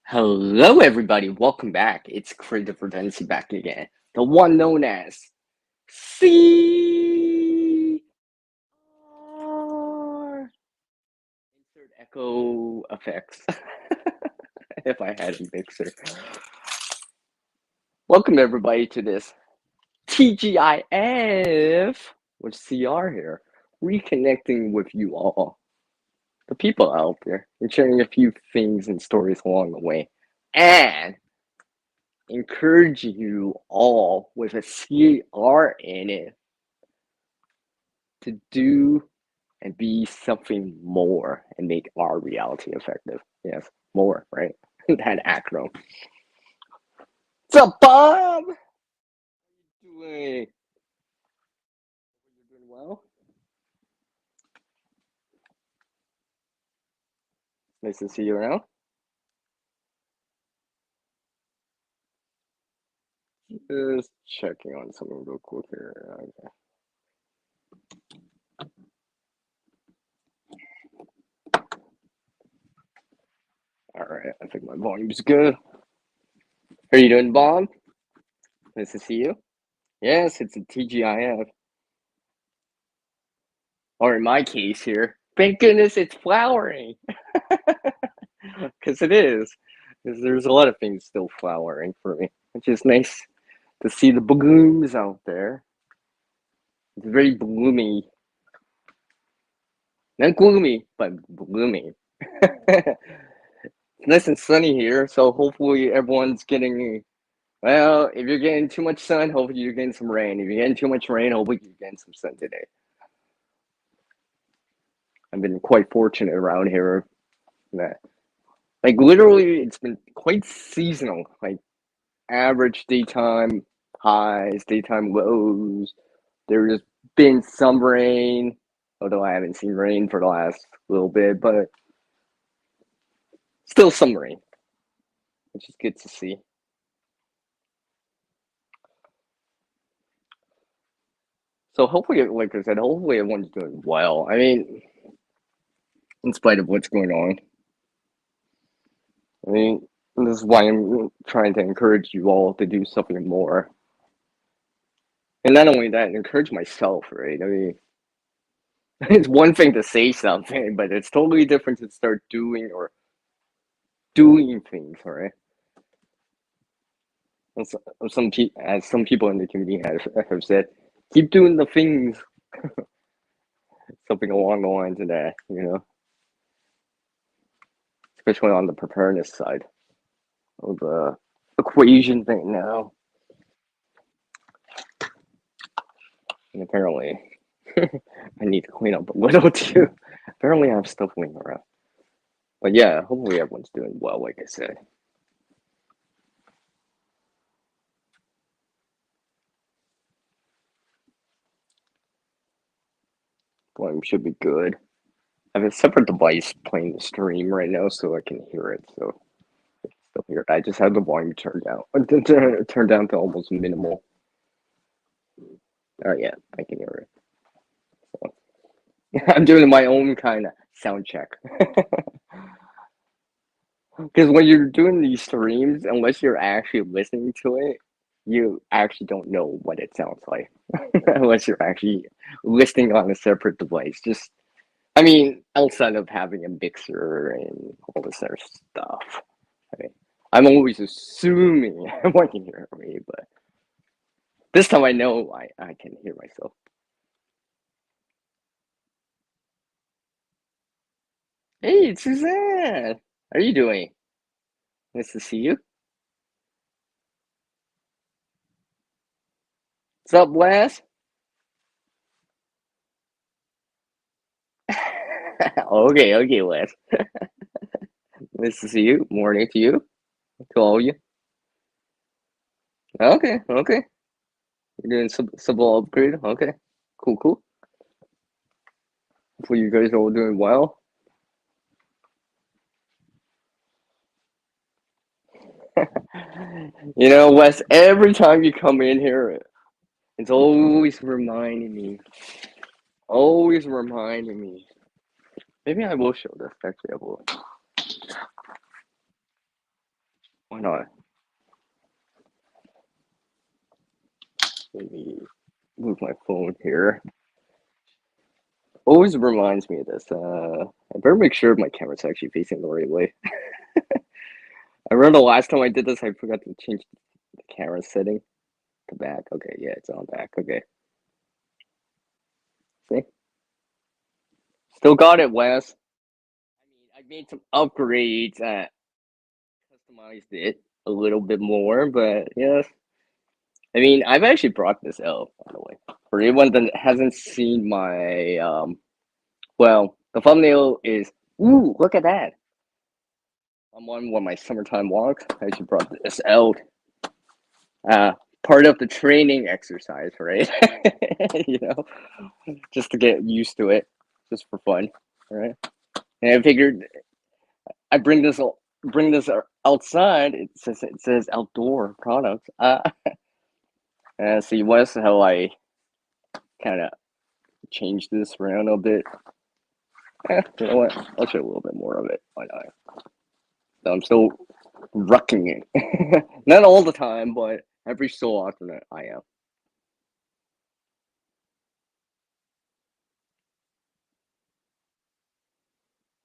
Hello, everybody. Welcome back. It's Creative Redundancy back again. The one known as CR. Insert echo effects. If I had a mixer. Welcome, everybody, to this TGIF with CR here. Reconnecting with you all, the people out there, and sharing a few things and stories along the way. And encourage you all with a CR in it to do and be something more and make our reality effective. Yes, more, right? That acronym. What's up, Bob? How you doing? You're doing well? Nice to see you around. Just checking on something real quick here. Okay. All right, I think my volume's good. How are you doing, Bob? Nice to see you. Yes, it's a TGIF. Or in my case here, thank goodness it's flowering. Because it is. Because there's a lot of things still flowering for me, which is nice to see the blooms out there. It's very bloomy. Not gloomy, but blooming. It's nice and sunny here, so hopefully everyone's getting. Well, if you're getting too much sun, hopefully you're getting some rain. If you're getting too much rain, hopefully you're getting some sun today. I've been quite fortunate around here. That, like, literally, it's been quite seasonal. Like, average daytime highs, daytime lows. There's been some rain, although I haven't seen rain for the last little bit, but still some rain, which is good to see. So hopefully, like I said, hopefully everyone's doing well. I mean, in spite of what's going on. I mean, this is why I'm trying to encourage you all to do something more. And not only that, encourage myself, right? I mean, it's one thing to say something, but it's totally different to start doing or doing things, right? As some people in the community have said, keep doing the things, something along the lines of that, especially on the preparedness side of the equation thing now. And apparently, I need to clean up a little too. Apparently, I have stuff laying around. But yeah, hopefully everyone's doing well, like I said. Volume should be good. I have a separate device playing the stream right now so I can hear it. So I can still hear it. I just have the volume turned down, turned down to almost minimal. Oh yeah, I can hear it. So, I'm doing my own kind of sound check. Because when you're doing these streams, unless you're actually listening to it, you actually don't know what it sounds like. Unless you're actually listening on a separate device. Just, I mean, outside of having a mixer and all this other stuff. I mean, I'm always assuming everyone can hear me, but this time I know I can hear myself. Hey, Suzanne! How are you doing? Nice to see you. What's up, Wes? Okay, Wes. Nice to see you. Morning to you. To all of you. Okay. You're doing simple upgrade. Okay. Cool. Hopefully you guys are all doing well. Wes, every time you come in here, it's always reminding me. Always reminding me. Maybe I will show this. Actually, I will. Why not? Let me move my phone here. Always reminds me of this. I better make sure my camera's actually facing the right way. I remember the last time I did this, I forgot to change the camera setting to back. Okay, yeah, it's on back. Okay, see, still got it, Wes. I made some upgrades. Customized it a little bit more, but yes. I mean, I've actually brought this out, by the way. For anyone that hasn't seen my, well, the thumbnail is, ooh, look at that. I'm on one of my summertime walks. I actually brought this out. Uh, Part of the training exercise, right? You know, just to get used to it, just for fun, right? And I figured I bring this outside. It says outdoor products. And see, what's how I kind of change this around a bit. You know what? I'll show a little bit more of it. Why not? So I'm still rucking it. Not all the time, but every so often I am.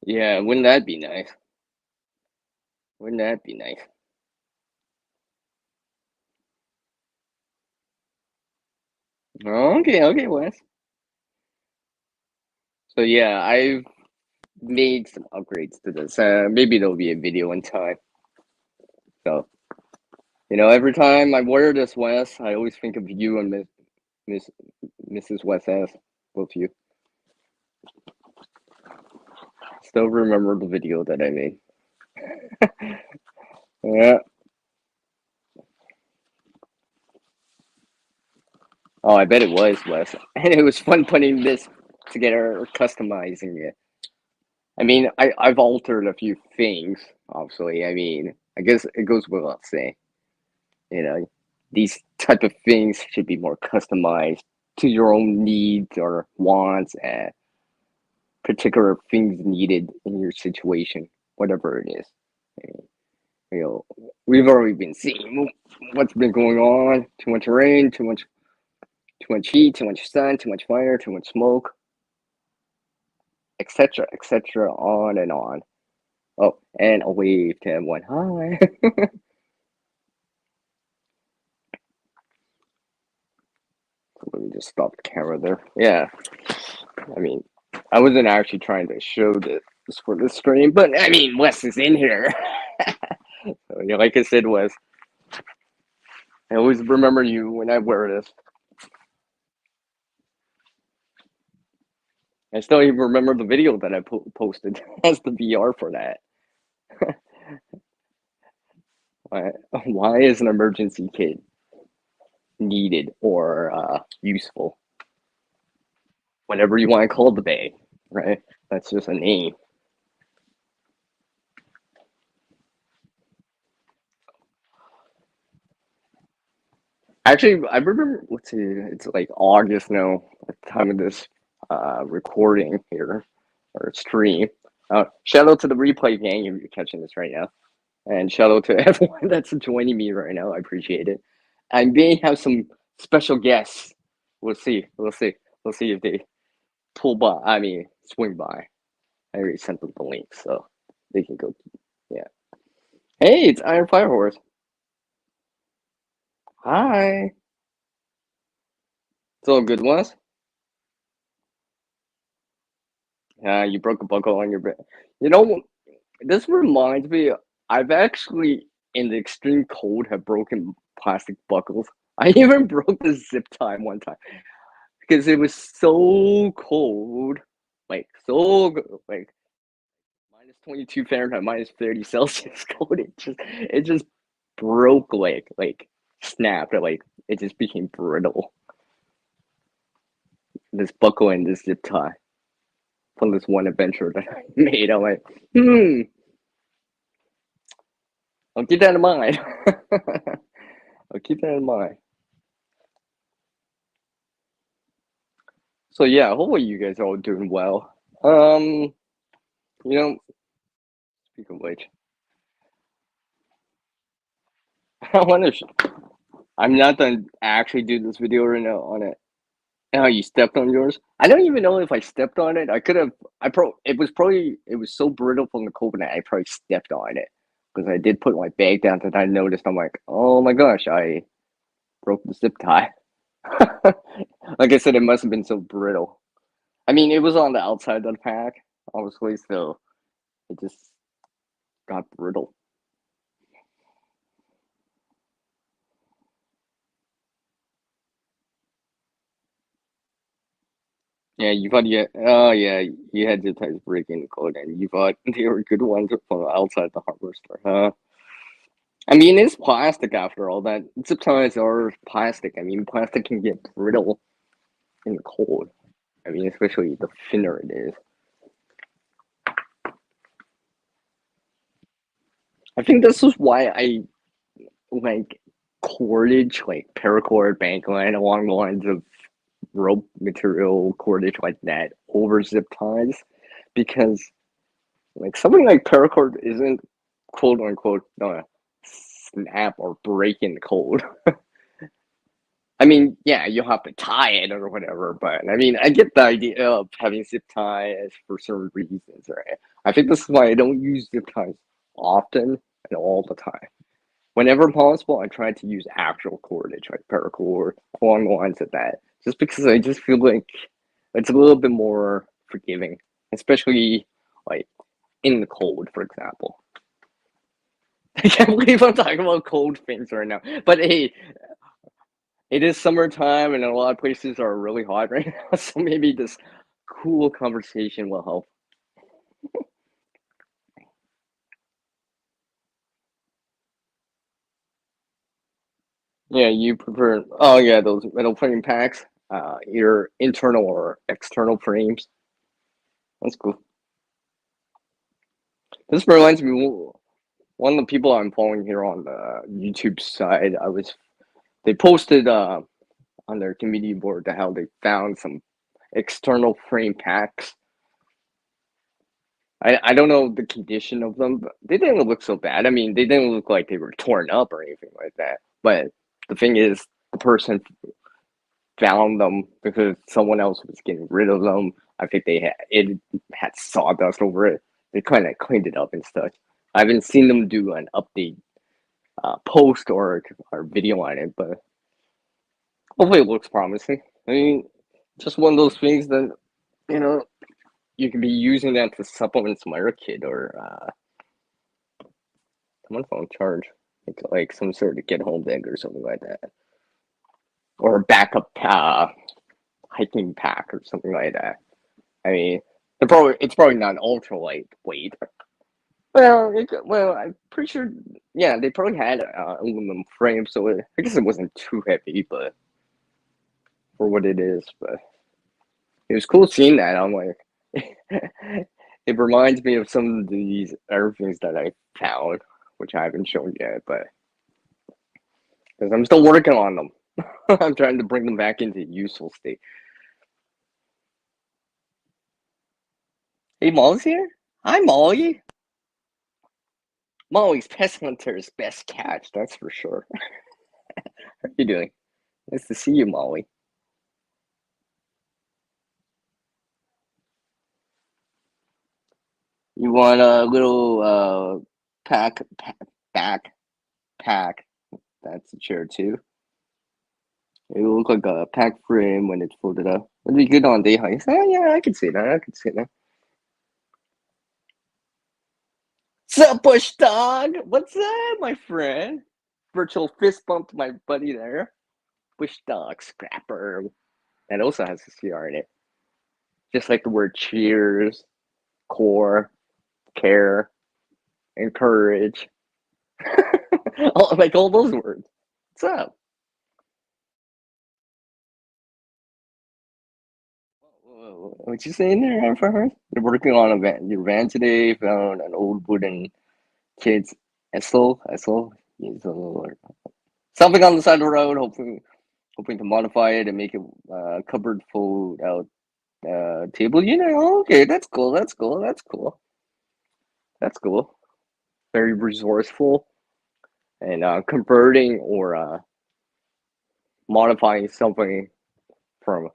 Yeah, wouldn't that be nice? Wouldn't that be nice? Okay, okay, Wes. So yeah, I've made some upgrades to this. Maybe there'll be a video in time. So every time I wear this, Wes, I always think of you and Miss Mrs. Wes S. Both of you. Still remember the video that I made. Yeah. Oh, I bet it was, Wes. And it was fun putting this together or customizing it. I mean, I've altered a few things, obviously. I mean, I guess it goes without saying, you know, these type of things should be more customized to your own needs or wants and particular things needed in your situation, whatever it is. I mean, we've already been seeing what's been going on. Too much rain, too much heat, too much sun, too much fire, too much smoke, etc., on and on. Oh, and a wave to everyone. Hi. Let me just stop the camera there. Yeah, I mean, I wasn't actually trying to show this for the stream, but I mean, Wes is in here. So, like I said, Wes, I always remember you when I wear this. I still even remember the video that I posted as the VR for that. Why is an emergency kit needed or useful? Whatever you want to call the bay, right? That's just a name. Actually, I remember. Let's see, it's like August now, at the time of this recording here or stream. Shout out to the replay gang if you're catching this right now, and shout out to everyone that's joining me right now. I appreciate it. I may have some special guests. We'll see. We'll see. We'll see if they pull by. I mean, swing by. I already sent them the link, so they can go. Yeah. Hey, it's Iron Firehorse. Hi. It's all good, ones. You broke a buckle on your bed. You know, this reminds me. I've actually, in the extreme cold, have broken plastic buckles. I even broke the zip tie one time because it was so cold, like like -22 Fahrenheit, -30 Celsius cold. It just broke like snapped, like it just became brittle. This buckle and this zip tie from this one adventure that I made. I'm like, I'll keep that in mind. I'll keep that in mind. So yeah, hopefully you guys are all doing well. You know, speaking of which, I wonder. I'm not done actually do this video right now on it. And how you stepped on yours? I don't even know if I stepped on it. I could have. It was so brittle from the cold that I probably stepped on it because I did put my bag down. That I noticed. I'm like, oh my gosh, I broke the zip tie. Like I said, it must have been so brittle. I mean, it was on the outside of the pack, obviously, so it just got brittle. Yeah, you thought oh yeah, you had zip ties breaking the code, and you thought they were good ones from outside the hardware store, huh? I mean, it's plastic after all. That zip ties are plastic. I mean, plastic can get brittle in the cold. I mean, especially the thinner it is. I think this is why I like cordage, like paracord, bank line, along the lines of rope material cordage like that over zip ties, because like something like paracord isn't quote unquote gonna snap or break in the cold. I mean, yeah, you'll have to tie it or whatever, but I mean, I get the idea of having zip ties for certain reasons, right? I think this is why I don't use zip ties often and all the time. Whenever possible, I try to use actual cordage, like paracord, along the lines of that, just because I just feel like it's a little bit more forgiving, especially like in the cold, for example. I can't believe I'm talking about cold things right now. But hey, it is summertime and a lot of places are really hot right now, so maybe this cool conversation will help. Yeah, you prefer, oh yeah, those metal frame packs, either internal or external frames. That's cool. This reminds me, one of the people I'm following here on the YouTube side, they posted on their community board how they found some external frame packs. I don't know the condition of them, but they didn't look so bad. I mean, they didn't look like they were torn up or anything like that. But the thing is, the person found them because someone else was getting rid of them. I think it had sawdust over it. They kind of cleaned it up and stuff. I haven't seen them do an update post or video on it, but hopefully it looks promising. I mean, just one of those things that you know you could be using that to supplement some other kit or someone phone charge, like some sort of get home bag or something like that, or a backup hiking pack or something like that. I mean, it's probably not ultra lightweight. Well, I'm pretty sure. Yeah, they probably had aluminum frame, so I guess it wasn't too heavy, but for what it is. But it was cool seeing that. I'm like, it reminds me of some of these other things that I found, which I haven't shown yet, but because I'm still working on them. I'm trying to bring them back into useful state. Hey, Molly's here. Hi, Molly. Molly's Pest Hunter's best catch, that's for sure. How are you doing? Nice to see you, Molly. You want a little back pack? That's a chair too. It will look like a pack frame when it's folded up. Would be good on day hikes. Oh yeah, I can see that. I can see that. Sup, Bush Dog? What's up, my friend? Virtual fist bump to my buddy there. Bush Dog Scrapper. That also has a CR in it. Just like the word cheers, core, care, encourage. Like all those words. What's up? What you saying there, Farhad? You're working on your van today. Found an old wooden kid's easel, something on the side of the road. Hoping to modify it and make it cupboard fold out table. Okay, that's cool. That's cool. That's cool. That's cool. Very resourceful. and converting or modifying something from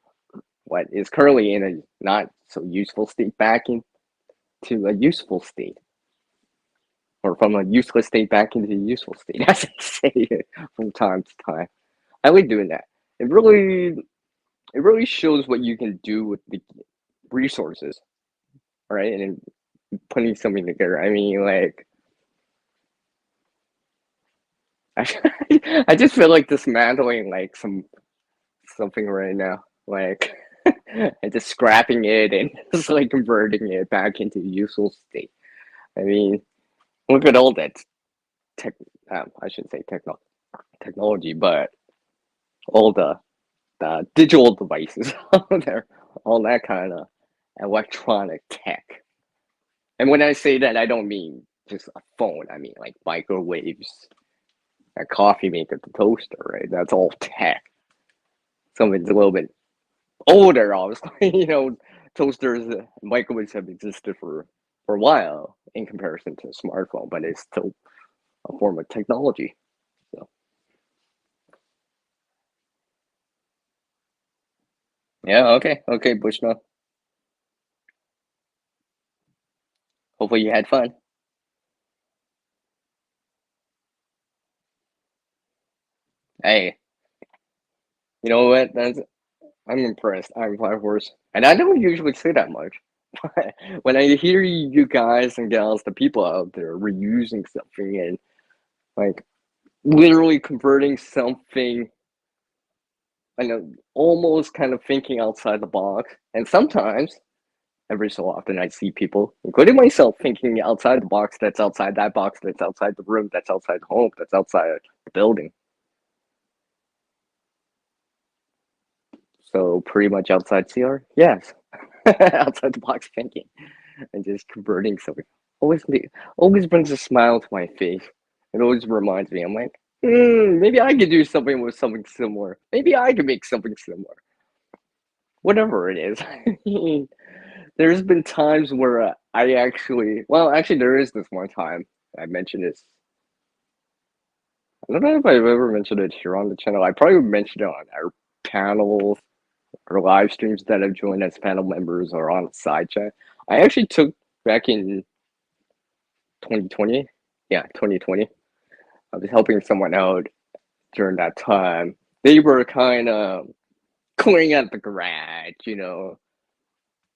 what is currently in a not so useful state back into a useful state, or from a useless state back into a useful state, as I say it from time to time. I like doing that. It really shows what you can do with the resources, right? And putting something together. I mean, like, I just feel like dismantling like something right now, like, and just scrapping it and just like converting it back into a useful state. I mean, look at all that tech. I shouldn't say technology, but all the digital devices out there, all that kind of electronic tech. And when I say that, I don't mean just a phone. I mean like microwaves, a coffee maker, the toaster, right? That's all tech. Something's a little bit older, obviously. Toasters, microwaves have existed for a while in comparison to a smartphone, but it's still a form of technology. So yeah, okay, Bushnell. Hopefully you had fun. Hey, you know what? I'm impressed. I'm 5 horse, and I don't usually say that much. But when I hear you guys and gals, the people out there reusing something and like literally converting something, I know, almost kind of thinking outside the box, and sometimes every so often I see people, including myself, thinking outside the box. That's outside that box. That's outside the room. That's outside the home. That's outside the building. So pretty much outside CR, yes, outside the box thinking. And just converting something always always brings a smile to my face. It always reminds me. I'm like, maybe I could do something with something similar. Maybe I could make something similar. Whatever it is. There's been times where I actually, there is this one time I mentioned this. I don't know if I've ever mentioned it here on the channel. I probably mentioned it on our panels or live streams that I've joined as panel members or on side chat. I actually took back in 2020. Yeah, 2020. I was helping someone out during that time. They were kind of cleaning out the garage. It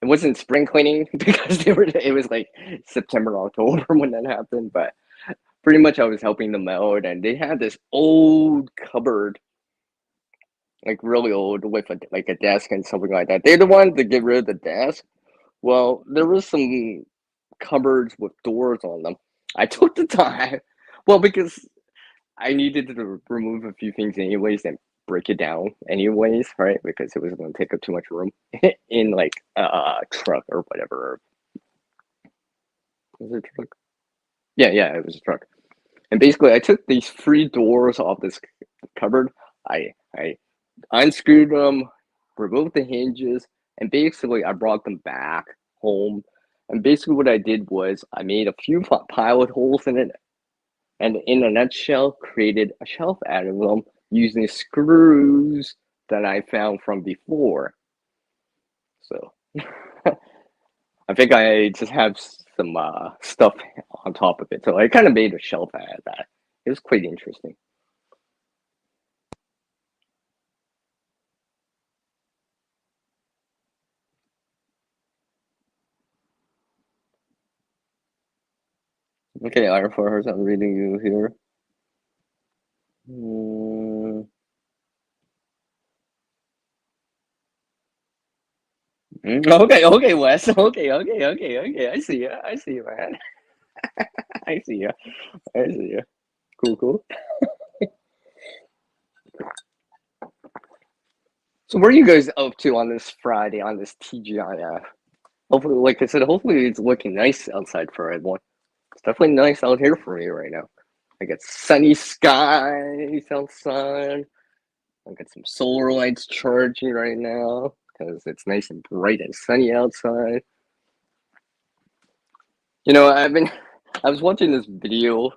wasn't spring cleaning because it was like September, October when that happened, but pretty much I was helping them out, and they had this old cupboard, like really old, with like a desk and something like that. They're the ones to get rid of the desk. Well, there was some cupboards with doors on them. I took the time, well, because I needed to remove a few things anyways and break it down anyways, right? Because it was going to take up too much room in like a truck or whatever. Was it a truck? Yeah, it was a truck. And basically, I took these three doors off this cupboard. I unscrewed them, removed the hinges, and basically I brought them back home. And basically, what I did was I made a few pilot holes in it, and in a nutshell, created a shelf out of them using screws that I found from before. So I think I just have some stuff on top of it. So I kind of made a shelf out of that. It was quite interesting. Okay, Iron Force, I'm reading you here. Mm, okay, Wes. Okay. I see you. I see you, man. I see you. I see you. Cool. So, what are you guys up to on this Friday on this TGIF? Hopefully, like I said, hopefully it's looking nice outside for everyone. It's definitely nice out here for me right now. I got sunny skies outside. I got some solar lights charging right now because it's nice and bright and sunny outside. I was watching this video.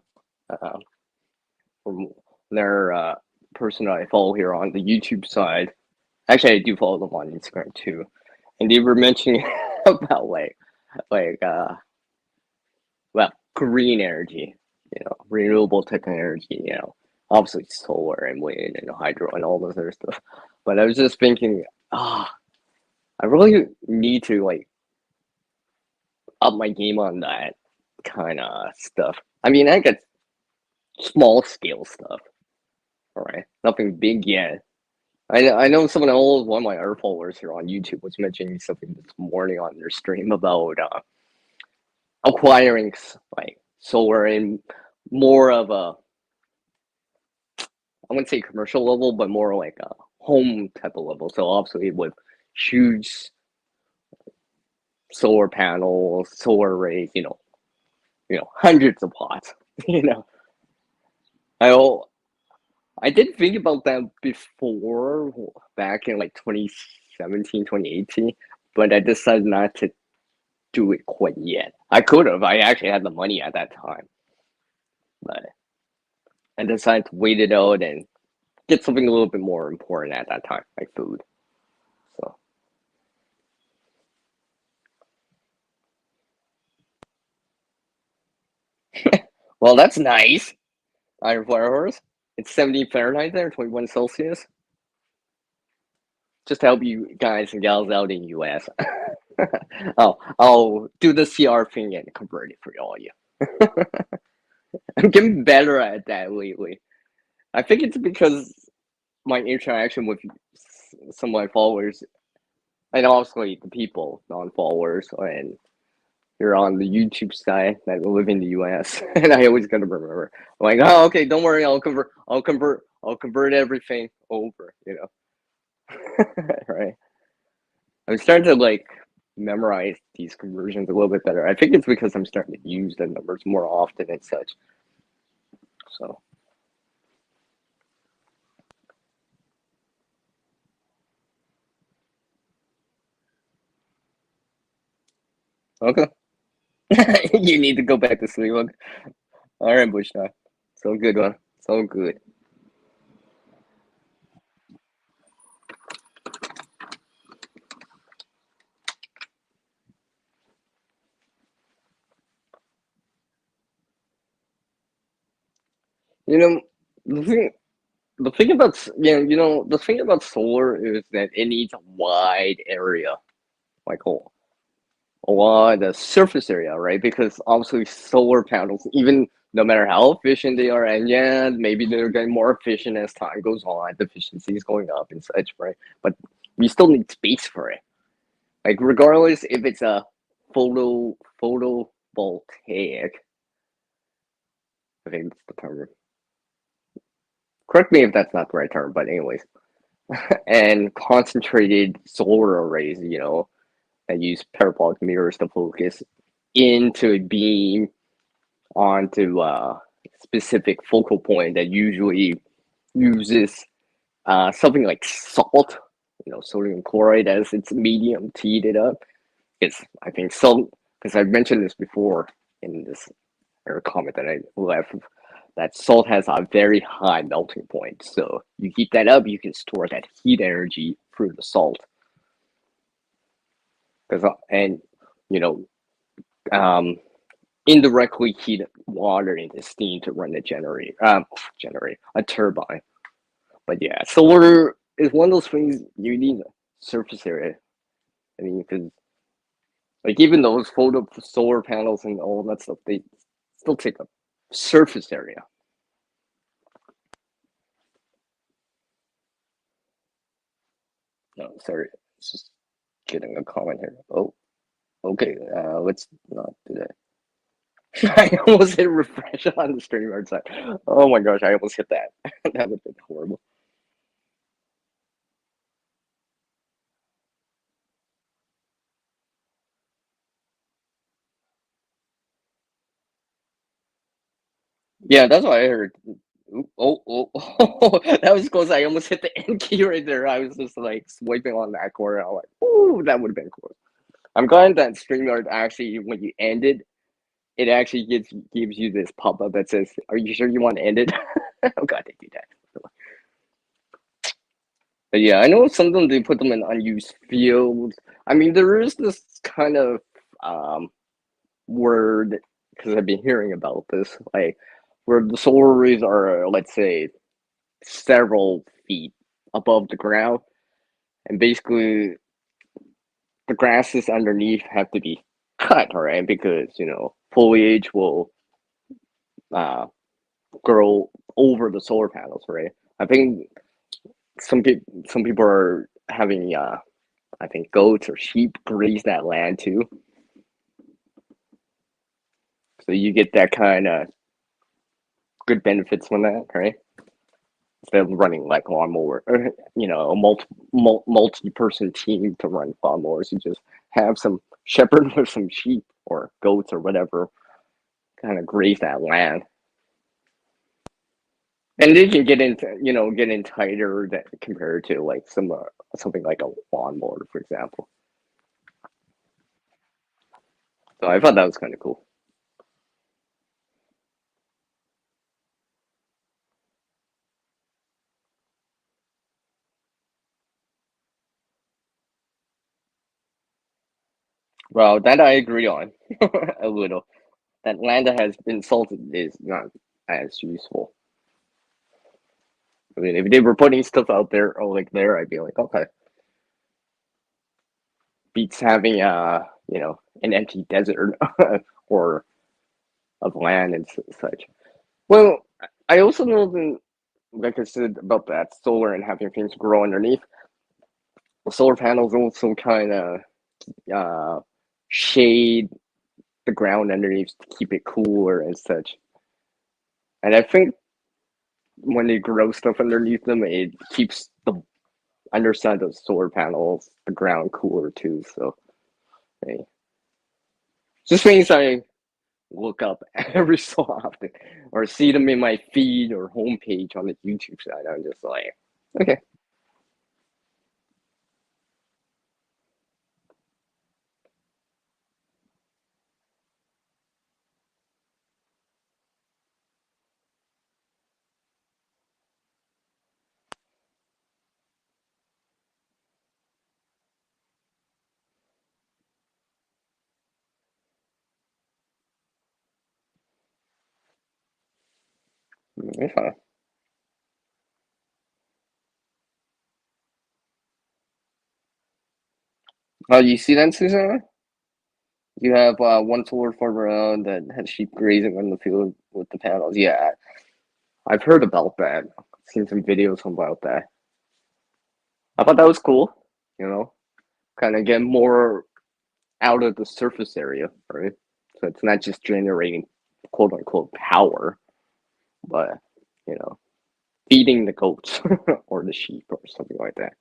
Uh, from their person I follow here on the YouTube side. Actually, I do follow them on Instagram too, and they were mentioning about like well, green energy, renewable type of energy, obviously solar and wind and hydro and all those other stuff. But I was just thinking, I really need to like up my game on that kind of stuff. I mean, I get small scale stuff, all right, nothing big yet. I know someone else, one of my other followers here on YouTube was mentioning something this morning on their stream about acquiring like solar and more of a, I wouldn't say commercial level, but more like a home type of level. So obviously with huge solar panels, solar arrays, hundreds of watts. you know, I I did think about that before, back in like 2017, 2018, but I decided not to do it quite yet. I could have. I actually had the money at that time, but I decided to wait it out and get something a little bit more important at that time, like food. So, well, that's nice. Iron flowers. It's 70 Fahrenheit there, 21 Celsius. Just to help you guys and gals out in US. I'll do the CR thing and convert it for all you. I'm getting better at that lately. I think it's because my interaction with some of my followers, and obviously the people, non-followers, and you're on the YouTube side that live in the US, and I always gotta remember, I'm like, oh, okay, don't worry, I'll convert everything over, right? I'm starting to like memorize these conversions a little bit better. I think it's because I'm starting to use the numbers more often and such. So, okay. You need to go back to sleep. Okay. All right, Bushna. So good one. So good. You know, the thing, the thing about the thing about solar is that it needs a wide area, like a lot of surface area, right? Because obviously solar panels, even no matter how efficient they are, and yeah, maybe they're getting more efficient as time goes on, the efficiency is going up and such, right? But we still need space for it. Like regardless if it's a photovoltaic, I think that's the term. Correct me if that's not the right term, but anyways, and concentrated solar arrays, that use parabolic mirrors to focus into a beam onto a specific focal point that usually uses something like salt, sodium chloride as its medium to heat it up. It's, I think, salt, because I've mentioned this before in this comment that I left, that salt has a very high melting point. So you heat that up, you can store that heat energy through the salt. And, you know, um, indirectly heat water into steam to run a generate a turbine. But yeah, solar is one of those things you need a surface area. I mean, because like even those photo solar panels and all that stuff, they still take up surface area. No, sorry, it's just getting a comment here. Oh, okay. Let's not do that. I almost hit refresh on the StreamYard side. Oh my gosh, I almost hit that. That would have been horrible. Yeah, that's what I heard. Oh, that was close. I almost hit the end key right there. I was just like swiping on that corner. I'm like, ooh, that would have been cool. I'm glad that StreamYard actually, when you end it, it actually gives you this pop up that says, "Are you sure you want to end it?" Oh god, they do that. But yeah, I know sometimes they put them in unused fields. I mean, there is this kind of um, word because I've been hearing about this, like where the solar arrays are, let's say, several feet above the ground, and basically the grasses underneath have to be cut, right? Because foliage will uh, grow over the solar panels, right? I think some people are having I think goats or sheep graze that land too, so you get that kind of good benefits from that, right? Instead of running like lawnmower, or, a multi-person team to run lawnmowers, you just have some shepherd with some sheep or goats or whatever kind of graze that land. And they can get in tighter than compared to like something like a lawnmower, for example. So I thought that was kind of cool. Well, that I agree on a little. That land that has been salted is not as useful. I mean, if they were putting stuff out there or like there, I'd be like, okay, beats having an empty desert or of land and such. Well, I also know that, like I said about that solar and having things grow underneath. Solar panels also kind of uh, shade the ground underneath to keep it cooler and such. And I think when they grow stuff underneath them, it keeps the underside of solar panels, the ground cooler too. So, hey, just things I look up every so often, or see them in my feed or homepage on the YouTube side. I'm just like, okay, it's fine. Oh, you see that, Susanna? You have one solar farm around that has sheep grazing on the field with the panels. Yeah, I've heard about that. Seen some videos about that. I thought that was cool. You know, kind of get more out of the surface area, right? So it's not just generating quote unquote power, but you know, feeding the goats or the sheep or something like that.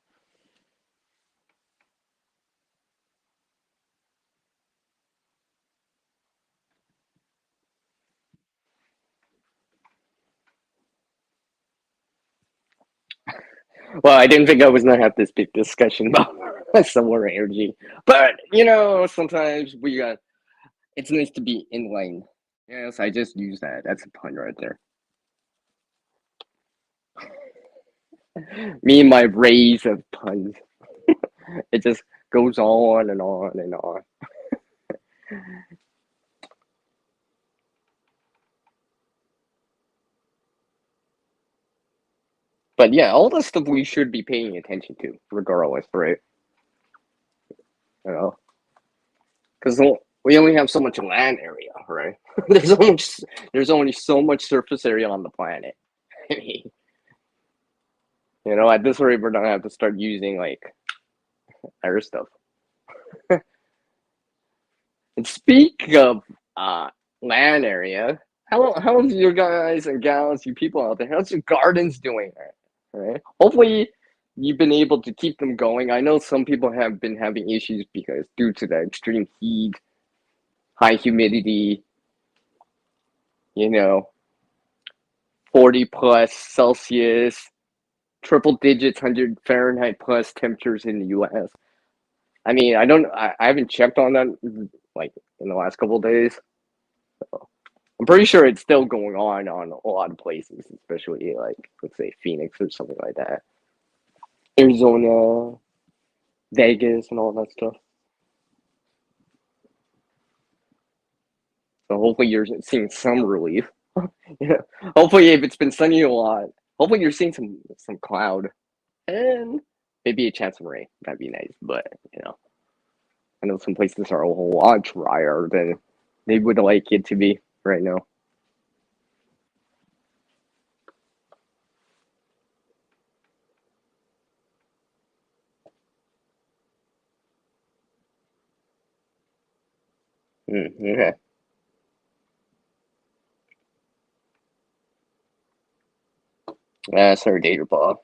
Well, I didn't think I was gonna have this big discussion about solar energy, but sometimes we got. It's nice to be in line. Yes, I just used that. That's a pun right there. Me and my rays of puns. It just goes on and on and on. But yeah, all the stuff we should be paying attention to, regardless, right? You know, because we only have so much land area, right? There's only so much surface area on the planet. I mean, at this rate, we're gonna have to start using like other stuff. And speak of land area, how's your guys and gals, you people out there? How's your gardens doing? Right? Hopefully, you've been able to keep them going. I know some people have been having issues because due to the extreme heat, high humidity, you know, 40 plus Celsius, triple digits, 100 Fahrenheit plus temperatures in the U.S. I mean, I don't, I haven't checked on that like in the last couple of days. So. I'm pretty sure it's still going on a lot of places, especially like let's say Phoenix or something like that, Arizona, Vegas, and all that stuff. So hopefully you're seeing some relief. Yeah. Hopefully, if it's been sunny a lot, hopefully you're seeing some cloud and maybe a chance of rain. That'd be nice. But I know some places are a whole lot drier than they would like it to be right now. Okay. Sorry, Data Bob.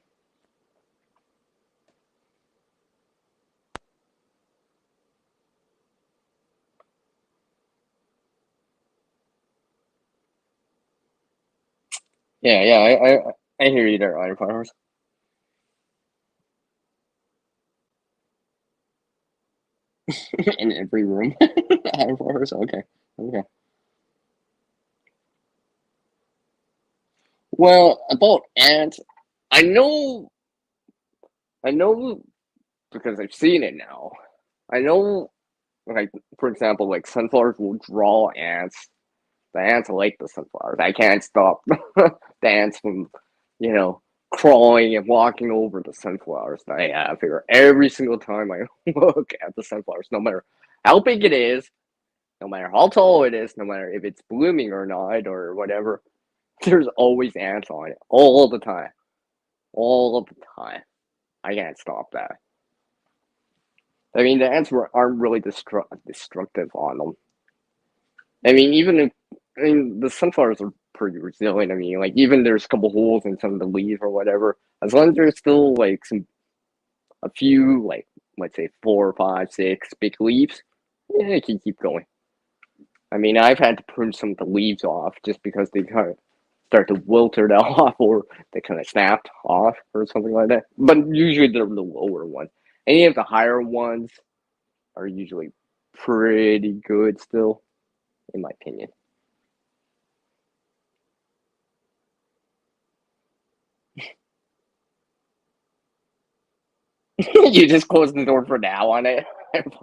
Yeah. I hear you there, Iron Farmers. In every room. Iron Farmers. Okay. Okay. Well, about ants, I know. I know because I've seen it now. I know, like for example, like sunflowers will draw ants. The ants like the sunflowers. I can't stop the ants from, you know, crawling and walking over the sunflowers. I figure every single time I look at the sunflowers, no matter how big it is, no matter how tall it is, no matter if it's blooming or not or whatever, there's always ants on it all the time, all of the time. I can't stop that. I mean, the ants aren't really destructive on them. I mean, even if I mean the sunflowers are pretty resilient. I mean, like even there's a couple holes in some of the leaves or whatever. As long as there's still like a few like let's say four, five, six big leaves, yeah, it can keep going. I mean, I've had to prune some of the leaves off just because they kind of start to wilter that off or they kind of snapped off or something like that. But usually they're the lower ones. Any of the higher ones are usually pretty good still, in my opinion. You just close the door for now on it.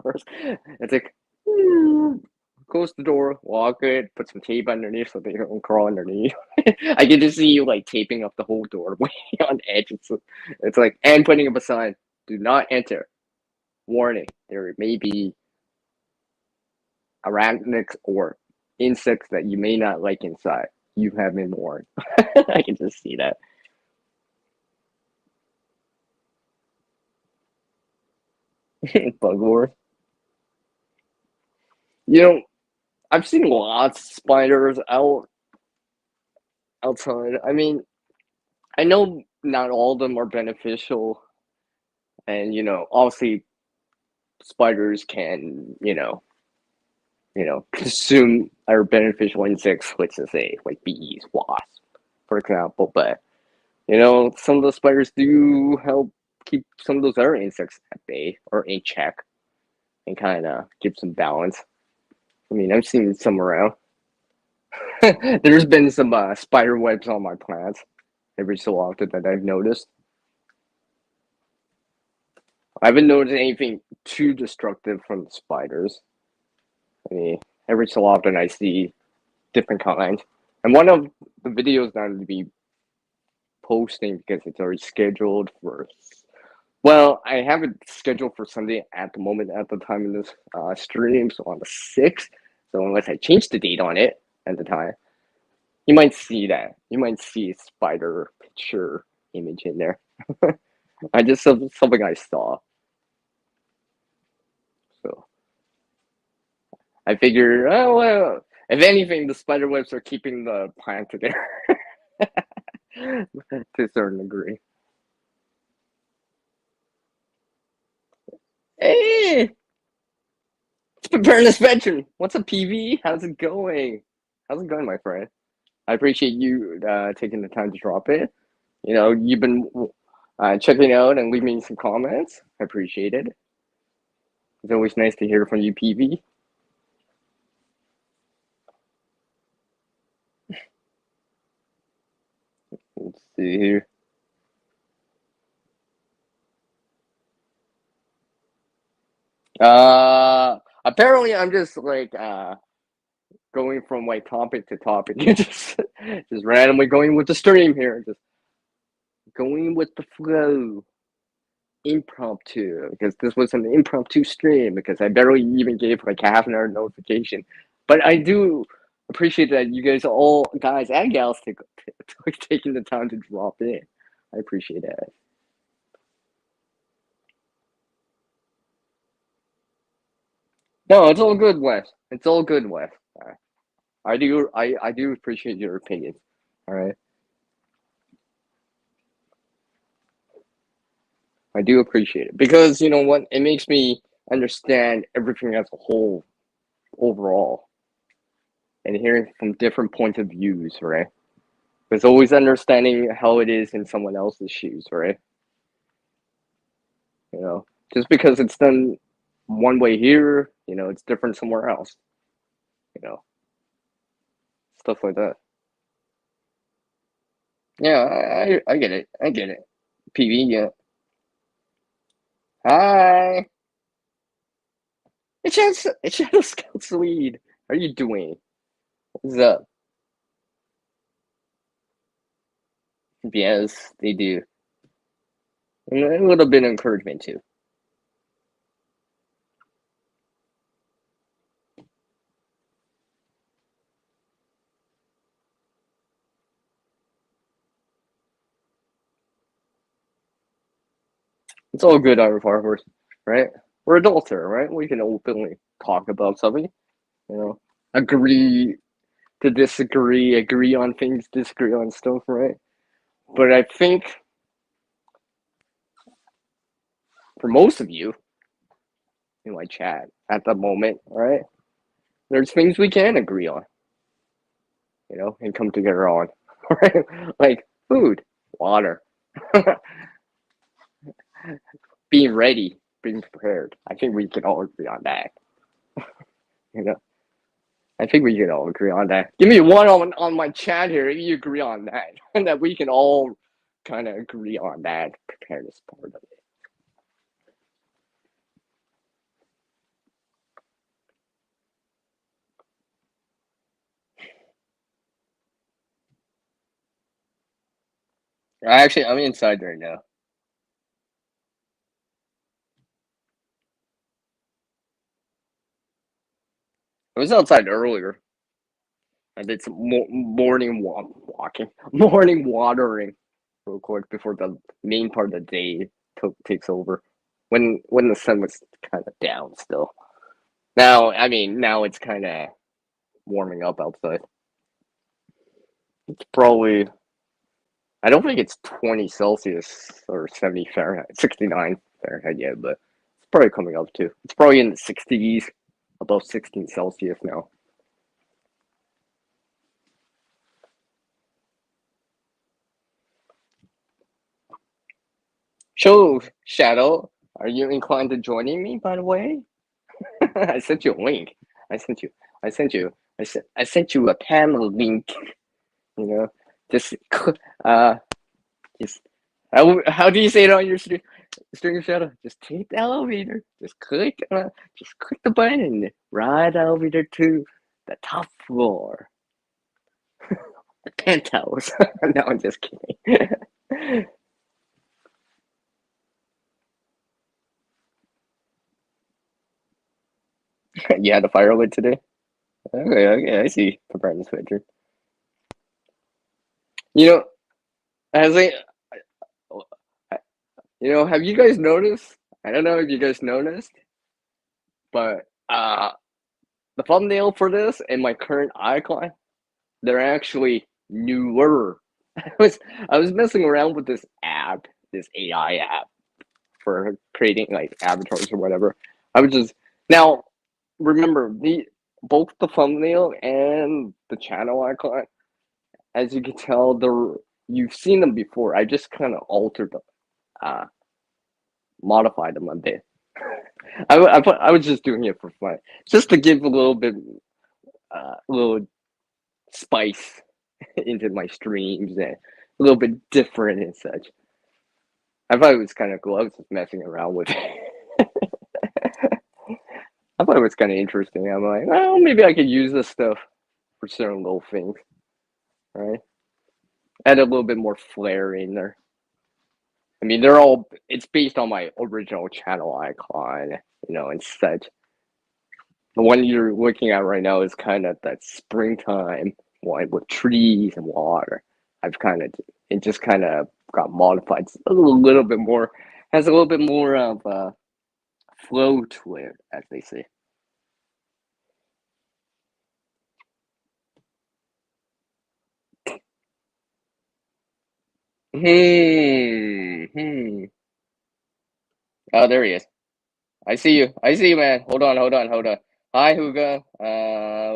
First. It's like close the door, lock it, put some tape underneath so they don't crawl underneath. I can just see you like taping up the whole doorway on the edge. It's like and putting up a sign: "Do not enter." Warning: there may be arachnids or insects that you may not like inside. You have been warned. I can just see that. Bug wars. You know, I've seen lots of spiders outside. I mean, I know not all of them are beneficial, and obviously spiders can, consume our beneficial insects, which is say like bees, wasps, for example. But some of those spiders do help keep some of those other insects at bay or in check and kind of give some balance. I mean, I've seen some around. There's been some spider webs on my plants every so often that I've noticed. I haven't noticed anything too destructive from the spiders. I mean, every so often I see different kinds. And one of the videos that I'm going to be posting because it's already scheduled for. Well, I have it scheduled for Sunday at the moment at the time of this stream, so on the 6th. So unless I change the date on it at the time, you might see that. You might see a spider picture image in there. I just something I saw. So I figured, oh well, if anything, the spider webs are keeping the plant together to a certain degree. Hey, it's preparing this veteran. What's up, PV? How's it going? How's it going, my friend? I appreciate you taking the time to drop it. You've been checking out and leaving some comments. I appreciate it. It's always nice to hear from you, PV. see here. Apparently I'm just like going from like topic to topic, just randomly going with the stream here, just going with the flow, impromptu. Because this was an impromptu stream. Because I barely even gave like half an hour notification, but I do appreciate that you guys, all guys and gals, taking the time to drop in. I appreciate that. No, it's all good, Wes. It's all good, Wes. I do appreciate your opinions. All right, I do appreciate it because you know what? It makes me understand everything as a whole overall, and hearing from different points of views. Right? There's always understanding how it is in someone else's shoes. Right? You know, just because it's done one way here, you know, it's different somewhere else. You know, stuff like that. Yeah, I get it. I get it. PV, yeah. Hi. It's Shadow Scout Swede. How are you doing? What's up? Yes, they do. And a little bit of encouragement too. It's all good, our farmers, right? We're adults here, right? We can openly talk about something, you know, agree to disagree, agree on things, disagree on stuff, right? But I think for most of you in my chat at the moment, right, there's things we can agree on, you know, and come together on, right? Like food, water, being ready, being prepared. I think we can all agree on that, you know. I think we can all agree on that. Give me one on my chat here if you agree on that, and that we can all kind of agree on that preparedness part of it. Actually, I'm inside right now. I was outside earlier. I did some morning walking, morning watering, real quick before the main part of the day takes over. When the sun was kind of down still. Now, I mean, now it's kind of warming up outside. It's probably, I don't think it's 20 Celsius or 70 Fahrenheit, 69 Fahrenheit yet, but it's probably coming up too. It's probably in the 60s, above 16 Celsius now. So, Shadow, are you inclined to joining me, by the way? I sent you a link. I sent you. I sent you. I sent you a panel link. You know, just uh, just how do you say it on your stream Shadow? Just take the elevator. Just click the button. Ride the elevator to the top floor, the penthouse. No, I'm just kidding. You had a firewood today. Okay, I see. Preparedness picture. You know, as I, you know, have you guys noticed? I don't know if you guys noticed, but the thumbnail for this and my current icon, they're actually newer. I was messing around with this app, this AI app for creating like avatars or whatever. I was just now remember the both the thumbnail and the channel icon, as you can tell, you've seen them before. I just kind of altered them, modified them a bit. I was just doing it for fun, just to give a little bit, little spice into my streams, and a little bit different and such. I thought it was kind of cool. I was just messing around with it. I thought it was kind of interesting. I'm like, well, maybe I could use this stuff for certain little things, right? Add a little bit more flair in there. I mean, it's based on my original channel icon, and such. The one you're looking at right now is kind of that springtime one with trees and water. It just kind of got modified. It's a little bit more, has a little bit more of a flow to it, as they say. Hmm. Oh, there he is. I see you. I see you, man. Hold on. Hi, Huga.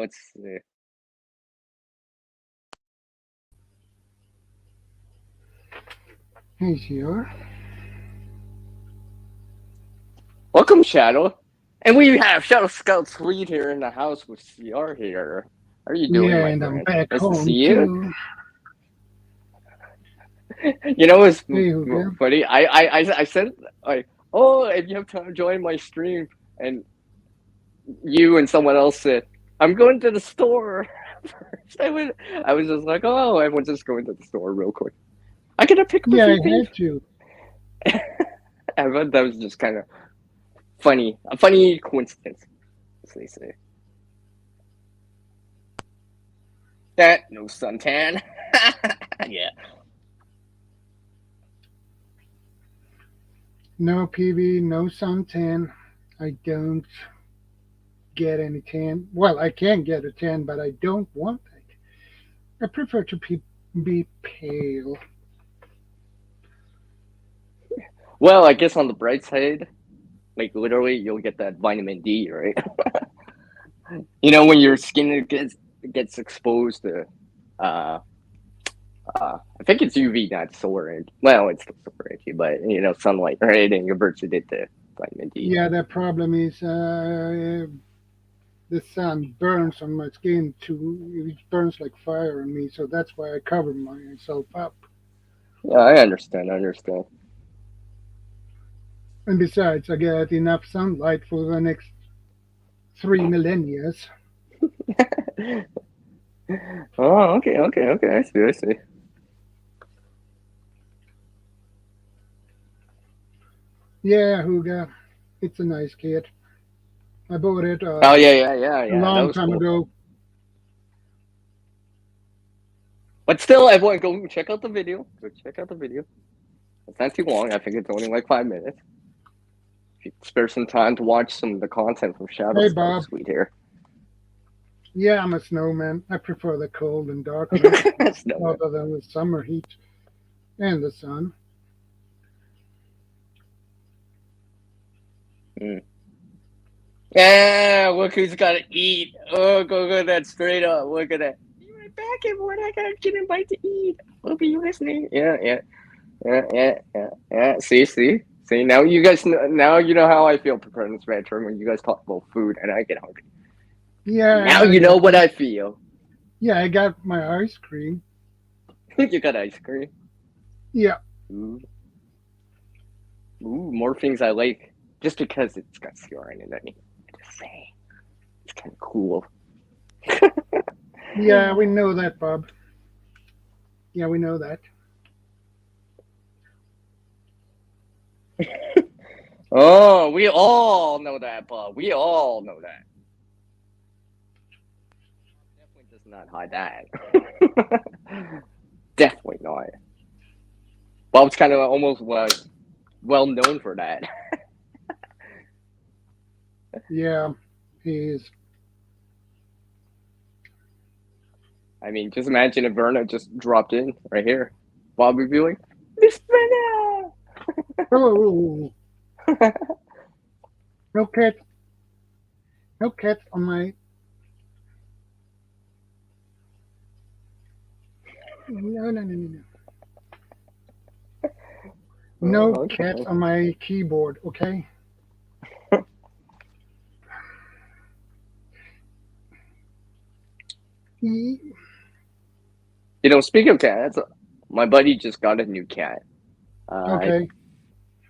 Let's see. Hey, you. Welcome, Shadow. And we have Shadow Scout Fleet here in the house with CR here. How are you doing, Yeah, my and I'm friend? back Nice to see home you. too. It's Hey, Hugo. funny. I said, like, oh, if you have time, join my stream. And you and someone else said, I'm going to the store. First, I was just like, oh, everyone's just going to the store real quick. I gotta pick up a Yeah, I few things. had to. I thought that was just kind of funny, a funny coincidence, as they say. That no suntan. Yeah. No PB, no suntan. I don't get any tan. Well, I can get a tan, but I don't want it. I prefer to be pale. Well, I guess on the bright side, like literally, you'll get that vitamin D, right? When your skin gets exposed to, uh, I think it's UV, not solar. Well, it's still solar energy, but sunlight, right? And converts it into vitamin D. Yeah, the problem is the sun burns on my skin too. It burns like fire on me, so that's why I cover myself up. Yeah, I understand. I understand. And besides, I get enough sunlight for the next 3 millennia. Oh, okay. I see. I see. Yeah, Huga, it's a nice kit. I bought it Oh a yeah. That long was time cool. ago. But still, everyone go check out the video. Go check out the video. It's not too long. I think it's only like 5 minutes. If you spare some time to watch some of the content from Shadow Hey, Scout Bob. Suite here. Yeah, I'm a snowman. I prefer the cold and darkness Snowman. rather than the summer heat and the sun. Mm. Yeah, look who's got to eat. Oh, go that straight up. Look at that. Be right back, everyone. I got a chicken bite to eat. Hope you listening. Yeah. See. Now you guys, now you know how I feel preparing this bedroom when you guys talk about food and I get hungry. Yeah, Now I you know got what my I feel. I got my ice cream. You got ice cream. Yeah, Ooh, more things I like just because it's got CRN in it. I just say it's kind of cool. yeah, we know that, Bob. Yeah, we know that. Oh, we all know that, Bob. We all know that. Definitely does not hide that. Definitely not. Bob's kind of almost well known for that. Yeah, he is. I mean, just imagine if Verna just dropped in right here. Bob would be like, Miss Verna! Oh, no cat, no cats on my. No. No Oh, okay. cats on my keyboard. Okay. E- Speaking of cats, my buddy just got a new cat. Uh, Okay.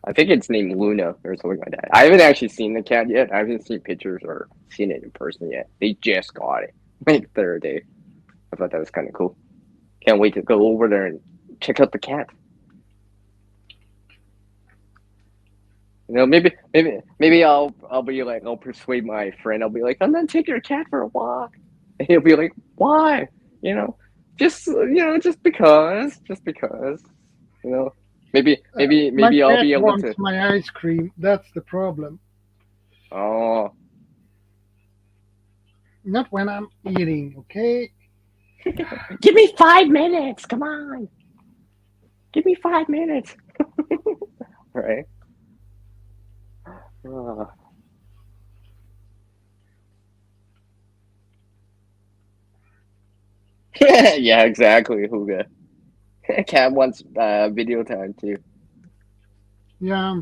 I think it's named Luna or something like that. I haven't actually seen the cat yet. I haven't seen pictures or seen it in person yet. They just got it like the other day. I thought that was kind of cool. Can't wait to go over there and check out the cat. Maybe I'll be like I'll persuade my friend. I'll be like, I'm gonna take your cat for a walk, and he'll be like, why? You know, just because. You know, My maybe I'll cat be able wants to. my ice cream. That's the problem. Oh, Not when I'm eating, okay? give me 5 minutes. Come on, give me 5 minutes. Right? Uh, yeah, exactly, Huga. Cat wants video time too. Yeah,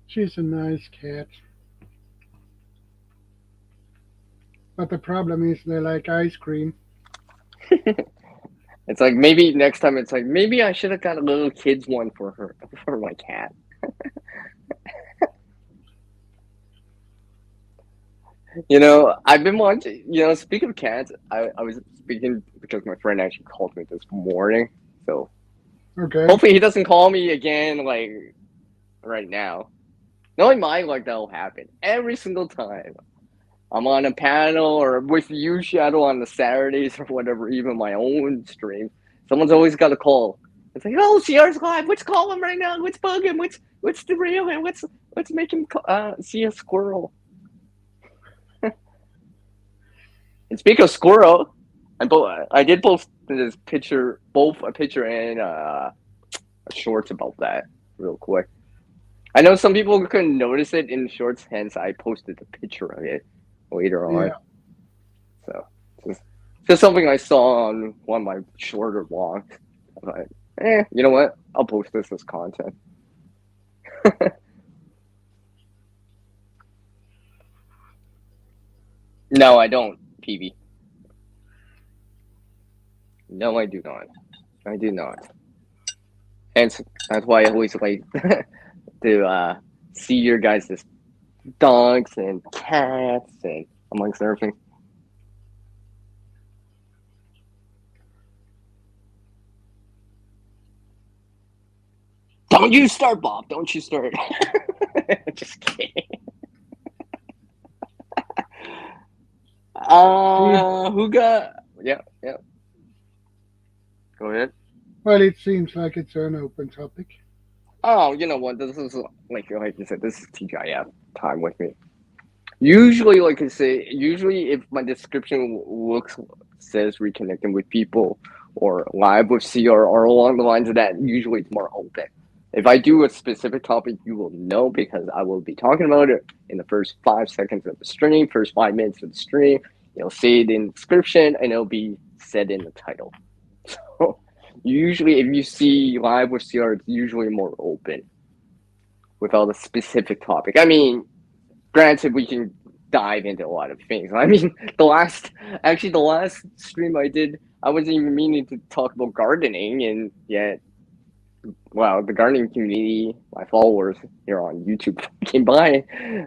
she's a nice cat. But the problem is they like ice cream. It's like maybe next time it's like maybe I should have got a little kids one for her for my cat. I've been watching. Speaking of cats, I was speaking because my friend actually called me this morning. So Okay. hopefully he doesn't call me again like right now. Knowing my luck, that'll happen every single time. I'm on a panel or with you, Shadow, on the Saturdays or whatever, even my own stream. Someone's always got a call. It's like, oh, CR's live. Let's call him right now. Let's bug him. Let's derail him. Let's make him see a squirrel. And speak of squirrel, I did post this picture, both a picture and a shorts about that real quick. I know some people couldn't notice it in the shorts, hence I posted a picture of it later on. Yeah, So just something I saw on one of my shorter walks. I was like, you know what? I'll post this as content. No, I don't, PB. No, I do not. I do not. Hence, that's why I always like to see your guys' dogs and cats and amongst everything. Don't you start, Bob. Don't you start. Just kidding. see, Who got? Yeah, yeah. Go ahead. well, it seems like it's an open topic. Oh, you know what? This is like you said. This is TGIF time with me. Usually, like I say, usually if my description looks says reconnecting with people or live with CR or along the lines of that, usually it's more open. If I do a specific topic, you will know because I will be talking about it in the first 5 seconds of the stream, first 5 minutes of the stream. You'll see it in the description and it'll be said in the title. So usually, if you see live with CR, it's usually more open without a specific topic. I mean, granted, we can dive into a lot of things. I mean, the last stream I did, I wasn't even meaning to talk about gardening, and yet, wow, the gardening community, my followers here on YouTube came by.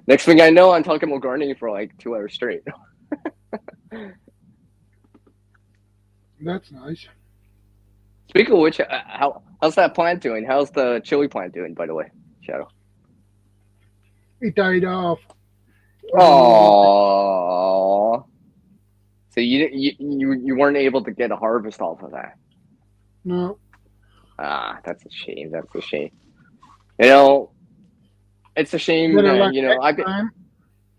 Next thing I know, I'm talking about gardening for like 2 hours straight. That's nice. Speaking of which, how's that plant doing? How's the chili plant doing, by the way, Shadow? It died off. I don't know why. Oh, so you weren't able to get a harvest off of that. No, Ah, that's a shame. That's a shame. You know, it's a shame better that luck next I've been. time.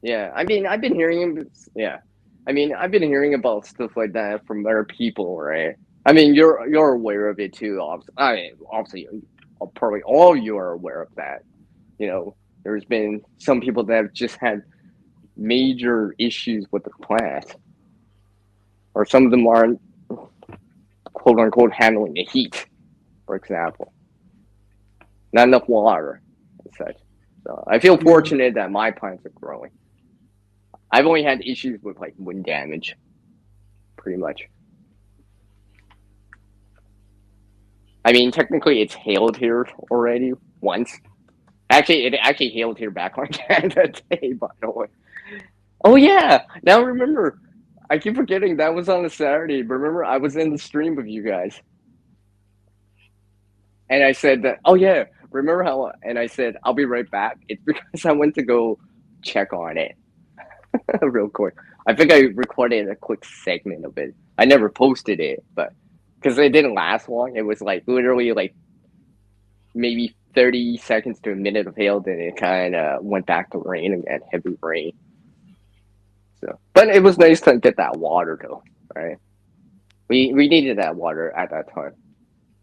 Yeah, I mean, I've been hearing. Yeah, I mean, I've been hearing about stuff like that from other people, right? I mean, you're aware of it too. I mean, obviously, probably all you are aware of that. There's been some people that have just had major issues with the plant, or some of them aren't quote unquote handling the heat, for example. Not enough water and such. So I feel Yeah, fortunate that my plants are growing. I've only had issues with like wind damage, pretty much. I mean, technically, it's hailed here already once. Actually, it actually hailed here back on Canada Day, by the way. Oh yeah, now remember. I keep forgetting that was on a Saturday. But remember, I was in the stream with you guys, and I said that. Oh yeah, remember how? And I said I'll be right back. It's because I went to go check on it real quick. I think I recorded a quick segment of it. I never posted it, but because it didn't last long, it was like literally like maybe 30 seconds to a minute of hail. Then it kind of went back to rain again, heavy rain. So, but it was nice to get that water though, right? We needed that water at that time,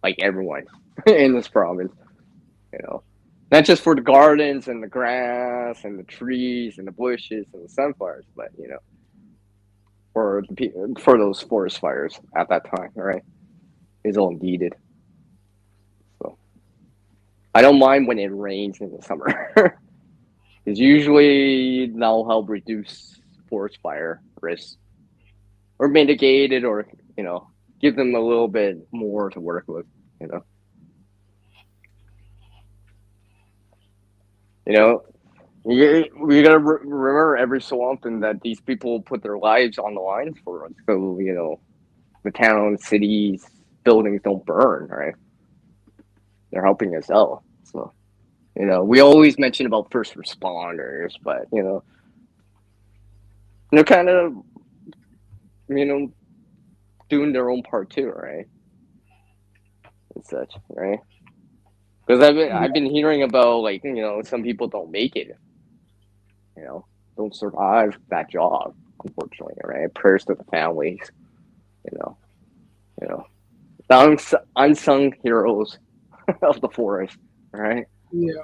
like everyone in this province, you know, not just for the gardens and the grass and the trees and the bushes and the sunflowers, but for for those forest fires at that time, right? Is all needed. So I don't mind when it rains in the summer, because usually that'll help reduce forest fire risk or mitigate it, or give them a little bit more to work with. You know, you know, we gotta remember every so often that these people put their lives on the line for us. So the town, cities, buildings don't burn, right? They're helping us out. So we always mention about first responders, but they're kind of you know doing their own part too, right? And such, right? Because I've been hearing about like some people don't make it, you know, don't survive that job, unfortunately, right? Prayers to the families, you know, you know, the unsung heroes of the forest, right? Yeah,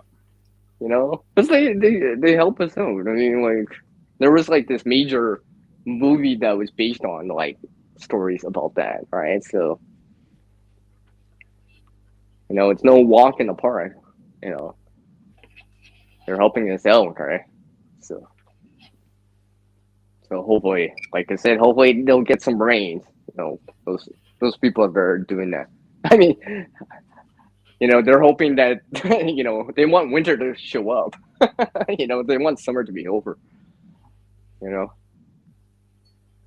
Because they help us out. I mean, like there was like this major movie that was based on like stories about that, right? So it's no walk in the park. You know, they're helping us out, right? So hopefully, like I said, hopefully they'll get some rains. Those people are doing that. I mean, they're hoping that they want winter to show up. They want summer to be over. You know,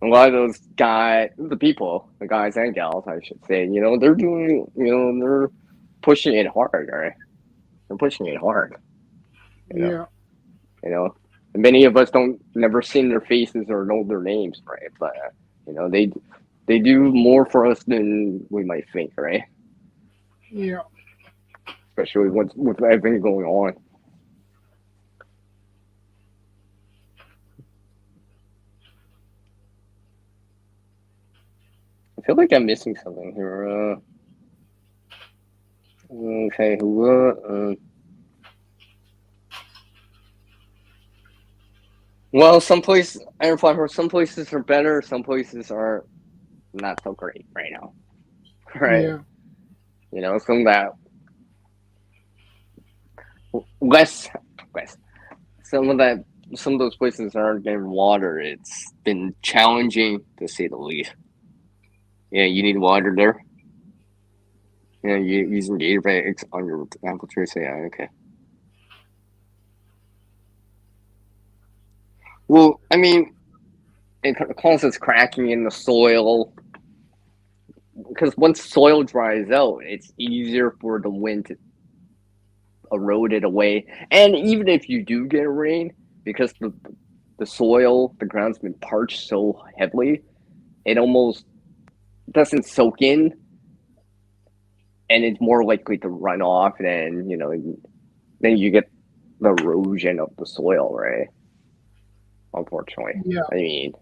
a lot of those the guys and gals, I should say, they're doing, they're pushing it hard, right? They're pushing it hard. You know, yeah, you know. Many of us don't never seen their faces or know their names, right? But they do more for us than we might think, right? yeah, Especially with everything going on. I feel like I'm missing something here. Okay, well, some places are better, some places are not so great right now, right? yeah, Some that less, less, some of that, some of those places aren't getting water. It's been challenging to say the least. Yeah, you need water there. Yeah, you using data bags on your Apple Trace. Yeah, okay. Well, I mean, it causes cracking in the soil because once soil dries out, it's easier for the wind to erode it away. And even if you do get rain, because the soil, the ground's been parched so heavily, it almost doesn't soak in, and it's more likely to run off. And then you get the erosion of the soil, right? Unfortunately, yeah, I mean,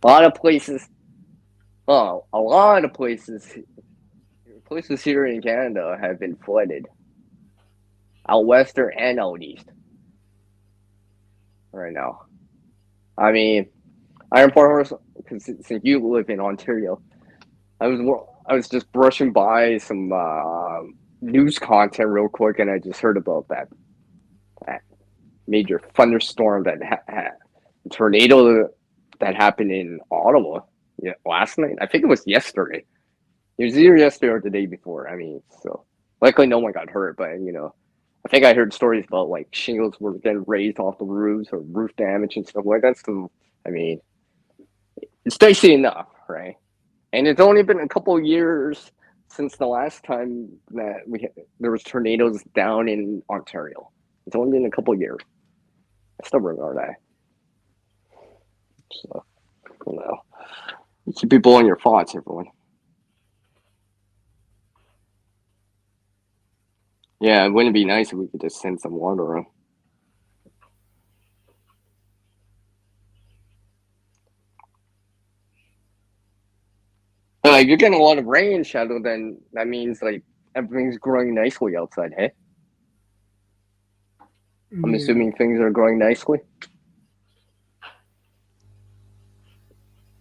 a lot of places. Oh, a lot of places here in Canada have been flooded, out western and out east right now. I mean, Iron Horse, because since you live in Ontario, I was just brushing by some news content real quick, and I just heard about that major thunderstorm tornado that happened in Ottawa, last night. I think it was yesterday. It was either yesterday or the day before. I mean, so luckily no one got hurt, but I think I heard stories about like shingles were getting raised off the roofs or roof damage and stuff like that. So I mean, it's dicey enough, right? And it's only been a couple of years since the last time that there was tornadoes down in Ontario. It's only been a couple of years. I still remember that. So, you know, keep people on your thoughts, everyone. Yeah, it wouldn't be nice if we could just send some water around. Like, if you're getting a lot of rain, Shadow, then that means like everything's growing nicely outside. Hey, I'm Yeah, assuming things are growing nicely.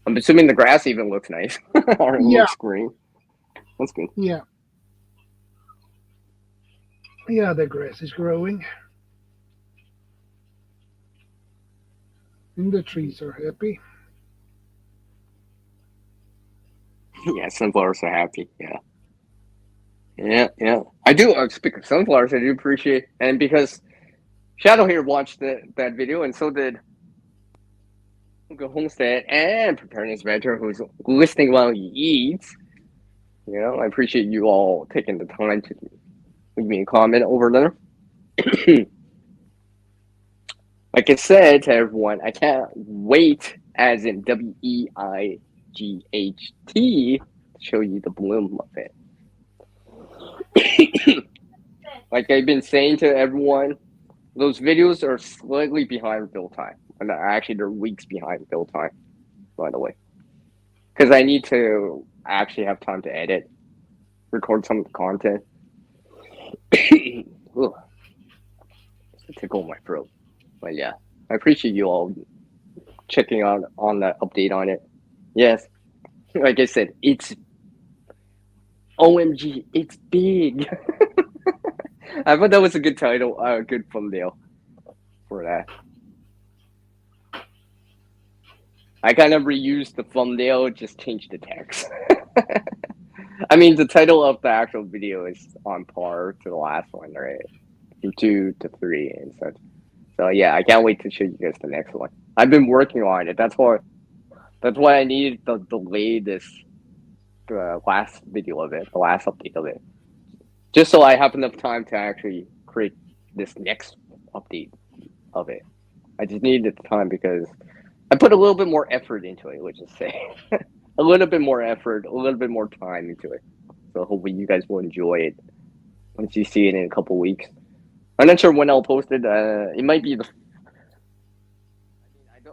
I'm assuming the grass even looks nice or it yeah, looks green. That's good. yeah, yeah. The grass is growing, and the trees are happy. Yeah, sunflowers are happy. Yeah, yeah, yeah. I do. Speak of sunflowers, I do appreciate, and because Shadow here watched that video, and so did Uncle Homestead and Preparedness Venture, who's listening while he eats. I appreciate you all taking the time to leave me a comment over there. Like I said to everyone, I can't wait, as in WEIGHT, to show you the bloom of it. Like I've been saying to everyone, those videos are slightly behind build time. And actually, they're weeks behind build time, by the way. Because I need to actually have time to edit, record some of the content. Ugh, it's a tickle in my throat. But yeah, I appreciate you all checking out on the update on it. Yes, like I said, it's OMG, it's big. I thought that was a good title, a good thumbnail for that. I kind of reused the thumbnail, just changed the text. I mean, the title of the actual video is on par to the last one, right? From 2 to 3 and such. So yeah, I can't wait to show you guys the next one. I've been working on it. That's why I needed to delay this last video of it, the last update of it, just so I have enough time to actually create this next update of it. I just needed the time because I put a little bit more effort into it, let's just say. A little bit more effort, a little bit more time into it. So hopefully you guys will enjoy it once you see it in a couple weeks. I'm not sure when I'll post it. It might be the.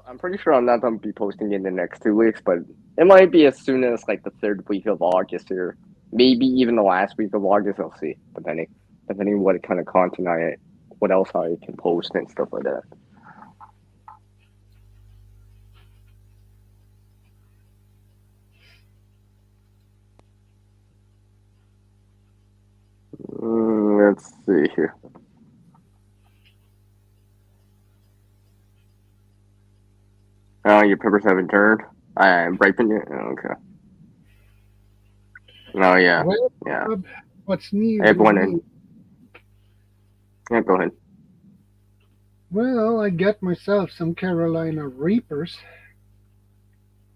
I'm pretty sure I'm not gonna be posting it in the next 2 weeks, but it might be as soon as like the third week of August or maybe even the last week of August. I'll see, depending what kind of content what else I can post and stuff like that. Let's see here. Oh, your peppers haven't turned. I'm ripened it. Oh, okay. Oh yeah, Well, yeah. Bob, what's new with Everyone you? in. Yeah, go ahead. Well, I got myself some Carolina Reapers,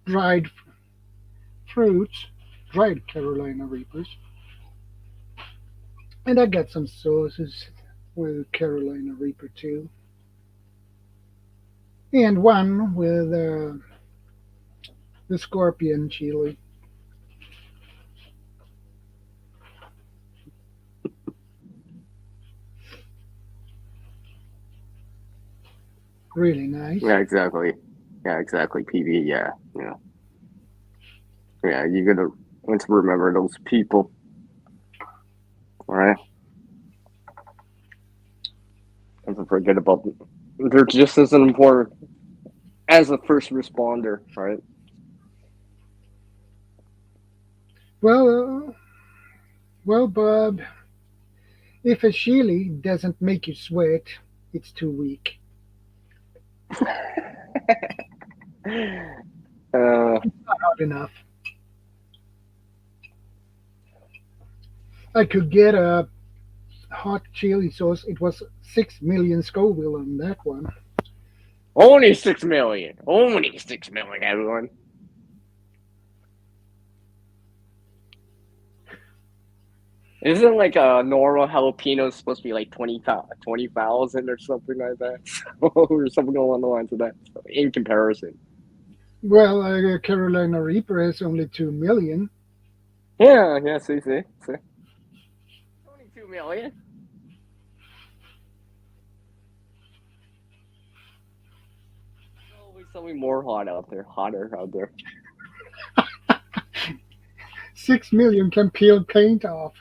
dried fruits, dried Carolina Reapers, and I got some sauces with Carolina Reaper too, and one with the scorpion chili. Really nice. Yeah, exactly. Yeah, exactly. PV. Yeah, yeah, yeah. You gotta let's remember those people. All right. Never forget about them. They're just as important as a first responder, right? Well, well, Bob, if a chili doesn't make you sweat, it's too weak. uh, Not hot enough. I could get a hot chili sauce. It was 6 million Scoville on that one. Only 6 million. Only 6 million, everyone. Isn't like a normal jalapeno supposed to be like 20,000 or something like that? Or something along the lines of that. So in comparison. Well, Carolina Reaper is only 2 million. Yeah, yeah, see. Only 2 million. There's always something more hotter out there. 6 million can peel paint off.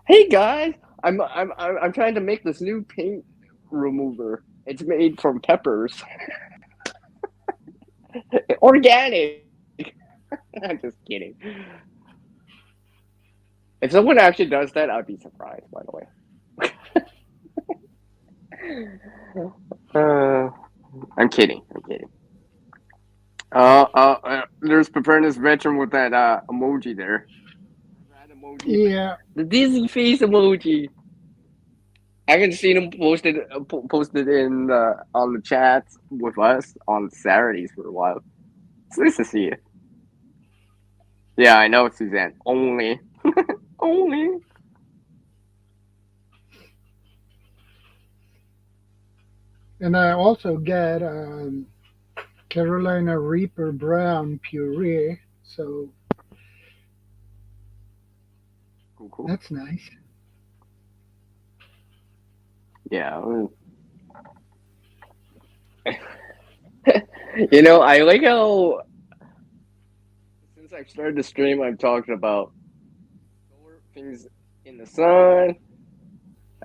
Hey guys, I'm trying to make this new paint remover. It's made from peppers, organic. I'm just kidding. If someone actually does that, I'd be surprised. By the way, I'm kidding. I'm kidding. There's preparedness veteran with that emoji there. Rat emoji. Yeah, The Disney face emoji. I haven't seen him posted in on the chats with us on Saturdays for a while. It's nice to see you. Yeah, I know, Suzanne. Only. and I also get Carolina Reaper brown puree, so Cool. that's nice. Yeah. I like how since I started the stream, I'm talking about solar things in the sun.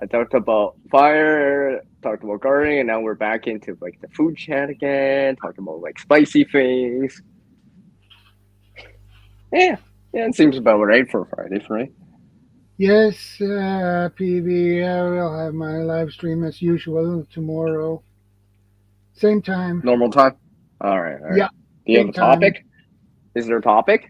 I talked about fire, talked about gardening, and now we're back into like the food chat again, talking about like spicy things. Yeah, yeah, it seems about right for Fridays, right? Yes, PV, I will have my live stream as usual tomorrow. Same time. Normal time. All right. Yeah, Do you have same a time. topic? Is there a topic?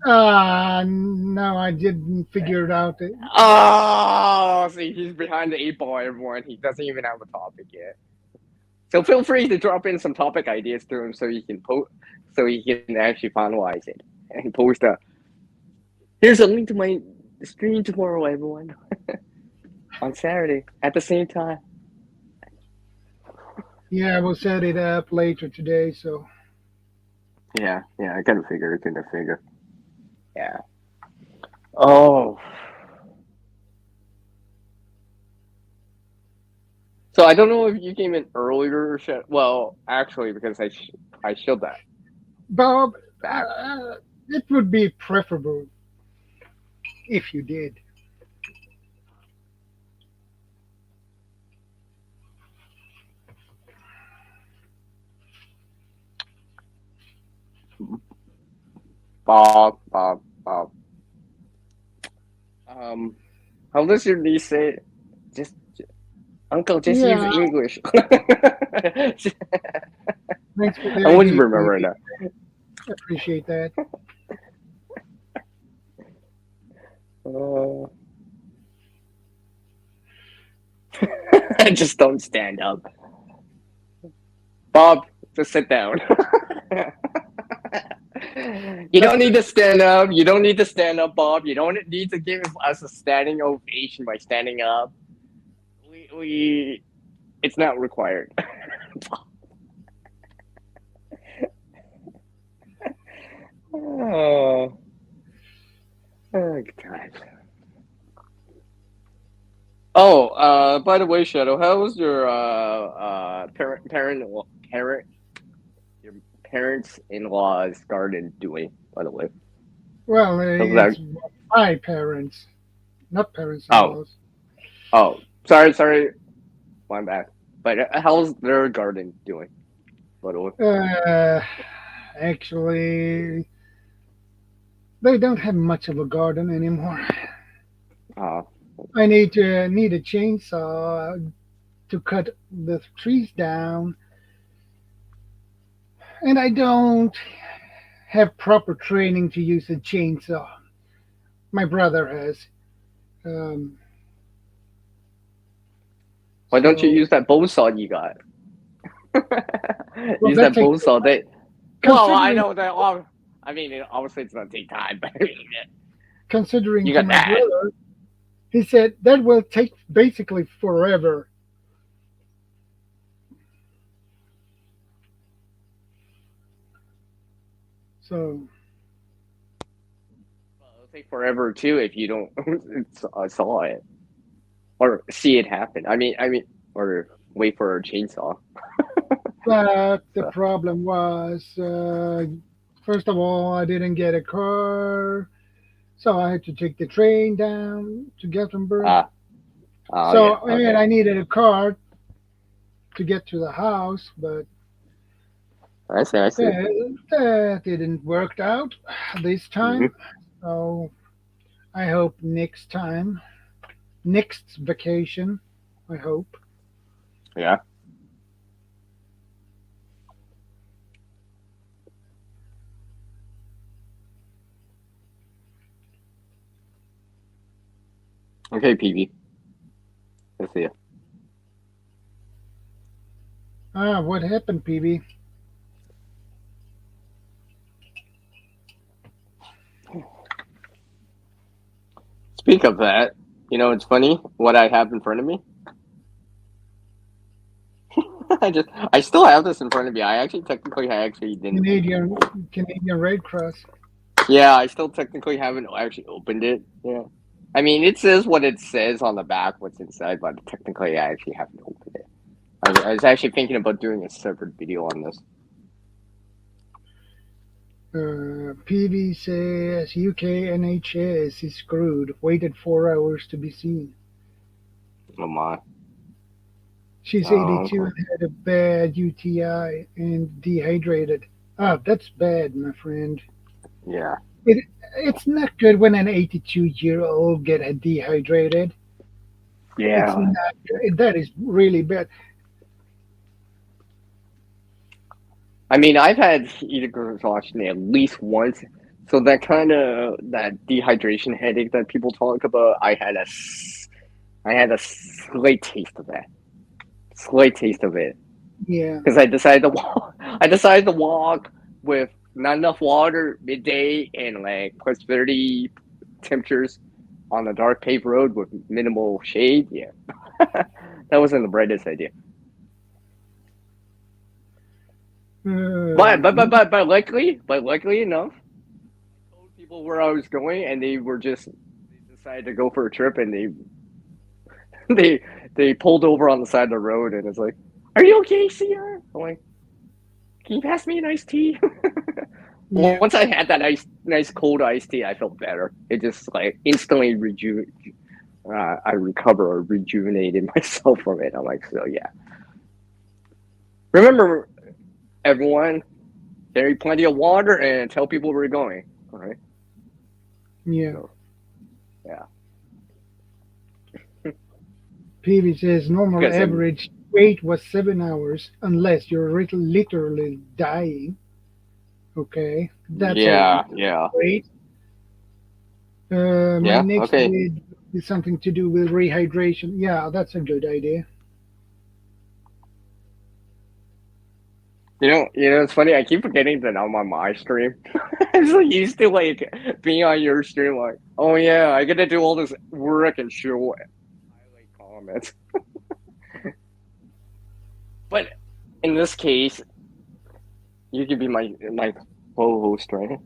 No, I didn't figure it out. Oh, see, he's behind the eight ball, everyone. He doesn't even have a topic yet. So feel free to drop in some topic ideas to him so he can so he can actually finalize it and post a. Here's a link to my stream tomorrow, everyone, on Saturday at the same time. Yeah, we'll set it up later today. So Yeah, I couldn't figure. Yeah. Oh, so I don't know if you came in earlier or shit. Well, actually, because I showed that Bob, back. it would be preferable if you did. Bob. Um, how does your niece say it? Just Uncle, just use Yeah, English. thanks for the I wouldn't idea, remember PV. right Appreciate that. now. Just don't stand up. Bob, just sit down. You don't That's need to stand up. You don't need to stand up, Bob. You don't need to give us a standing ovation by standing up. We it's not required. Oh, oh God. Oh, by the way, Shadow, how was your parent your parents in law's garden doing? By the way, well, how's that? it's my parents, not Oh, parents-in-laws. oh, sorry, my bad. But how's their garden doing? By the way, Uh, Actually, they don't have much of a garden anymore. uh, I need a chainsaw to cut the trees down, and I don't. have proper training to use a chainsaw. My brother has. Um, Why don't you so, use that bow saw you got? well, Use that that takes bow saw. They well, I considering know that. I mean, obviously it's gonna take time, but considering you to got my that. brother, he said that will take basically forever. So, Well, it'll take forever too if you don't saw it or see it happen. Or wait for a chainsaw. but the So, problem was, first of all, I didn't get a car, so I had to take the train down to Gothenburg. ah, oh So, yeah, and okay. I needed a car to get to the house, but I see, I see. that didn't work out this Hmm. time. So I hope next time, next vacation, I hope. Yeah. Okay, PB. I see you. Ah, what happened, PB? Speak of that, it's funny what I have in front of me. I still have this in front of me. I actually didn't. Canadian Red Cross. Yeah, I still technically haven't actually opened it. Yeah. I mean, it says what it says on the back, what's inside, but technically I actually haven't opened it. I was actually thinking about doing a separate video on this. PV says UK NHS is screwed. Waited 4 hours to be seen. Oh my. She's Oh, 82 and had a bad UTI and dehydrated. Ah, that's bad, my friend. yeah. It it's not good when an 82-year-old get dehydrated. It's Yeah. not good. That is really bad. I mean, I've had heat exhaustion at least once. So that dehydration headache that people talk about, I had a slight taste of that. Slight taste of it. Yeah. Because I decided to walk. I decided to walk with not enough water midday and like +30 temperatures on a dark paved road with minimal shade. Yeah, that wasn't the brightest idea. But luckily enough, I told people where I was going, and they decided to go for a trip, and they they pulled over on the side of the road, and it's like, "Are you okay, Sierra?" I'm like, "Can you pass me an iced tea?" Yeah. Once I had that nice cold iced tea, I felt better. It just like instantly I recover or rejuvenated myself from it. I'm like, so yeah. Remember, everyone, carry plenty of water and tell people where you're going. All right. Yeah. So yeah. PV says You normal guys have average wait was 7 hours unless you're literally dying. Okay, that's a yeah, yeah, wait. My yeah. next Okay. vid is something to do with rehydration. Yeah, that's a good idea. It's funny. I keep forgetting that I'm on my stream. I'm so used to like being on your stream. Like, oh yeah, I get to do all this work and show highlight comments. But in this case, you could be my co-host, right?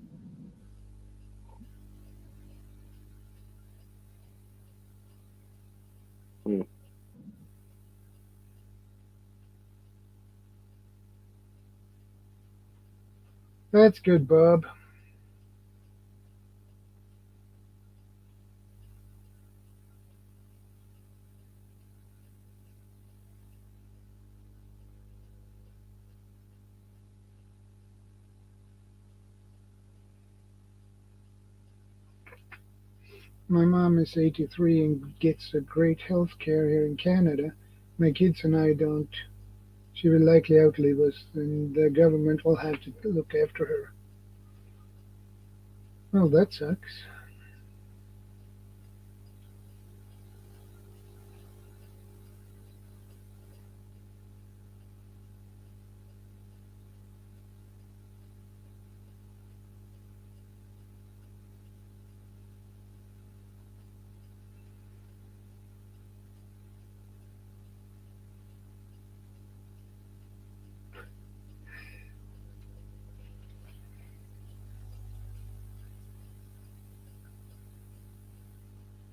Hmm. That's good, Bob. My mom is 83 and gets a great health care here in Canada. My kids and I don't. She will likely outlive us, and the government will have to look after her. Well, that sucks.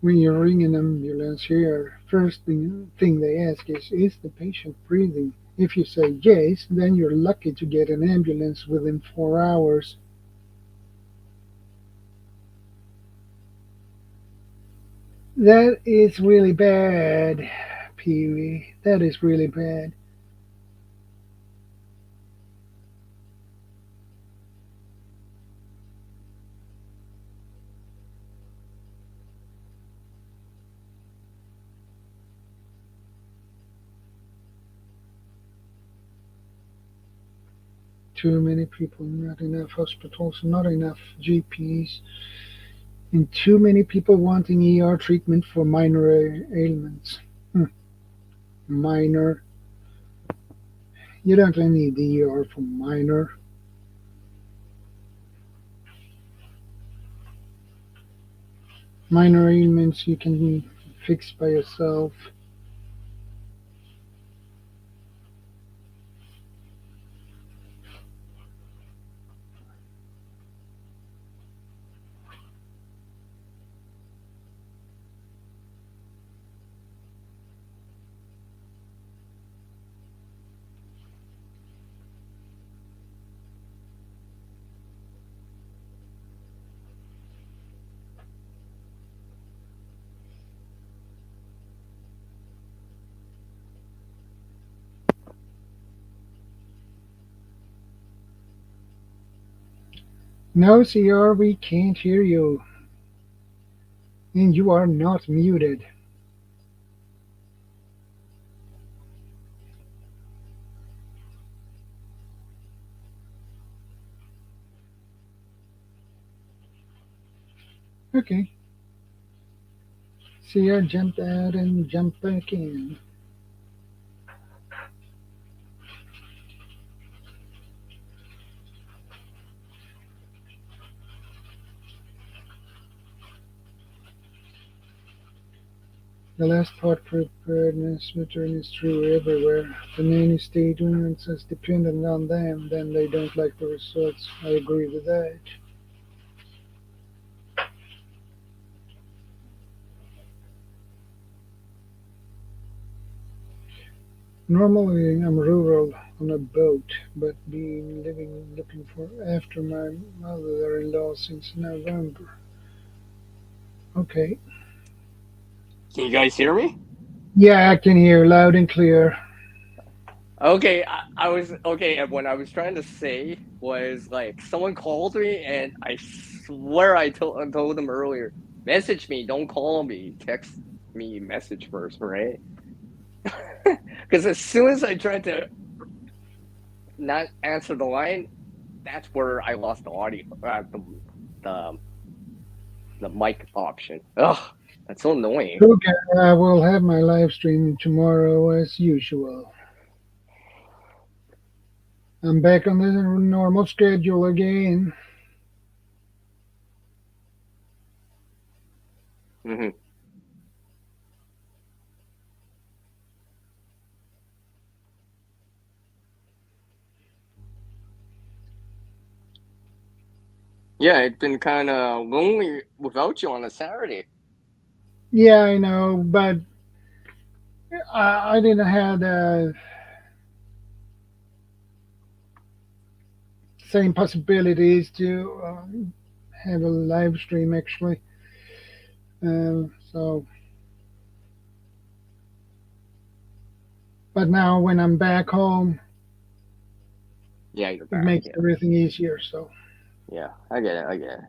When you ring an ambulance here, first thing they ask is the patient breathing? If you say yes, then you're lucky to get an ambulance within 4 hours. That is really bad, Pee Wee. That is really bad. Too many people, not enough hospitals, not enough GPs, and too many people wanting ER treatment for minor ailments. Hmm, minor. You don't need the ER for minor. Minor ailments you can fix by yourself. No, CR, we can't hear you. And you are not muted. Okay. CR jumped out and jumped back in. The last part, preparedness return, is true everywhere. The nanny state units is dependent on them, then they don't like the results. I agree with that. Normally I'm rural on a boat, but been living looking for after my mother-in-law since November. Okay. Can you guys hear me? Yeah, I can hear loud and clear. Okay, I was okay. And what I was trying to say was like someone called me, and I swear I told them earlier, message me, don't call me, text me, message first, right? Because as soon as I tried to not answer the line, that's where I lost the audio, the the mic option. Ugh, that's so annoying. Okay, I will have my live stream tomorrow as usual. I'm back on the normal schedule again. Hmm. Yeah, it's been kind of lonely without you on a Saturday. Yeah, I know, but I didn't have the same possibilities to have a live stream actually. So, but now when I'm back home, Yeah, you're it back. makes Yeah, everything easier. So, yeah, I get it. I get it.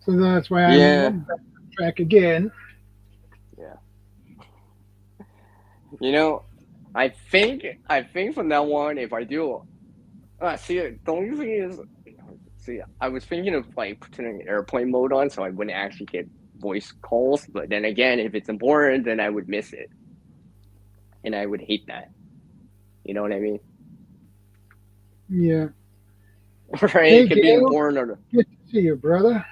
so that's why Yeah, I'm back on track again. yeah. You know, I think from now on, if I do, see, the only thing is, See, I was thinking of like putting airplane mode on so I wouldn't actually get voice calls. But then again, if it's important, then I would miss it, and I would hate that. You know what I mean? Yeah. Right? It Hey, could be Gail. important or Good to see you, brother.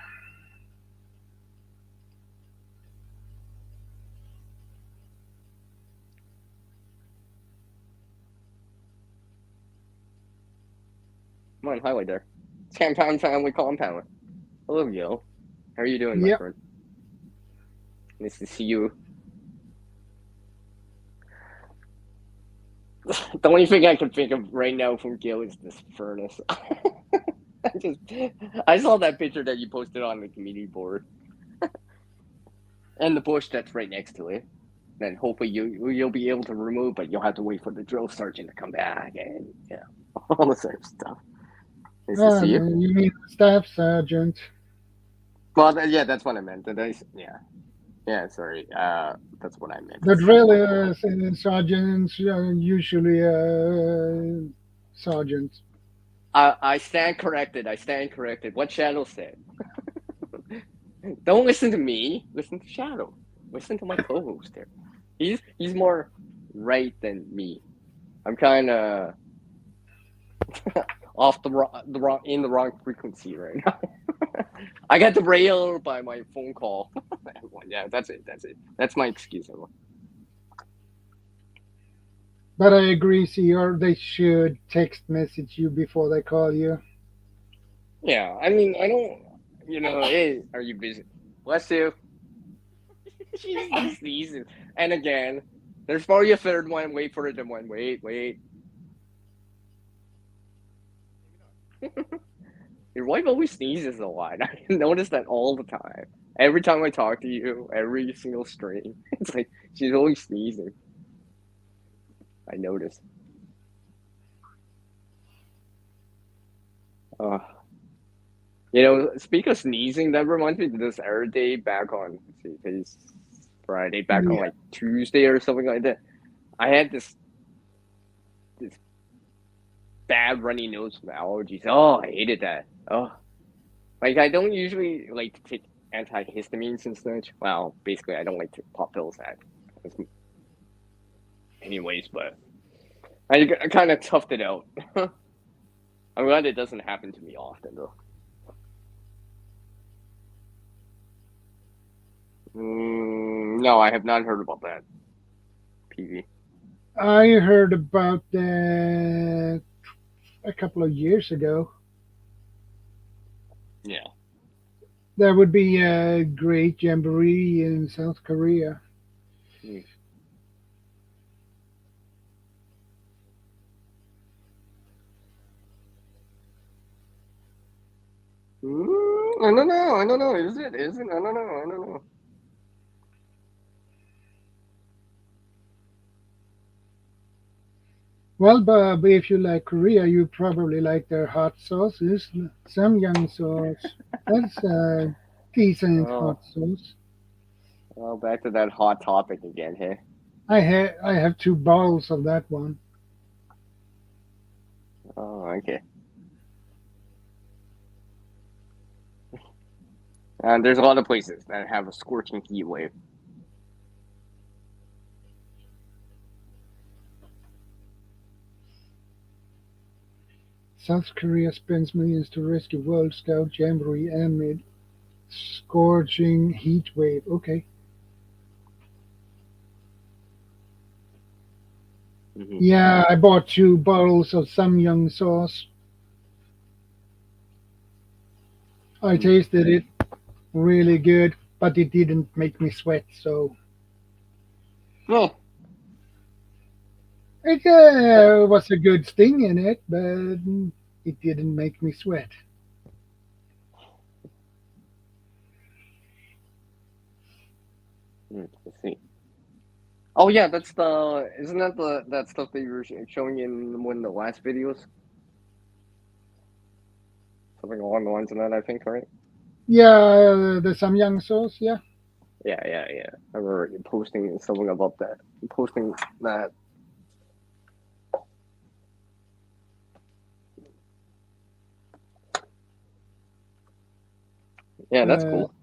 come on, highway there. Compound family compound. Hello, yo. How are you doing, my Yep. friend? Nice to see you. The only thing I can think of right now from Gil is this furnace. I just I saw that picture that you posted on the community board and the bush that's right next to it. Then hopefully you'll be able to remove, but you'll have to wait for the drill sergeant to come back and yeah, all the same stuff. Nice to see you. You mean staff sergeant? Well, yeah, that's what I meant. Yeah, yeah. Sorry, that's what I meant to The say. drill sergeants usually sergeants. I stand corrected. I stand corrected. What Shadow said. Don't listen to me. Listen to Shadow. Listen to my co-host here. He's more right than me. I'm kind of off the wrong in the wrong frequency right now. I got derailed by my phone call. Yeah, that's it. That's it. That's my excuse. But I agree, CR, they should text message you before they call you. Yeah, I mean, I don't. Hey, are you busy? Bless you. She sneezes, and again, there's probably a third one. Wait for it. Then one. Wait, wait. Your wife always sneezes a lot. I notice that all the time. Every time I talk to you, every single stream, it's like she's always sneezing. I notice. Uh, speak of sneezing, that reminds me of this other day back on, let's see, today's Friday, back on Yeah. like Tuesday or something like that. I had this bad runny nose from allergies. Oh, I hated that. Oh, like I don't usually like to take antihistamines and such. Well, basically, I don't like to pop pills at anyways, but I kind of toughed it out. I'm glad it doesn't happen to me often, though. No, I have not heard about that. PV. I heard about that a couple of years ago. Yeah. There would be a great jamboree in South Korea. Mm. I don't know. I don't know. Is it? Is it? I don't know. I don't know. Well, but if you like Korea, you probably like their hot sauces. Samyang sauce. That's a decent hot Oh, sauce. well, back to that hot topic again. Hey. I have two bottles of that one. Oh, okay. And there's a lot of places that have a scorching heat wave. South Korea spends millions to rescue World Scout Jamboree amid scorching heat wave. Okay. Hmm. Yeah, I bought two bottles of Samyang sauce. I tasted it really good, but it didn't make me sweat. So Oh, it was a good sting in it, but it didn't make me sweat. let's see. Oh yeah, that's the isn't that the that stuff that you were showing in one of the last videos? Something along the lines of that, I think, right? Yeah, the Samyang sauce. Yeah. Yeah, yeah, yeah. I remember you posting something about that. Posting that. Yeah, that's Uh, cool.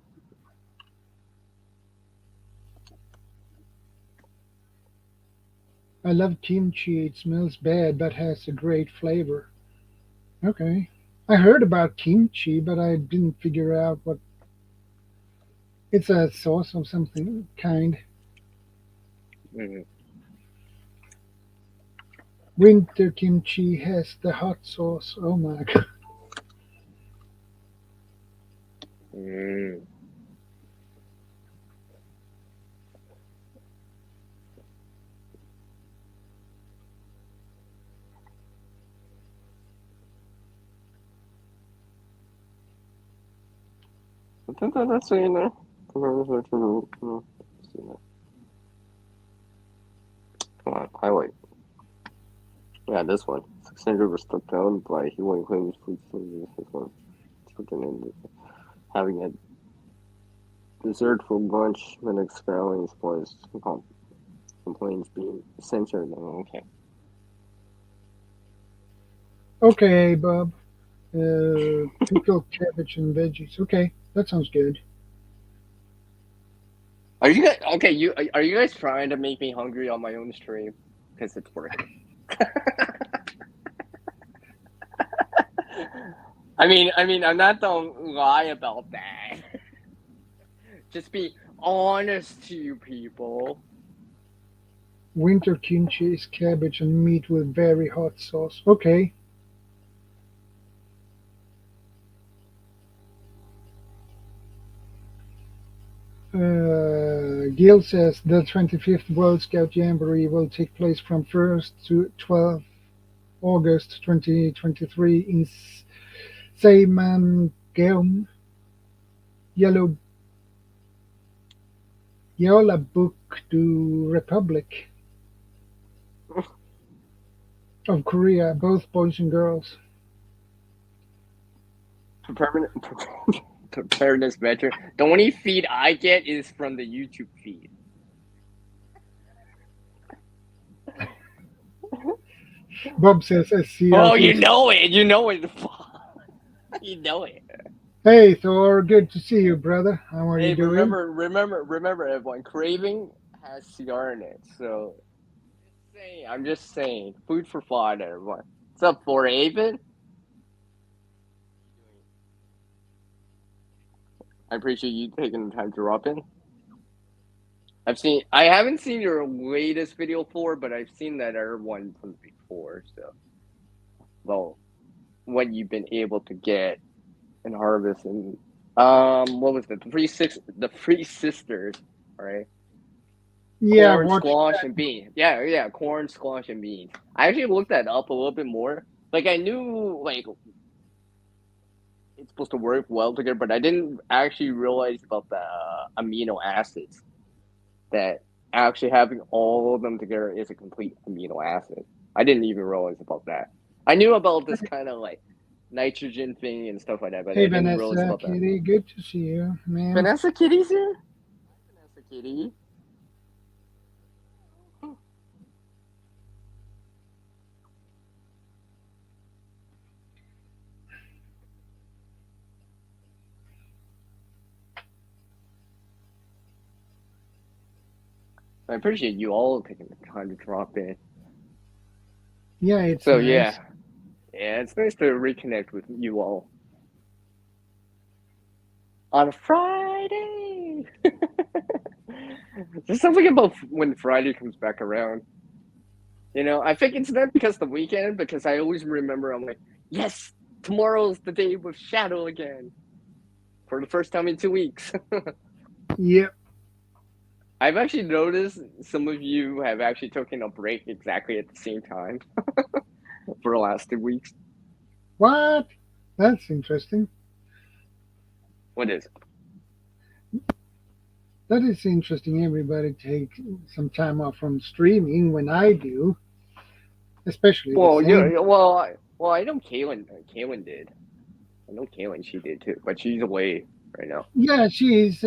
I love kimchi. It smells bad but has a great flavor. Okay. I heard about kimchi, but I didn't figure out what it's a sauce of something kind. Mm, Winter kimchi has the hot sauce. Oh my god. mm. I think that's in there. Come on, highlight. Yeah, this one. 600 was stuck down by he won't claim his food service. This one. Freaking in having a dessert for lunch when expelling was complaints being censored. Oh, okay. Okay, Bob. Pickled cabbage and veggies. Okay, that sounds good. Are you guys okay? Are you guys trying to make me hungry on my own stream? Because it's working. I'm not gonna lie about that. Just be honest to you people. Winter kimchi is cabbage and meat with very hot sauce. Okay. Gil says the 25th World Scout Jamboree will take place from 1st to 12th August 2023 in Seymangaon, Yellow Jeollabuk-do Republic of Korea, both boys and girls. Permanent preparedness measure. The only feed I get is from the YouTube feed. Bob says SCR Oh, you please. know it. You know it. You know it. Hey Thor, good to see you, brother. How are you Hey, doing? remember, everyone. Craving has CR in it, so I'm just saying. Food for thought, everyone. What's up, for Aven? I appreciate you taking the time to drop in. I haven't seen your latest video for, but I've seen that other one from before. So, well, what you've been able to get and harvest, and what was it? The three sisters, right? Yeah, Corn, watch squash, that. and beans. Yeah, yeah, corn, squash, and beans. I actually looked that up a little bit more. Like I knew like it's supposed to work well together, but I didn't actually realize about the amino acids that actually having all of them together is a complete amino acid. I didn't even realize about that. I knew about this kind of like nitrogen thing and stuff like that, but Hey I didn't realize Vanessa, about that. Kitty, good to see you, ma'am. Vanessa Kitty's here? Hi, Vanessa Kitty. I appreciate you all taking the time to drop in. Yeah, it's So nice. yeah, it's nice to reconnect with you all on a Friday. There's something about when Friday comes back around. I think it's not because the weekend, because I always remember I'm like, yes, tomorrow's the day with Shadow again for the first time in 2 weeks. Yep. I've actually noticed some of you have actually taken a break exactly at the same time for the last 2 weeks. What? That's interesting. What is it? That is interesting. Everybody take some time off from streaming when I do, especially the Well, same. yeah, I know Kaylin did. I know Kaylin, she did too, but she's away right now. Yeah, she's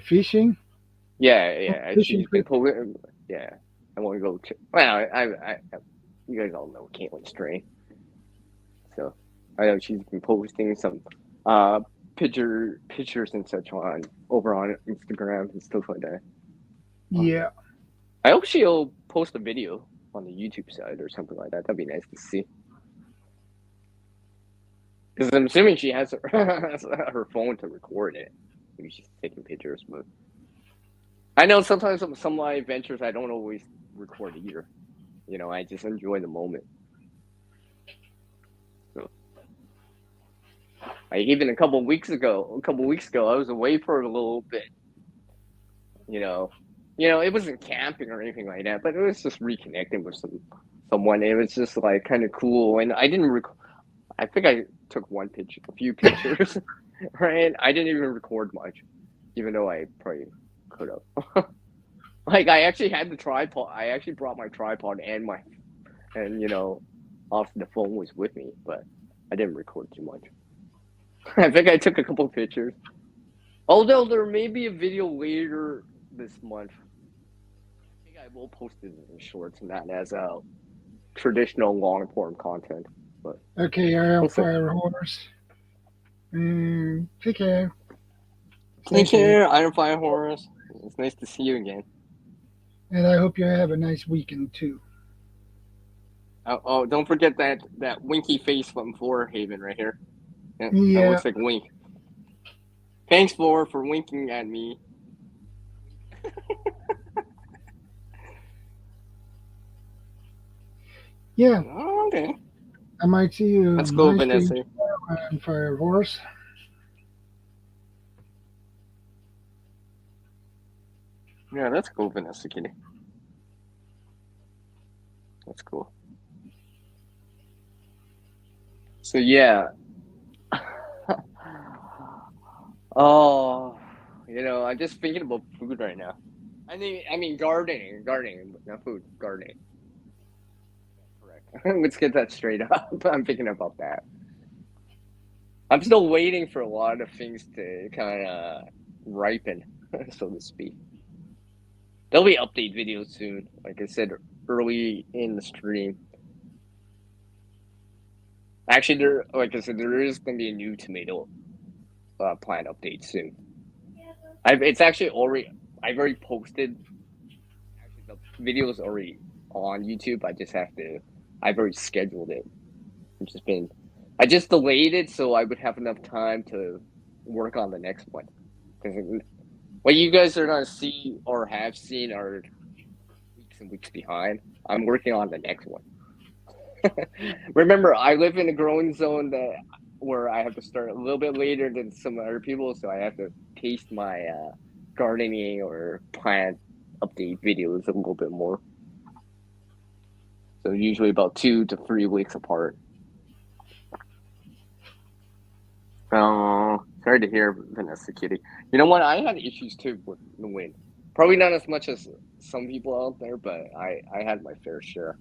fishing Yeah, on yeah, fishing she's been trip. pulling. Yeah, I want to go. Well, you guys all know Caitlin's string, so I know she's been posting some uh pictures and such on over on Instagram and stuff like that. Yeah. I hope she'll post a video on the YouTube side or something like that. That'd be nice to see. Because I'm assuming she has her phone to record it. Maybe she's taking pictures, but I know sometimes some of my adventures I don't always record either. I just enjoy the moment. So, like even a couple weeks ago, I was away for a little bit. You know, it wasn't camping or anything like that, but it was just reconnecting with someone. It was just like kind of cool, and I didn't I think I took a few pictures, right? I didn't even record much, even though I probably could have. Like I actually had the tripod. I actually brought my tripod and off the phone was with me, but I didn't record too much. I think I took a couple of pictures. Although there may be a video later this month. I think I will post it in shorts and that as a traditional long form content. But Okay, I am we'll see. Fire Horse. Take care. Stay Take safe. care, Iron Fire Horse. It's nice to see you again. And I hope you have a nice weekend too. Oh, don't forget that winky face from Haven right here. Yeah, that Yeah. looks like Wink. Thanks for winking at me. Yeah. Oh, okay. I might see you Let's go, nice stream Vanessa. tomorrow on Fire Horse. Yeah, that's cool, Vanessa Kitty. That's cool. So yeah. Oh, I'm just thinking about food right now. I mean gardening, not food, gardening. Correct. Let's get that straight up. I'm thinking about that. I'm still waiting for a lot of things to kind of ripen, so to speak. There'll be update videos soon, like I said early in the stream. Actually, like I said, there is going to be a new tomato plant update soon. It's actually I've already posted. Actually, the video is already on YouTube. I've already scheduled it. I just delayed it so I would have enough time to work on the next one. Because what you guys are gonna see or have seen are weeks and weeks behind. I'm working on the next one. Remember, I live in a growing zone where I have to start a little bit later than some other people, so I have to pace my gardening or plant update videos a little bit more. So usually about 2 to 3 weeks apart. Oh, sorry to hear, Vanessa Kitty. You know what? I had issues too with the wind. Probably not as much as some people out there, but I had my fair share.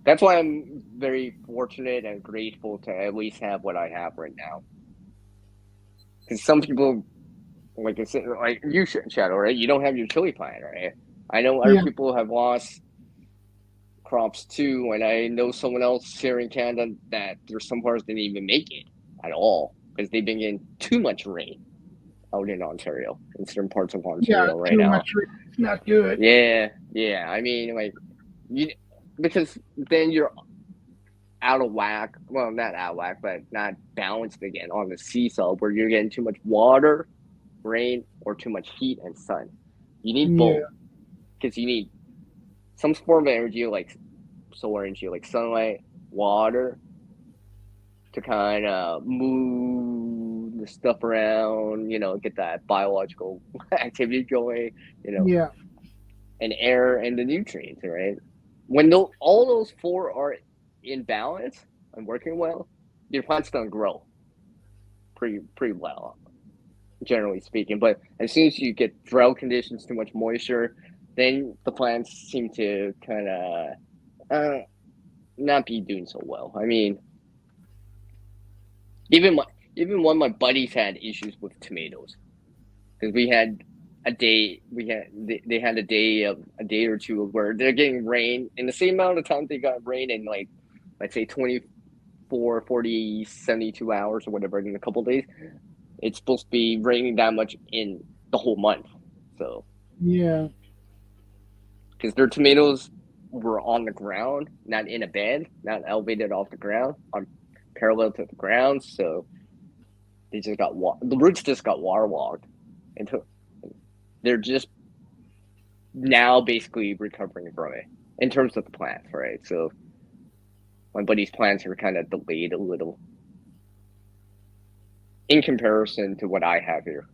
That's why I'm very fortunate and grateful to at least have what I have right now. Because some people, like I said, like you, Shadow, right? You don't have your chili plant, right? I know other Yeah. people have lost crops too, and I know someone else here in Canada that there's some parts didn't even make it at all because they've been getting too much rain out in Ontario, in certain parts of Yeah. Ontario right Too now. much. It's not good. Yeah, yeah. I mean, like you, because then you're out of whack. Well, not out of whack, but not balanced again on the seesaw where you're getting too much water, rain, or too much heat and sun. You need Yeah. both because you need some form of energy like solar energy, like sunlight, water, to kind of move the stuff around, get that biological activity going, Yeah. and air and the nutrients, right? When all those four are in balance and working well, your plant's gonna grow pretty well, generally speaking. But as soon as you get drought conditions, too much moisture, then the plants seem to kind of not be doing so well. I mean, even one of my buddies had issues with tomatoes because they had a day or two of where they're getting rain in the same amount of time they got rain in, like let's say for 40, 72 hours or whatever in a couple days, it's supposed to be raining that much in the whole month. So, Yeah. because their tomatoes were on the ground, not in a bed, not elevated off the ground, on parallel to the ground. So they just got the roots just got waterlogged, and they're just now basically recovering from it in terms of the plants, right? So my buddy's plants are kind of delayed a little in comparison to what I have here.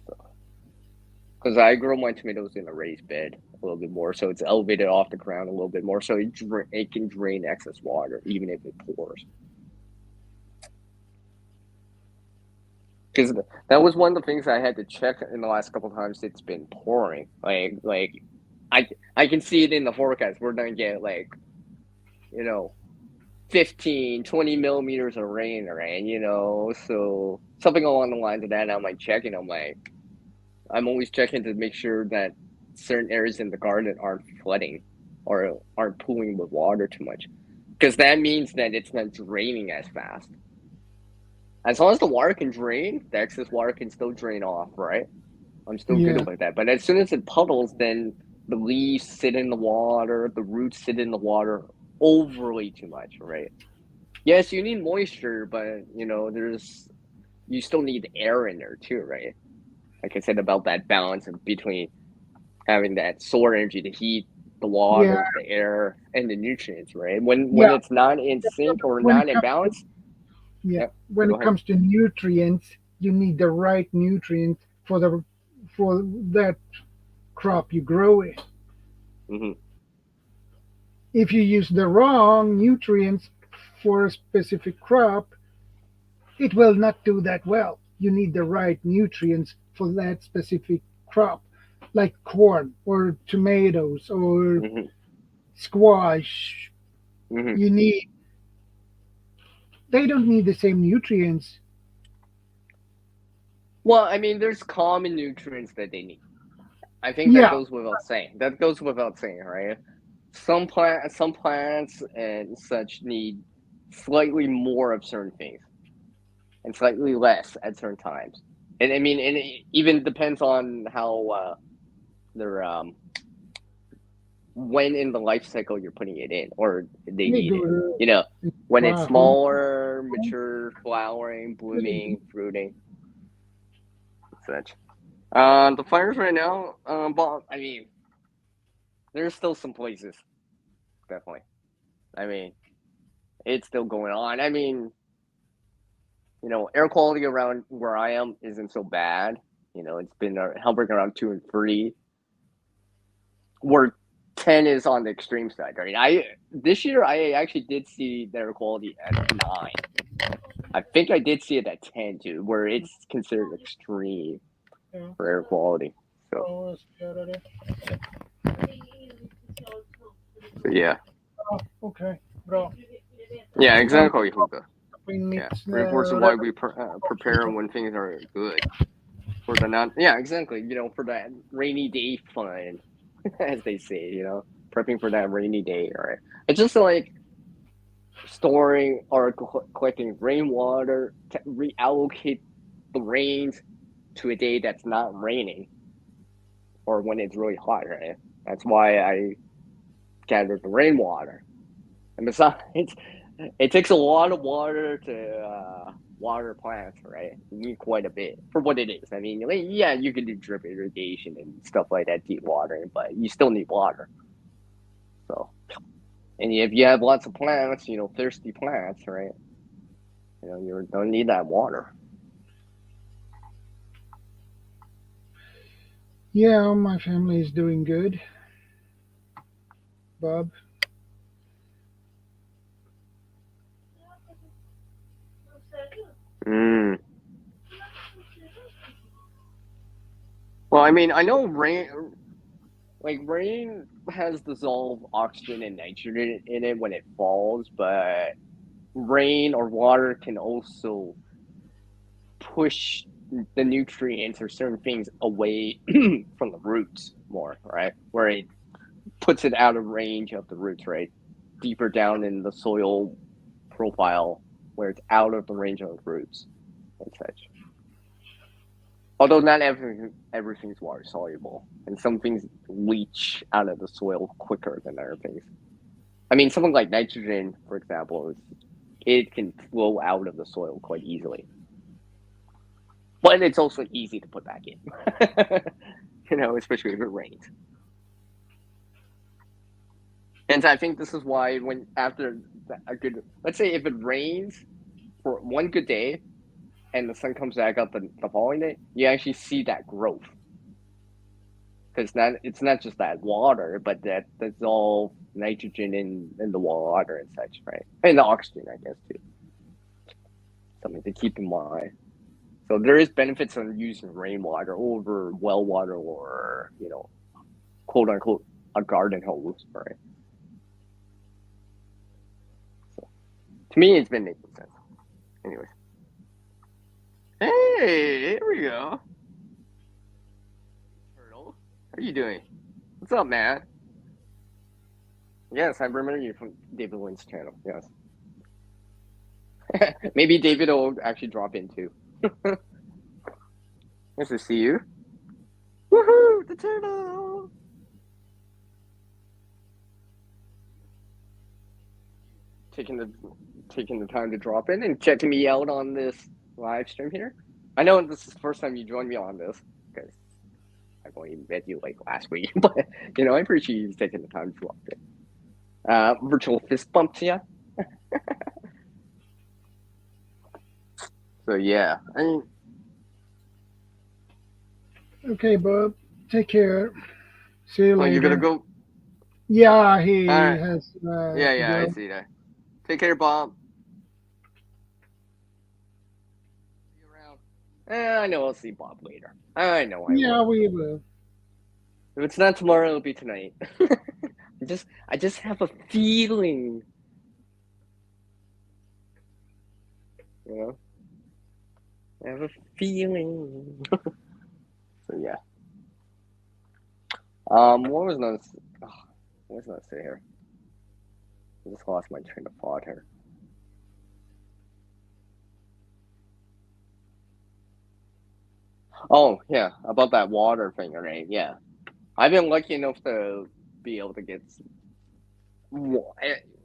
So, because I grow my tomatoes in a raised bed a little bit more, so it's elevated off the ground a little bit more, so it can drain excess water even if it pours. Because that was one of the things I had to check in the last couple of times it's been pouring. I can see it in the forecast. We're gonna get like, you know, 15, 20 millimeters of rain, right? So something along the lines of that. I'm like checking. I'm always checking to make sure that certain areas in the garden aren't flooding or aren't pooling with water too much, because that means that it's not draining as fast. As long as the water can drain, the excess water can still drain off, right? I'm still good Yeah. with that. But as soon as it puddles, then the leaves sit in the water, the roots sit in the water overly too much, right? Yes, you need moisture, but you still need air in there too, right? Like I said about that balance between having that solar energy, the heat, the Yeah. water, the air, and the nutrients, right? When Yeah. it's not in sync or When it not in comes to balance, Yeah, yep. when Go it ahead. comes to nutrients, you need the right nutrients for that crop you grow in. Hmm. If you use the wrong nutrients for a specific crop, it will not do that well. You need the right nutrients for that specific crop, like corn or tomatoes or Hmm. squash. Hmm. You need They don't need the same nutrients. Well, I mean, there's common nutrients that they need. I think that Yeah, goes without saying. That goes without saying, right? Some plants and such need slightly more of certain things and slightly less at certain times. And I mean, and it even depends on how they're when in the life cycle you're putting it in or they they need go it. to You know, when it's Wahoo. smaller, mature, flowering, blooming, fruiting, and such. The fires right now, but I mean, there's still some places, definitely. I mean, it's still going on. I mean, air quality around where I am isn't so bad. It's been hovering around 2 and 3, where 10 is on the extreme side. Right? I This year I actually did see the air quality at 9. I think I did see it at 10 too, where it's considered extreme Yeah. for air quality. So, Oh, so yeah, okay, bro. yeah, Thank exactly, Huga. you for Yeah, reinforcing why we prepare when things are good for the non. Yeah, exactly. For that rainy day fun, as they say. Prepping for that rainy day. Right. It's just like storing or collecting rainwater to reallocate the rains to a day that's not raining or when it's really hot. Right. That's why I gathered the rainwater. And besides, it takes a lot of water to water plants, right? You need quite a bit for what it is. I mean, like, yeah, you can do drip irrigation and stuff like that, deep watering, but you still need water. So, and if you have lots of plants, thirsty plants, right? You don't need that water. Yeah, my family is doing good, Bob. Mm. Well, I mean, I know rain has dissolved oxygen and nitrogen in it when it falls, but rain or water can also push the nutrients or certain things away from the roots more, right? Where it puts it out of range of the roots, right? deeper down in the soil profile where it's out of the range of roots and such. Although not everything's water soluble, and some things leach out of the soil quicker than other things. I mean, something like nitrogen, for example, it can flow out of the soil quite easily, but it's also easy to put back in. Especially if it rains. And I think this is why when after a good, let's say if it rains for one good day and the sun comes back up the following day, you actually see that growth because it's not just that water, but that's all nitrogen in the water and such, right? And the oxygen, I guess, too. Something to keep in mind. So there is benefits on using rainwater over well water or quote unquote a garden hose, right? So to me, it's been making sense. Anyways, hey, here we go. Turtle, how are you doing? What's up, man? Yes, I remember you from David Wynn's channel. Yes. Maybe David will actually drop in too. Nice to see you. Woohoo! The turtle! Taking the taking the time to drop in and checking me out on this live stream here. I know this is the first time you joined me on this because I've only met you like last week, but I appreciate you taking the time to drop in. Virtual fist bumps, yeah. So yeah, I mean, Okay, Bob. Take care. See you oh, you're gonna later. go. Yeah, All he right. has Yeah, to yeah, I go. see that. Take care, Bob. See you around. I know I'll see Bob later. I know I Yeah, will. we will. If it's not tomorrow, it'll be tonight. I just have a feeling, you know. I have a feeling. So yeah. What was not? Oh, what was not say here? I just lost my train of thought here. Oh yeah, about that water thing, right? Yeah, I've been lucky enough to be able to get.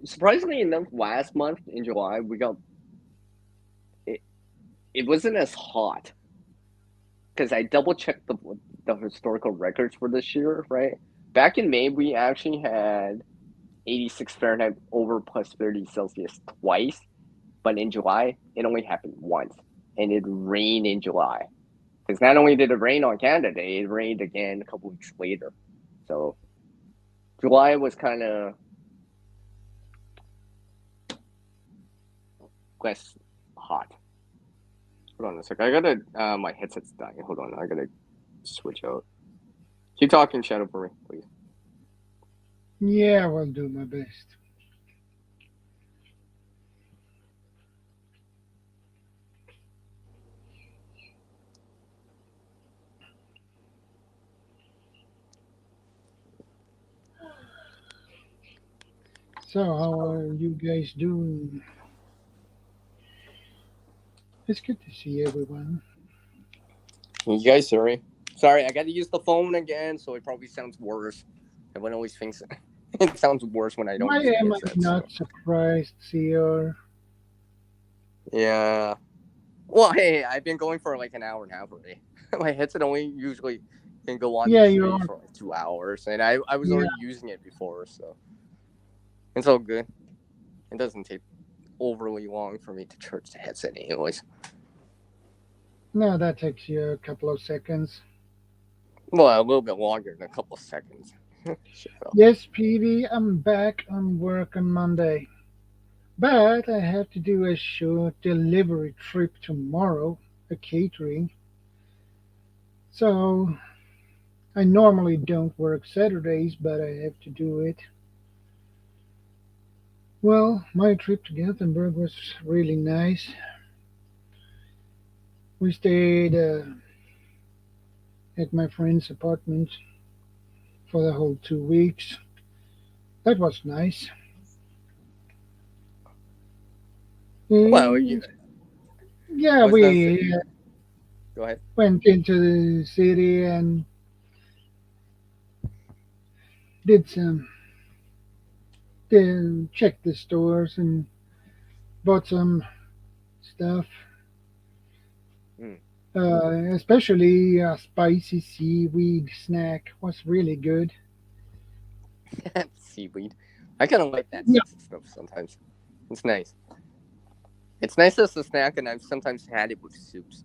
Surprisingly enough, last month in July, we got it. It wasn't as hot because I double checked the historical records for this year. Right back in May, we actually had 86 Fahrenheit over plus 30 Celsius twice, but in July it only happened once, and it rained in July. Because not only did it rain on Canada Day, it rained again a couple weeks later. So July was kind of less hot. Hold on a sec. I gotta. My headset's dying. Hold on. I gotta switch out. Keep talking, Shadow, for me, please. Yeah, I will do my best. So, how are you guys doing? It's good to see everyone. You guys, sorry. Sorry, I got to use the phone again, so it probably sounds worse. Everyone always thinks it sounds worse when I don't Why use the am I headset. So not surprised, Seer? yeah. Well, hey, I've been going for like an hour and a half already. My headset only usually can go on Yeah, you display are. for like 2 hours, and I was Yeah, already using it before, so it's all good. It doesn't take overly long for me to charge the headset, anyways. no, that takes you a couple of seconds. Well, a little bit longer than a couple of seconds. Shut up. Yes, PD, I'm back on work on Monday. But I have to do a short delivery trip tomorrow, a catering. So I normally don't work Saturdays, but I have to do it. Well, my trip to Gothenburg was really nice. We stayed at my friend's apartment for the whole 2 weeks. That was nice. Well, you, And I yeah, was gonna say, we go ahead. went into the city and did some, did check the stores and bought some stuff. Mm. Especially a spicy seaweed snack was really good. Seaweed. I kind of like that Yeah. stuff sometimes. It's nice. It's nice as a snack, and I've sometimes had it with soups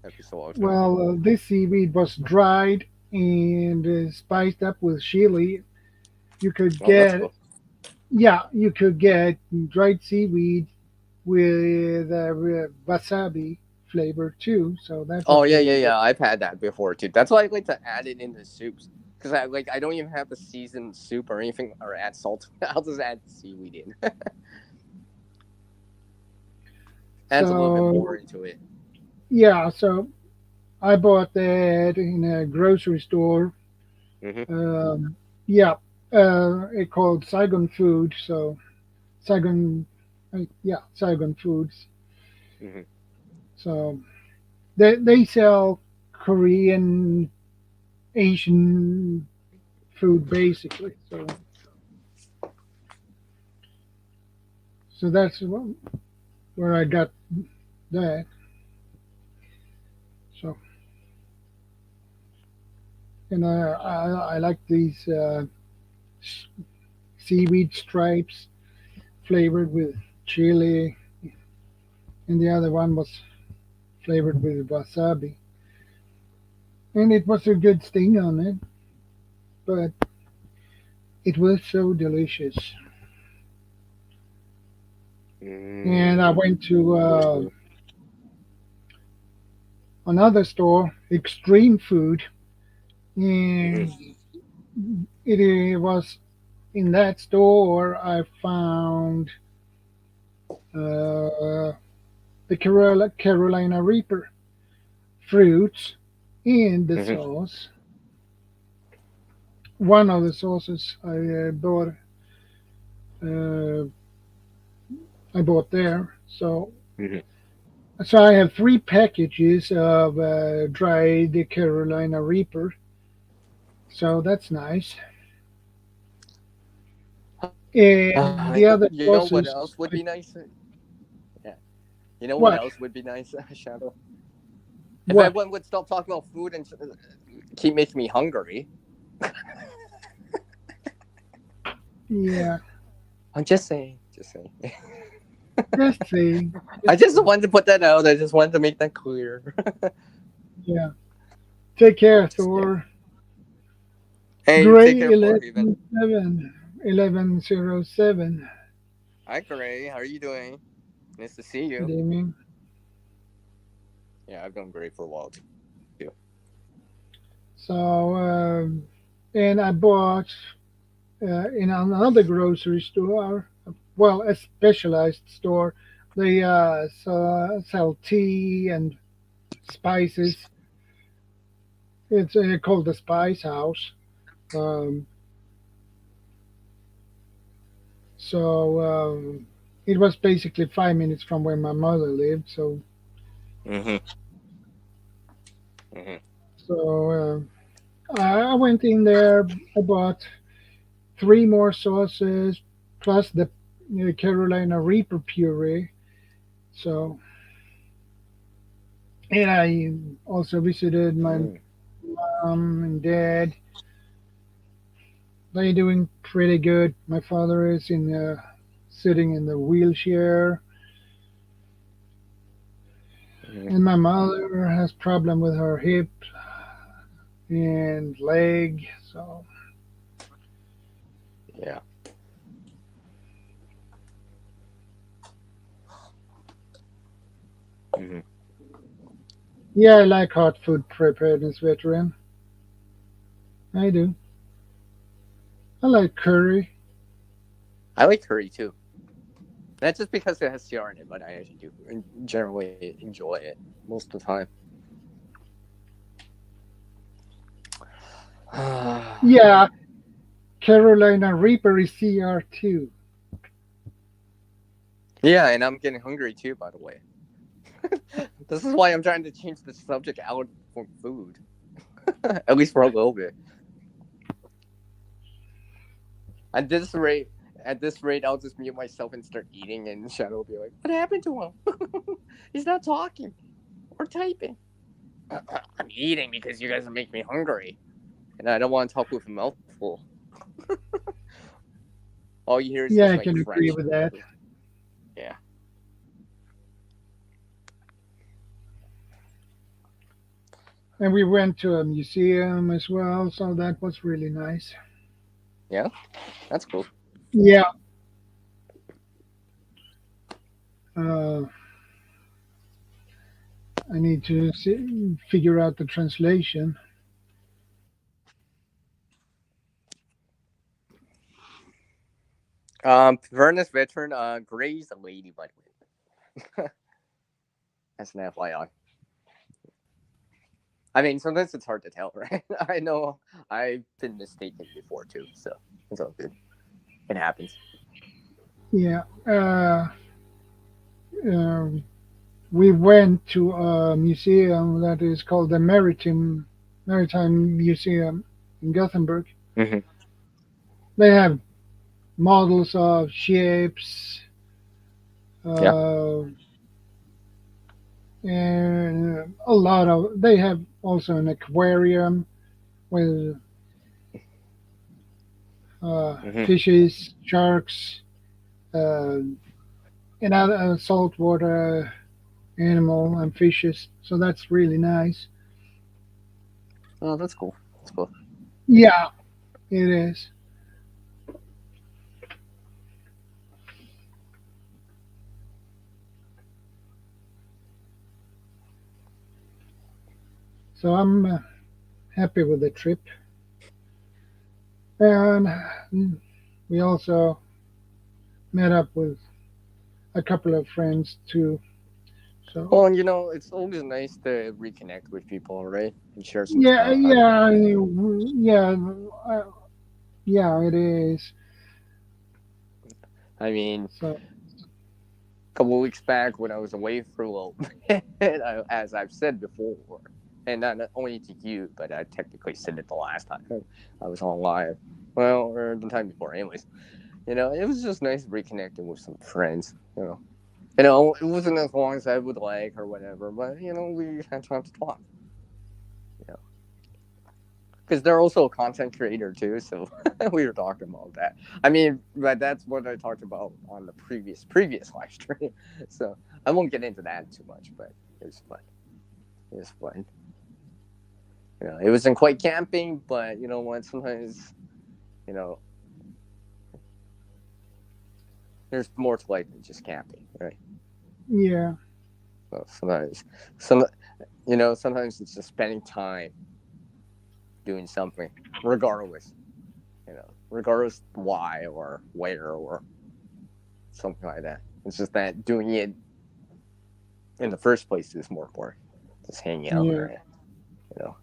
every so often. Well, this seaweed was dried and spiced up with chili. You could Oh, that's get, cool. yeah, you could get dried seaweed with wasabi flavor too. So that Oh was yeah, really yeah, good. yeah. I've had that before too. That's why I like to add it into soups because I don't even have to season soup or anything or add salt. I'll just add seaweed in. Adds a little bit more So into it. yeah, so I bought that in a grocery store. Hmm. Um, yeah, it called Saigon Food. So Saigon, yeah, Saigon Foods. Hmm. So they sell Korean, Asian food basically. So that's where I got that. So and I like these seaweed stripes flavored with chili, and the other one was flavored with wasabi. And it was a good sting on it, but it was so delicious. And I Mm. went to Hmm. another store, Extreme Food, and it was in that store I found the Carolina Reaper fruits in the Hmm. sauce. One of the sauces uh, I bought there. Hmm. So I have three packages of dried Carolina Reaper. So that's nice. And the other You know what sauces, else would be nice? Yeah. You know what what? else would be nice, Shadow? If What? everyone would stop talking about food and keep making me hungry. Yeah, I'm just saying. Just saying. just see. I Just just see. wanted to put that out. I just wanted to make that clear. Yeah. Take care, Just kidding. Thor. Hey, you take Gray care, Fort even. 1107. Hi, Gray. How are you doing? Nice to see Good you. evening. Yeah, I've done great for a while too. So, and I bought in another grocery store, well, a specialized store, they sell tea and spices. It's called the Spice House. Um, so it was basically 5 minutes from where my mother lived. Mm-hmm. Mm-hmm. So I went in there. I bought three more sauces plus the Carolina Reaper puree. So, and I also visited my Mm. mom and dad. They're doing pretty good. My father is in sitting in the wheelchair, Mm-hmm. and my mother has problem with her hip and leg. So Yeah. Mm-hmm. yeah, I like hot food preparedness, veteran. I do. I like curry. I like curry too. Not just because it has CR in it, but I actually do generally enjoy it most of the time. Yeah, Carolina Reaper is CR2. Yeah, and I'm getting hungry too, by the way. This is why I'm trying to change the subject out from food, at least for a little bit. At this rate, at this rate, I'll just mute myself and start eating, and Shadow will be like, "What happened to him? He's not talking or typing." I'm eating because you guys are making me hungry, and I don't want to talk with a mouthful. All you hear is Yeah, just I like can agree crunch. with that. Yeah, And we went to a museum as well, so that was really nice. yeah, that's cool. Yeah, uh, I need to figure out the translation. Vernus veteran, Gray's a lady, by the way. That's an FYI. I mean, sometimes it's hard to tell, right? I know I've been mistaken before too, so it's all good. It happens. Yeah, uh, we went to a museum that is called the Maritime Museum in Gothenburg. Hmm. They have models of ships, Yeah. uh, and a lot of. They have also an aquarium with Hmm. fishes, sharks, uh, and other saltwater animal and fishes. So that's really nice. Oh, that's cool. That's cool. Yeah, it is. So I'm happy with the trip. And we also met up with a couple of friends too. So Well, it's always nice to reconnect with people, right? And share some yeah, time. yeah, uh, yeah, it is. I mean, So a couple of weeks back when I was away for a little bit, as I've said before, and not only to you, but I technically said it the last time I was on live. Well, or the time before, anyways. It was just nice reconnecting with some friends. It wasn't as long as I would like or whatever, but we had time to talk. You know, because they're also a content creator too, so we were talking about that. I mean, but that's what I talked about on the previous live stream. So I won't get into that too much, but it was fun. It was fun. It wasn't quite camping, but you know what? Sometimes you know there's more to life than just camping, right? yeah, So sometimes it's just spending time doing something, regardless. Regardless why or where or something like that. It's just that doing it in the first place is more important. Just hanging out, yeah, right? You know,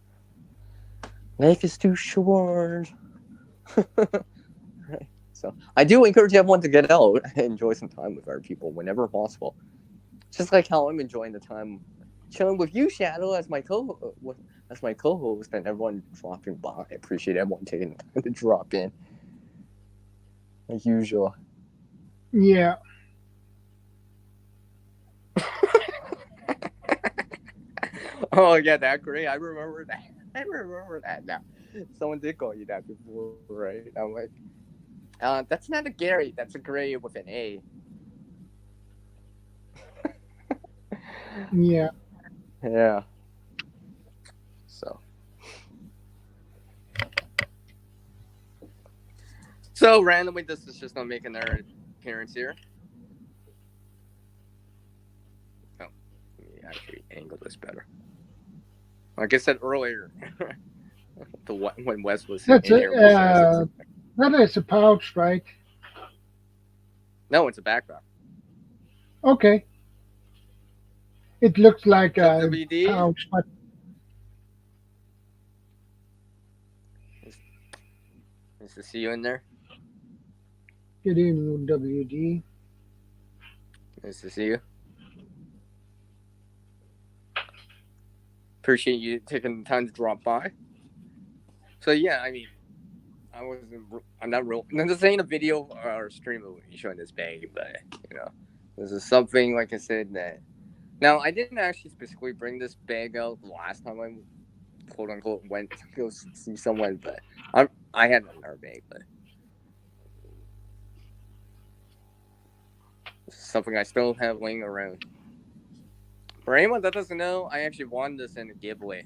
life is too short. Right. So I do encourage everyone to get out and enjoy some time with other people whenever possible. Just like how I'm enjoying the time chilling with you, Shadow, as my co-host, and everyone dropping by. I appreciate everyone taking the time to drop in, like usual. yeah, Oh yeah, that great. I remember that. I remember that now. Someone did call you that before, right? I'm like, that's not a Gary. That's a Gray with an A. yeah. Yeah. So, so randomly, this is just gonna make another appearance here. Oh, let me actually angle this better. Like I said earlier, when Wes was That's in a here, we should have said something. that is a pouch, right? No, it's a background. Okay, it looks like So a WD pouch, but is, is to see you in there. it is WD. Nice to see you. Appreciate you taking the time to drop by. So yeah, I mean, I'm not real. This ain't a video or a stream of me showing this bag, but you know, this is something like I said that. Now I didn't actually specifically bring this bag out the last time I quote unquote went to go see someone, but I had another bag, but this is something I still have laying around. For anyone that doesn't know, I actually won this in a giveaway.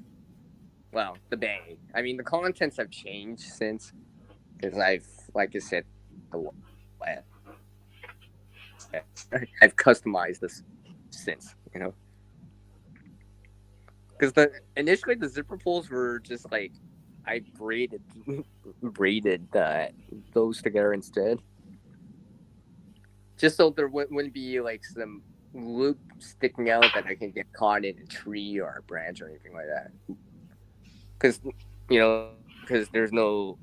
Well, the bag. I mean, the contents have changed since because like I said, the I've customized this since, you know, because the initially the zipper pulls were just like I braided those together instead, just so there wouldn't be like some loop sticking out that I can get caught in a tree or a branch or anything like that. Because because there's no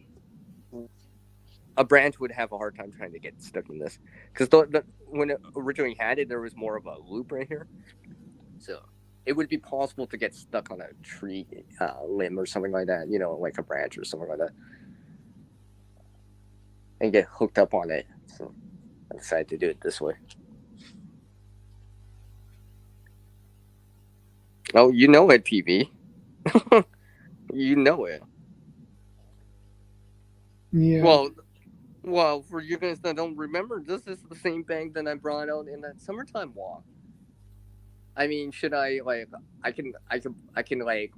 a branch would have a hard time trying to get stuck in this. Because when it originally had it, there was more of a loop right here, so it would be possible to get stuck on a tree limb or something like that. You know, like a branch or something like that, and get hooked up on it. So I decided to do it this way. Oh, you know it, PB. You know it. Yeah. Well, well, for you guys that don't remember, this is the same bag that I brought out in that summertime walk. I mean, should I like? I can like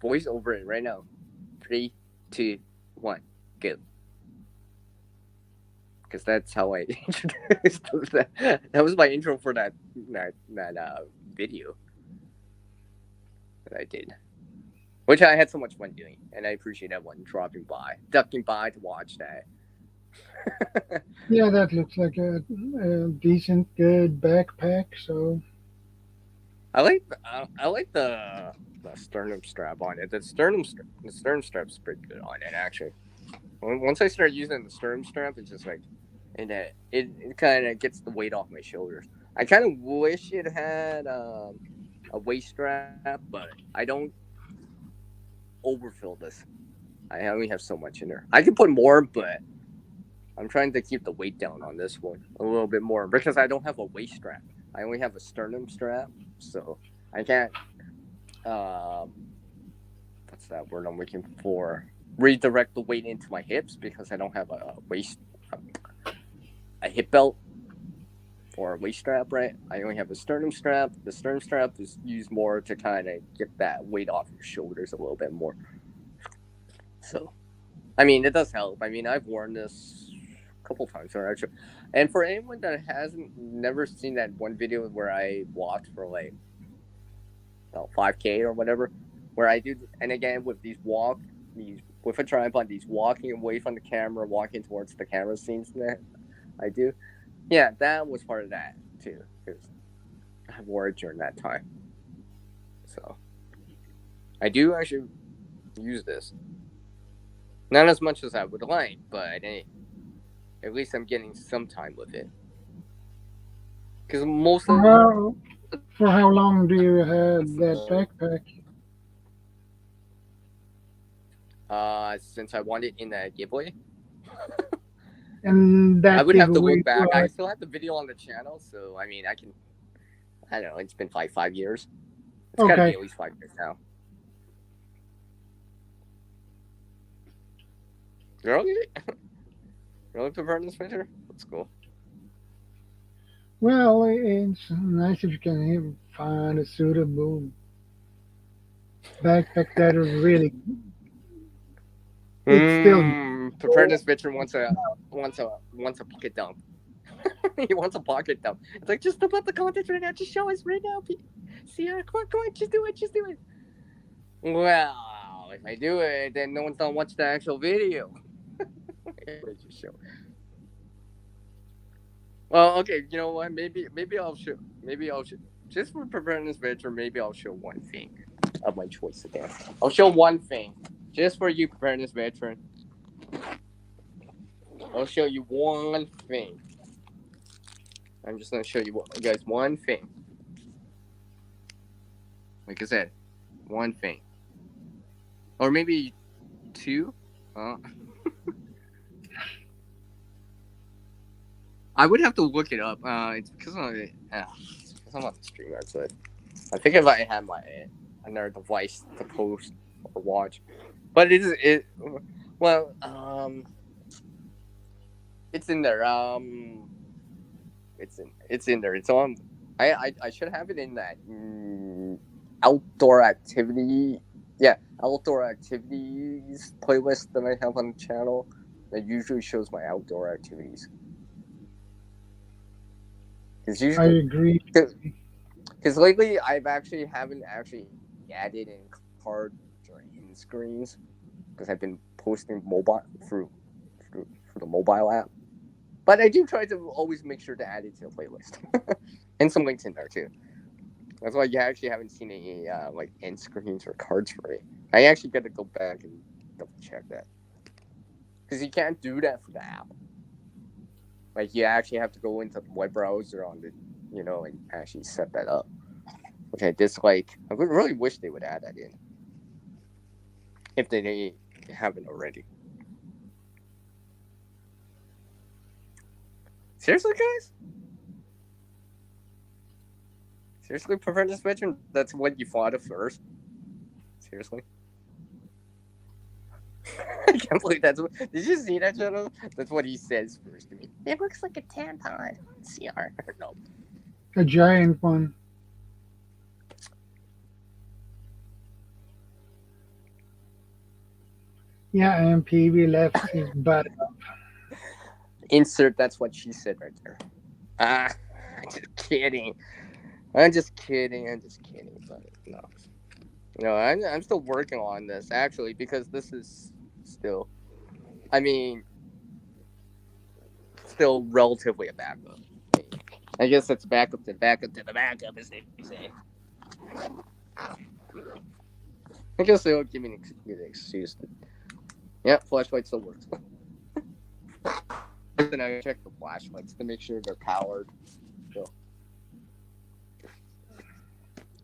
voice over it right now. 3, 2, 1, go. Because that's how I introduced that. That was my intro for that video that I did, which I had so much fun doing, and I appreciate everyone dropping by, ducking by to watch that. Yeah, that looks like a decent, good backpack. So, I like the sternum strap on it. The sternum strap's pretty good on it actually. Once I start using the sternum strap, it's just like, and it kind of gets the weight off my shoulders. I kind of wish it had a waist strap, but I don't overfill this. I only have so much in there. I can put more, but I'm trying to keep the weight down on this one a little bit more because I don't have a waist strap. I only have a sternum strap, so I can't. Um, what's that word I'm looking for? Redirect the weight into my hips because I don't have a hip belt or a waist strap, right? I only have a sternum strap. The sternum strap is used more to kind of get that weight off your shoulders a little bit more. So, I mean, it does help. I mean, I've worn this a couple times actually. And for anyone that hasn't never seen that one video where I walked for like 5K or whatever, where I do, and again with these with a tripod, these walking away from the camera, walking towards the camera scenes that I do. Yeah, that was part of that too, because I wore it during that time. So I do actually use this. Not as much as I would like, but at least I'm getting some time with it. Because most for of how long do you have that backpack? since I won it in a giveaway, And I that would have to look giveaway back. I was still have the video on the channel, so I mean, I don't know. It's been 5 years. It's got to be okay. at least 5 years now. Really? Really prefer this picture? That's cool. Well, it's nice if you can find a suitable backpack that is really. It's still. Preparedness veteran wants a pocket dump. He wants a pocket dump. It's like just about the content right now. Just show us right now. See, come on, just do it, just do it. Well, if I do it, then no one's gonna watch the actual video. Just show. Well, okay, you know what? Maybe I'll show. Maybe I'll show. Just for preparedness veteran, maybe I'll show one thing of my choice again. I'll show one thing just for you, preparedness veteran. I'll show you one thing. I'm just gonna show you guys one thing. Like I said, one thing, or maybe two. Uh, I would have to look it up. It's because it's because I'm on the stream outside. I think if I had my another device to post or watch, but it is it. Well, it's in there. It's in there. It's on. I should have it in that outdoor activity. Yeah, outdoor activities playlist that I have on the channel. That usually shows my outdoor activities. Because I usually, agree. because lately I've actually haven't actually added in cards or in screens because I've been posting mobile through the mobile app. But I do try to always make sure to add it to the playlist and some links in there too. That's why you actually haven't seen any like end screens or cards for me. I actually got to go back and double check that because you can't do that for the app. Like you actually have to go into the web browser on the, and actually set that up. Which I dislike. I would really wish they would add that in if they haven't already. Seriously, guys? Seriously, Apprentice Veteran? That's what you thought of first? Seriously? I can't believe that's what. Did you see that, Shadow? That's what he says first to me. It looks like a tampon. CR. No. A giant one. Yeah, and PV left his butt. Insert that's what she said right there. Ah, I'm just kidding. I'm just kidding. I'm just kidding. But no. No, I'm still working on this, actually, because this is still. I mean, still relatively a backup. I guess it's backup to backup to the backup, as they say. I guess they'll give me an excuse. Yeah, flashlight still works. Then I check the flashlights to make sure they're powered. So,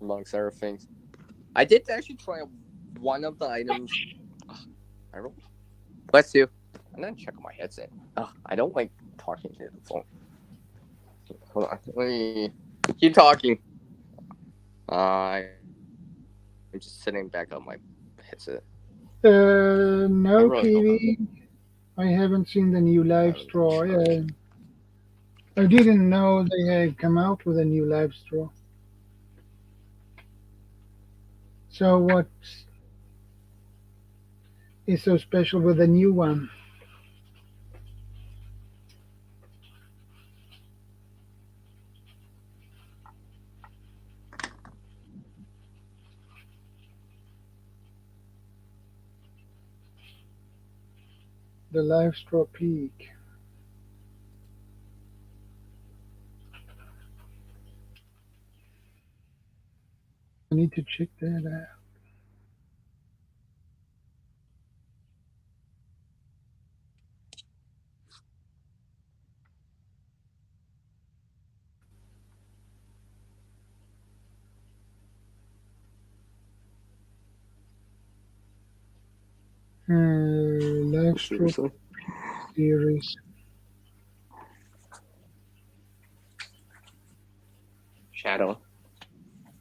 amongst other things, I did actually try one of the items. I don't. Bless you. I'm gonna check my headset. I don't like talking to the phone. Hold on. Let me keep talking. I'm just sitting back on my headset. I No, really hope. PV. I haven't seen the new live I'm straw. trying. I didn't know they had come out with a new live straw. So what is so special with the new one? The live straw peak. I need to check that out. Live straw Seriously. series. Shadow.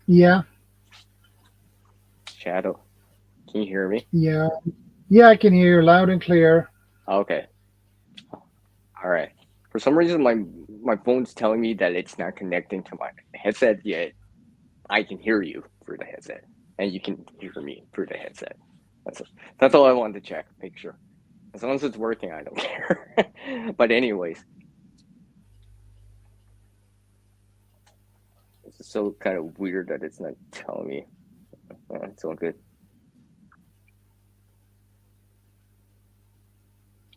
Yeah, Shadow. Can you hear me? yeah, yeah. I can hear you loud and clear. Okay. All right. For some reason, my phone's telling me that it's not connecting to my headset yet. I can hear you through the headset, and you can hear me through the headset. That's that's all I wanted to check. Make sure. As long as it's working, I don't care. But anyways, it's so kind of weird that it's not telling me. It's all good.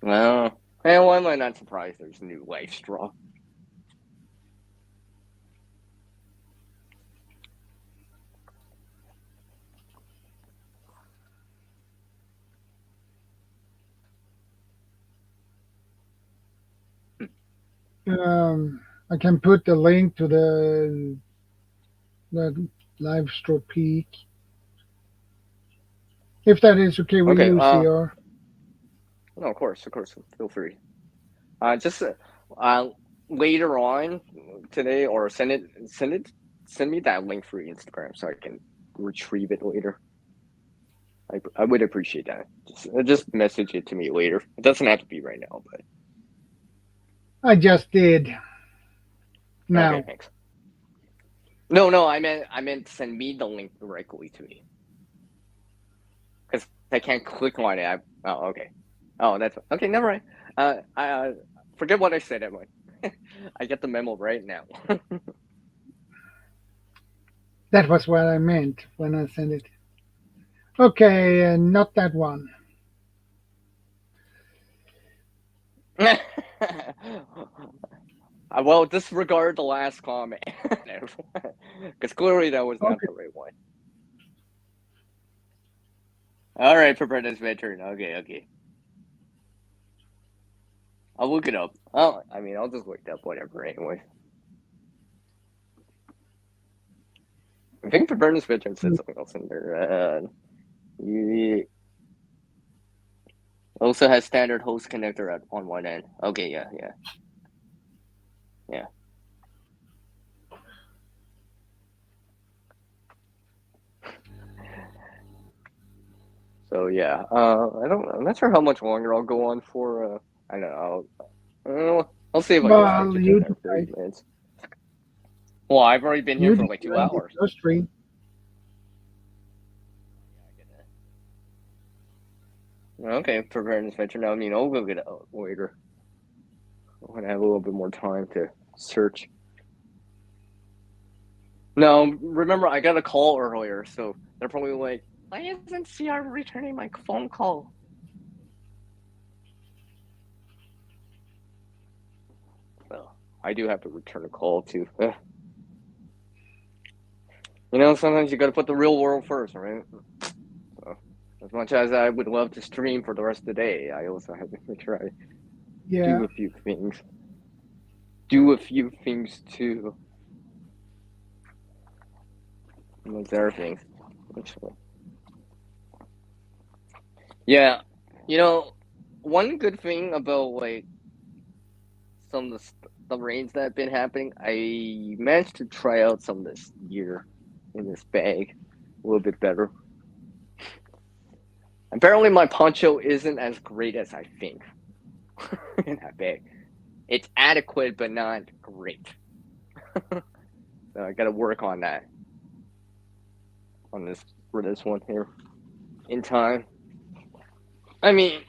Well, and why am I not surprised? There's a new life straw. Um, I can put the link to the live store peak if that is okay with Okay. you, CR. No, of course. Feel free. Just uh, later on today, or send me that link through Instagram so I can retrieve it later. I would appreciate that. Just message it to me later. It doesn't have to be right now, but I just did okay, now. thanks. No, no, I meant send me the link directly to me because I can't click on it. Oh, okay. Oh, that's okay. Never mind. I forget what I said, Emily. I get the memo right now. That was what I meant when I sent it. Okay, not that one. Well, disregard the last comment, because clearly that was not Okay. the right one. All right, Preparedness Veteran. Okay, okay. I'll look it up. Oh, I mean, I'll just look it up, whatever. Anyway, I think Preparedness Veteran said something else in there. You also has standard host connector on one end. Okay, yeah, yeah, yeah. So yeah, I don't. I'm not sure how much longer I'll go on for. I don't know. I'll see if I can stretch Well, it to you another 30 decide. minutes. Well, I've already been here You for like two decide. It's hours. your stream. Yeah, I get it. Okay, preparedness venture now. I mean, I'll go get it later when I have a little bit more time to search. No, remember I got a call earlier, so they're probably like, "Why isn't CR returning my phone call?" Well, I do have to return a call too. Sometimes you got to put the real world first, right? So, as much as I would love to stream for the rest of the day, I also have to make sure I do Yeah. a few things. Do a few things too. Amongst other things. Actually. Yeah, you know, one good thing about like some of the rains that have been happening, I managed to try out some of this gear in this bag a little bit better. Apparently, my poncho isn't as great as I think in that bag. It's adequate, but not great. So I got to work on that on this for this one here in time. I mean,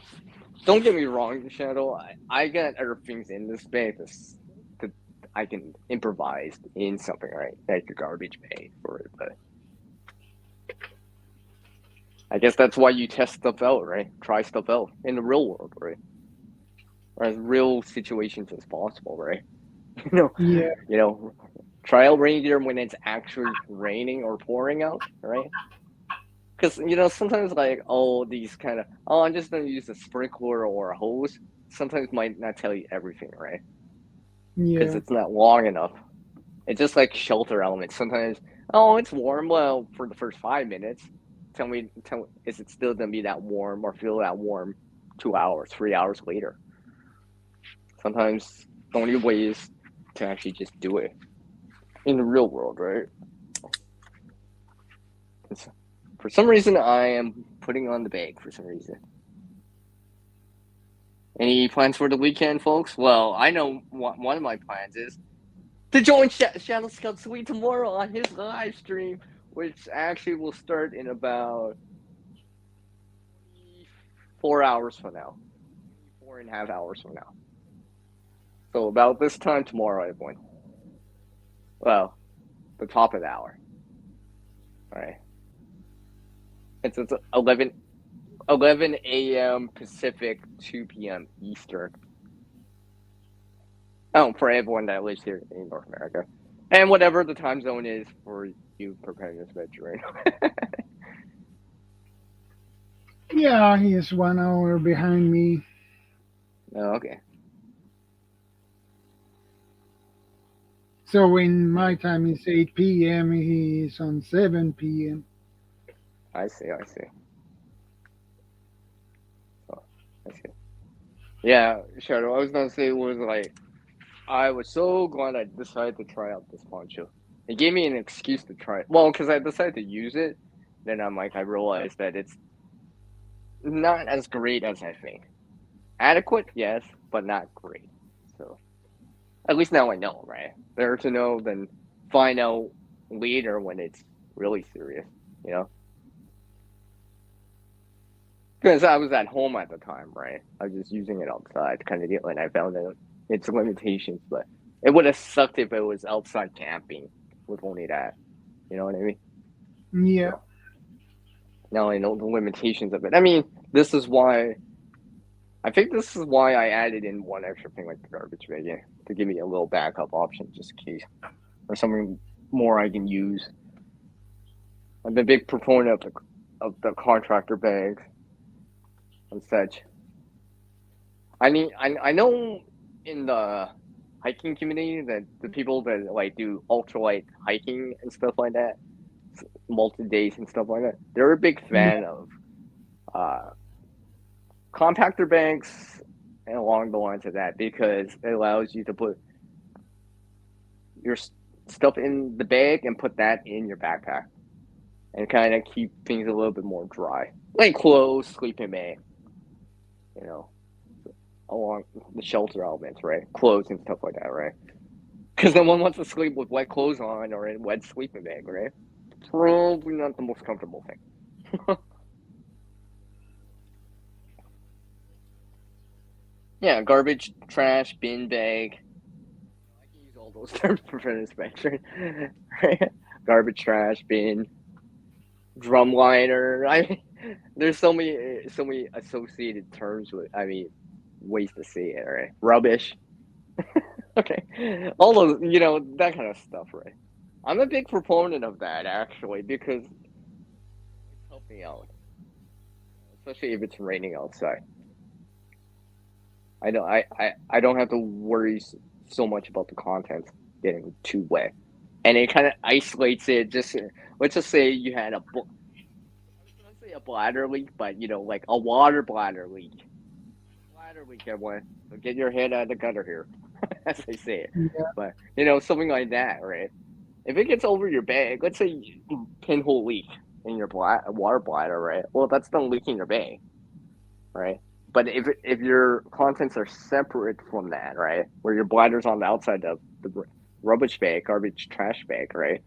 don't get me wrong, Shadow. I got other things in this bag that I can improvise in something, right? Like a garbage bag for it, but I guess that's why you test stuff out, right? Try stuff out in the real world, right? Or as real situations as possible, right? You know, Yeah. you know, try out rain gear when it's actually raining or pouring out, right? Because sometimes like these kind of I'm just gonna use a sprinkler or a hose. Sometimes might not tell you everything, right? Because Yeah. it's not long enough. It's just like shelter elements. Sometimes, it's warm. Well, for the first 5 minutes, is it still gonna be that warm or feel that warm 2 hours, 3 hours later? Sometimes the only way is to actually just do it in the real world, right? It's, for some reason, I am putting on the bag for some reason. Any plans for the weekend, folks? Well, I know one of my plans is to join Shadow Scout Suite tomorrow on his live stream, which actually will start in about 4 hours from now, 4.5 hours from now. So about this time tomorrow, everyone. Well, the top of the hour. All right. It's 11 a.m. Pacific, 2 p.m. Eastern. Oh, for everyone that lives here in North America. And whatever the time zone is for you preparing this veteran. Yeah, he is 1 hour behind me. Oh, okay. So in Hmm. my time it's 8 p.m. He's on 7 p.m. I see. I see. Oh, I see. Yeah, Shadow. I was gonna say was like I was so glad I decided to try out this poncho. It gave me an excuse to try it. Well, because I decided to use it, then I realized that it's not as great as I think. Adequate, yes, but not great. So at least now I know, right? Better to know than find out later when it's really serious, you know? Because I was at home at the time, right? I was just using it outside kind of deal, and I found out its limitations, but it would have sucked if it was outside camping with only that. You know what I mean? Yeah, So now I know the limitations of it. I mean, this is why I think this is why I added in one extra thing like the garbage bag yeah, to give me a little backup option just in case or something more I can use. I'm a big proponent of the contractor bags and such. I know in the hiking community that the people that like do ultralight hiking and stuff like that, multi days and stuff like that, they're a big fan yeah, of uh compactor banks and along the lines of that because it allows you to put your stuff in the bag and put that in your backpack and kind of keep things a little bit more dry, like clothes, sleeping bag, you know, along the shelter elements, right? Clothes and stuff like that, right? Because no one wants to sleep with wet clothes on or in wet sleeping bag, right? Probably not the most comfortable thing. Yeah, garbage, trash, bin bag. I can use all those terms for fitness spectrum. Right? Garbage, trash, bin, drum liner. I mean, there's so many associated terms with. I mean, ways to say it. Right? Rubbish. Okay, all those that kind of stuff. Right? I'm a big proponent of that actually because it's helped me out, especially if it's raining outside. I don't have to worry so much about the content getting too wet, and it kind of isolates it. Just let's just say you had I was gonna say a bladder leak, but like a water bladder leak. Bladder leak, everyone. So get your head out of the gutter here, as they say it. yeah, But something like that, right? If it gets over your bag, let's say pinhole leak in your water bladder, right? Well, that's not leaking your bag, right? But if your contents are separate from that, right, where your bladder's on the outside of the rubbish bag, garbage trash bag, right,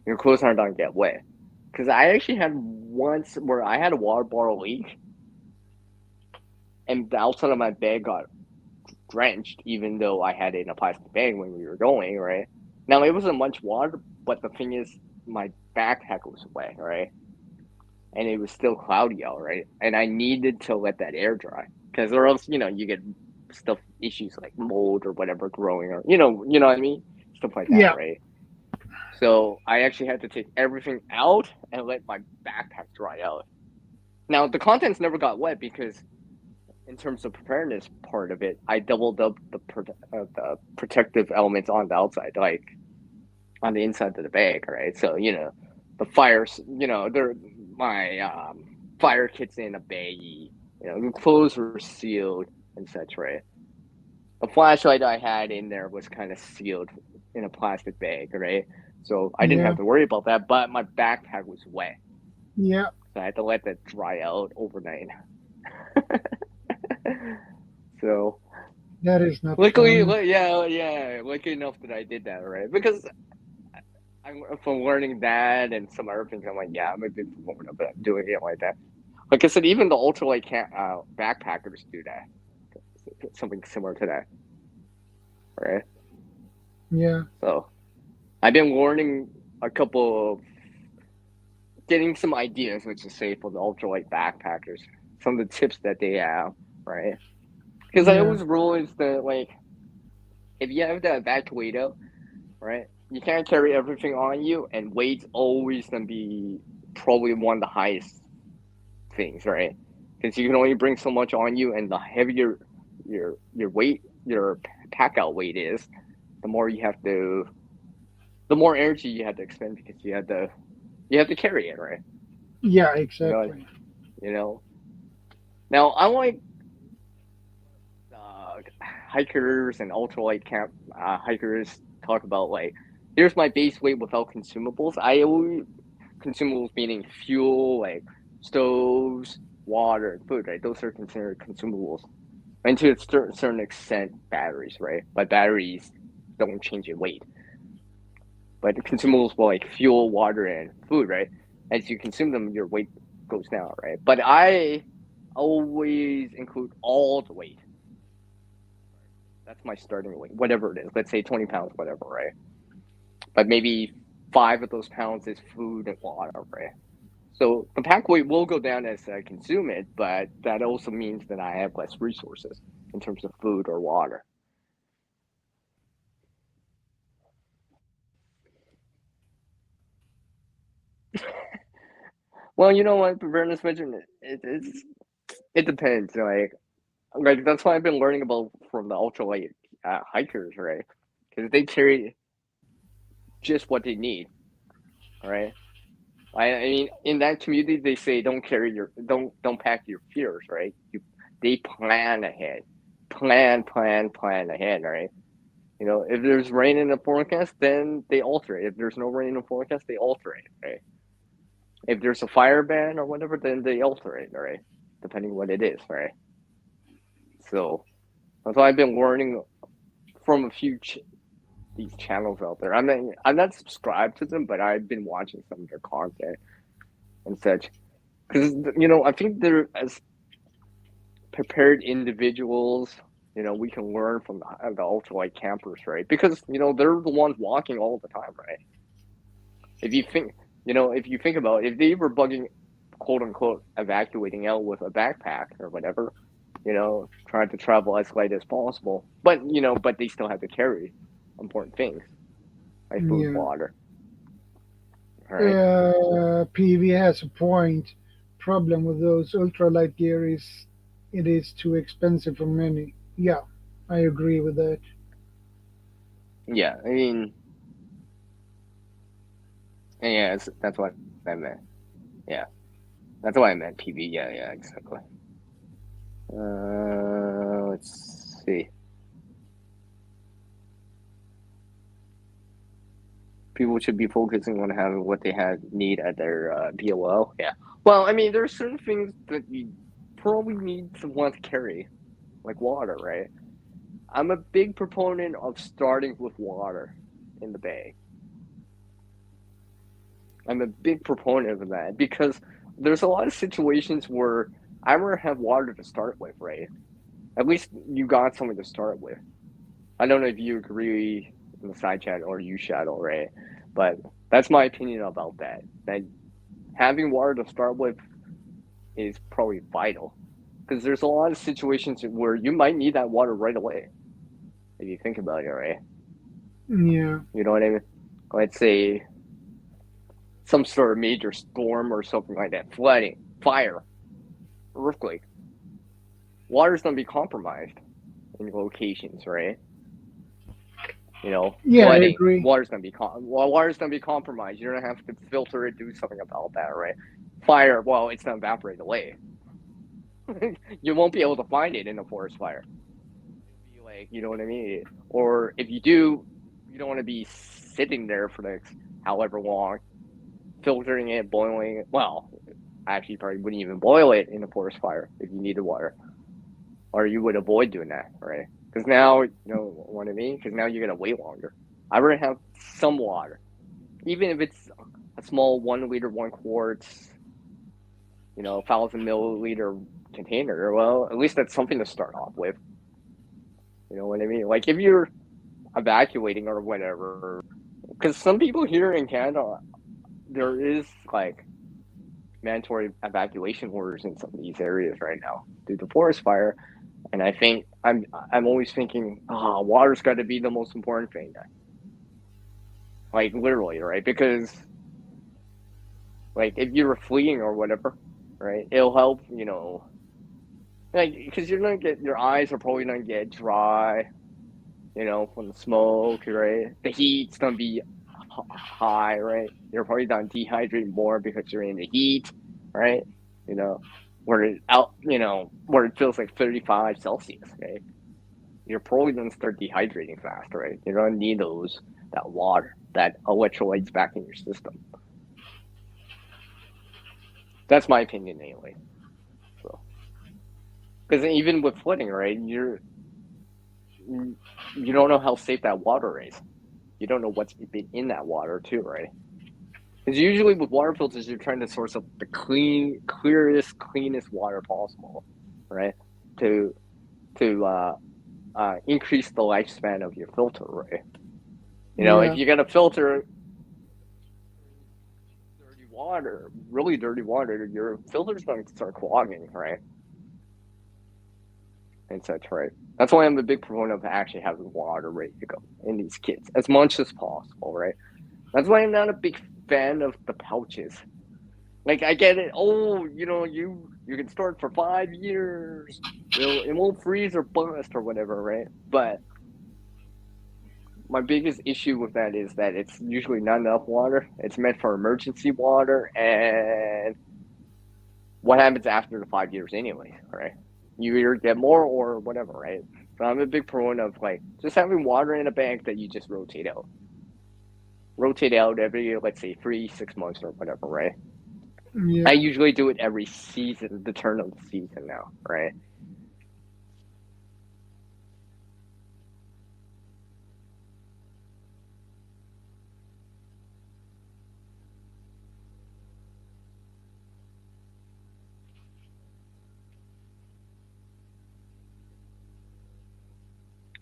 your clothes aren't gonna get wet. Because I actually had once where I had a water bottle leak, and the outside of my bag got drenched, even though I had it in a plastic bag when we were going, right. Now it wasn't much water, but the thing is, my backpack was wet, right, and it was still cloudy out, right? And I needed to let that air dry because, or else, you get stuff issues like mold or whatever growing, or what I mean, stuff like that, yeah, right? So I actually had to take everything out and let my backpack dry out. Now the contents never got wet because, in terms of preparedness part of it, I doubled up the protective elements on the outside, like on the inside of the bag, right? So the fires, they're my fire kits in a baggie. The clothes were sealed and such, right? The flashlight I had in there was kind of sealed in a plastic bag, right? So I didn't have yeah, to worry about that. But my backpack was wet, yeah. so I had to let that dry out overnight. So That is not luckily, fun. yeah, yeah, lucky enough that I did that, right? Because from learning that and some other things, I'm like, yeah, I'm a big proponent of it, doing it like that. Like I said, even the ultralight backpackers do that, something similar to that, right? Yeah, So I've been learning a couple of getting some ideas, let's just say, for the ultralight backpackers, some of the tips that they have, right? Because I yeah, always realized that, like, if you have that evacuator, right, you can't carry everything on you, and weight's always gonna be probably one of the highest things, right? Because you can only bring so much on you, and the heavier your weight, your pack out weight is, the more you have to. the more energy you have to expend because you have to carry it, right? Yeah, You know, exactly. you know. Now I like hikers and ultralight camp hikers talk about like, here's my base weight without consumables. I always consumables meaning fuel, like stoves, water, and food, right? Those are considered consumables. And to a certain extent, batteries, right? But batteries don't change in weight. But the consumables will like fuel, water, and food, right? As you consume them, your weight goes down, right? But I always include all the weight. That's my starting weight, whatever it is. Let's say 20 pounds, whatever, right? But maybe 5 of those pounds is food and water, right? So the pack weight will go down as I consume it, but that also means that I have less resources in terms of food or water. Well, you know what, Bernard's mentioned it depends. Like that's why I've been learning about from the ultralight hikers, right? Because they carry just what they need, right? I mean, in that community, they say don't pack your fears, right? They plan ahead, plan ahead, right? You know, if there's rain in the forecast, then they alter it. If there's no rain in the forecast, they alter it, right? If there's a fire ban or whatever, then they alter it, right? Depending what it is, right? So that's why I've been learning from a few these channels out there. I'm not subscribed to them, but I've been watching some of their content and such. Because I think they're as prepared individuals. We can learn from the ultralight campers, right? Because they're the ones walking all the time, right? If you think, if you think about it, if they were bugging, quote unquote, evacuating out with a backpack or whatever, trying to travel as light as possible, but they still have to carry important things like food, Yeah. water, right? PV has a point. Problem with those ultralight gear is it is too expensive for many. Yeah, I agree with that. Yeah, I mean, yeah, that's what I meant. Yeah, that's what I meant. PV. Yeah, yeah, exactly. Let's see. People should be focusing on having what they have need at their POL. Yeah. Well, I mean, there are certain things that you probably need someone to carry, like water, right? I'm a big proponent of starting with water in the bay. I'm a big proponent of that because there's a lot of situations where I rather have water to start with, right? At least you got something to start with. I don't know if you agree in the side chat or you shadow, right? But that's my opinion about that. That having water to start with is probably vital because there's a lot of situations where you might need that water right away if you think about it, right? Yeah, You know what I mean? Let's say some sort of major storm or something like that, flooding, fire, earthquake. Water's gonna be compromised in locations, right? yeah, I Flooding. agree. Water's gonna be compromised. You're gonna have to filter it, do something about that, right? Fire. Well, it's gonna evaporate away. You won't be able to find it in a forest fire. It'll be like, you know what I mean? Or if you do, you don't want to be sitting there for the next however long, filtering it, boiling it. Well, actually, you probably wouldn't even boil it in a forest fire if you needed water, or you would avoid doing that, right? Because now, you know what I mean? Because now you're gonna wait longer. I would have some water, even if it's a small 1 liter, 1 quarts, 1,000 milliliter container. Well, at least that's something to start off with. You know what I mean? Like if you're evacuating or whatever, because some people here in Canada, there is like mandatory evacuation orders in some of these areas right now due to forest fire. And I think I'm always thinking, water's got to be the most important thing, like literally, right? Because like if you're fleeing or whatever, right, it'll help, like because you're gonna get your eyes are probably gonna get dry, from the smoke, right? The heat's gonna be high, right? You're probably gonna dehydrate more because you're in the heat, right? You know, where it feels like 35 Celsius, right? You're probably gonna start dehydrating fast, right? You're gonna need that water, that electrolytes back in your system. That's my opinion, anyway. So, because even with flooding, right, you don't know how safe that water is. You don't know what's been in that water too, right? Because usually with water filters, you're trying to source up the cleanest water possible, right? To to increase the lifespan of your filter, right? If Yeah. you got a filter dirty water, really dirty water, your filter's going to start clogging, right? And such, right? That's why I'm a big proponent of actually having water ready to go in these kits as much as possible, right? That's why I'm not a big fan of the pouches. Like I get it. Oh, you can store it for 5 years. It won't freeze or bust or whatever, right? But my biggest issue with that is that it's usually not enough water. It's meant for emergency water, and what happens after the 5 years anyway, right? You either get more or whatever, right? So I'm a big proponent of like just having water in a bank that you just rotate out every, let's say, 3 6 months or whatever, right? I Yeah. usually do it every season, the turn of the season now, right?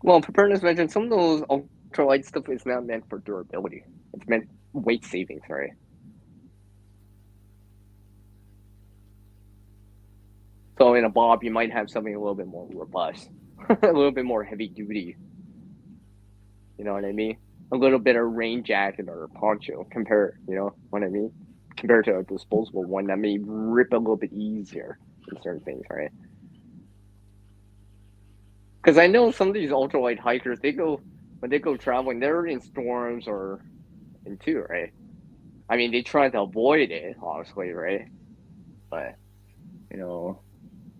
Well, preparedness mentioned some of those ultralight stuff is not meant for durability. It's meant weight savings, right? So in a bob, you might have something a little bit more robust, a little bit more heavy duty. You know what I mean? A little bit of rain jacket or poncho you know what I mean? Compared to a disposable one that may rip a little bit easier in certain things, right? Because I know some of these ultralight hikers, when they go traveling, they're in storms or in two, right? I mean, they try to avoid it, obviously, right? But you know,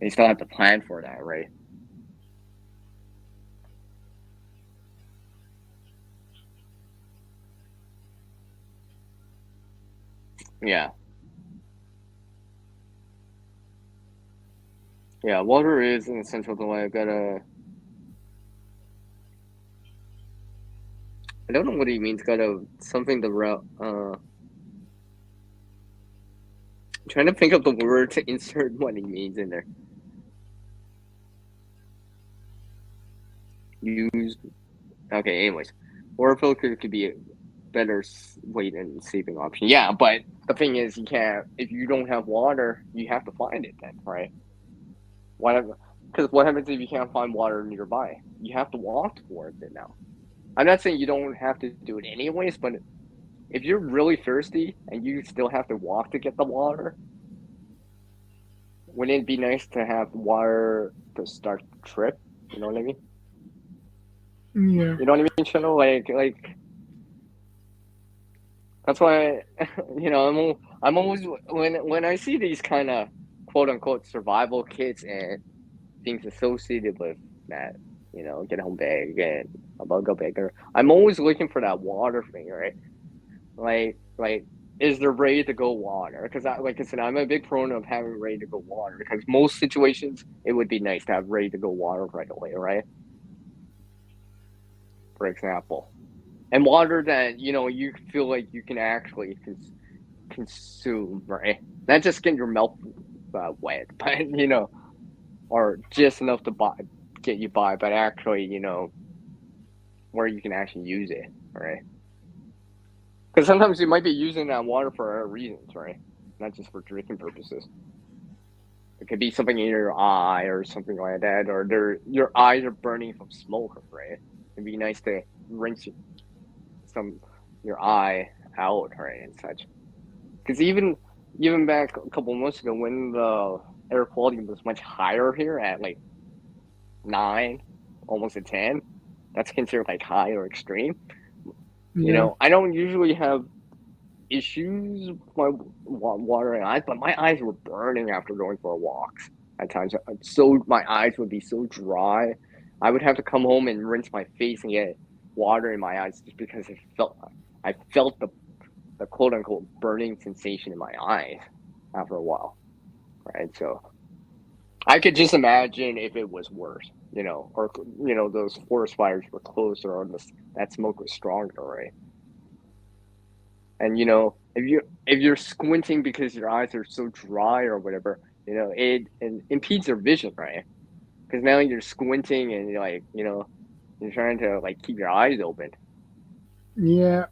they still have to plan for that, right? Yeah, yeah. Water is an essential thing. I gotta. I don't know what he means. Gotta something the route. Trying to think of the word to insert what he means in there. Use. Okay. Anyways, water filter could be a better weight and saving option. Yeah, but the thing is, you can't. If you don't have water, you have to find it then, right? Whatever. Because what happens if you can't find water nearby? You have to walk towards it now. I'm not saying you don't have to do it anyways, but if you're really thirsty and you still have to walk to get the water, wouldn't it be nice to have water to start the trip? You know what I mean? Yeah. You know what I mean, Chino? Like that's why I'm always when I see these kind of quote unquote survival kits and things associated with that, get home bag and a bug bagger. I'm always looking for that water thing, right? Like, is there ready to go water? Because like I said, I'm a big proponent of having ready to go water because most situations it would be nice to have ready to go water right away, right? For example, and water that you feel like you can actually consume, right? Not just get your mouth wet, but or just enough to get you by, but actually, where you can actually use it, right? Because sometimes you might be using that water for other reasons, right? Not just for drinking purposes. It could be something in your eye or something like that, or your eyes are burning from smoke, right? It'd be nice to rinse some your eye out, right, and such. Because even back a couple of months ago, when the air quality was much higher here at like 9, almost a 10, that's considered like high or extreme. Yeah. I don't usually have issues with my watering eyes, but my eyes were burning after going for walks at times. So my eyes would be so dry. I would have to come home and rinse my face and get water in my eyes just because I felt the quote unquote burning sensation in my eyes after a while, right? So I could just imagine if it was worse, or those forest fires were closer or that smoke was stronger, right? And if you're squinting because your eyes are so dry or whatever, it impedes your vision, right? Because now you're squinting and you're trying to like keep your eyes open Yeah.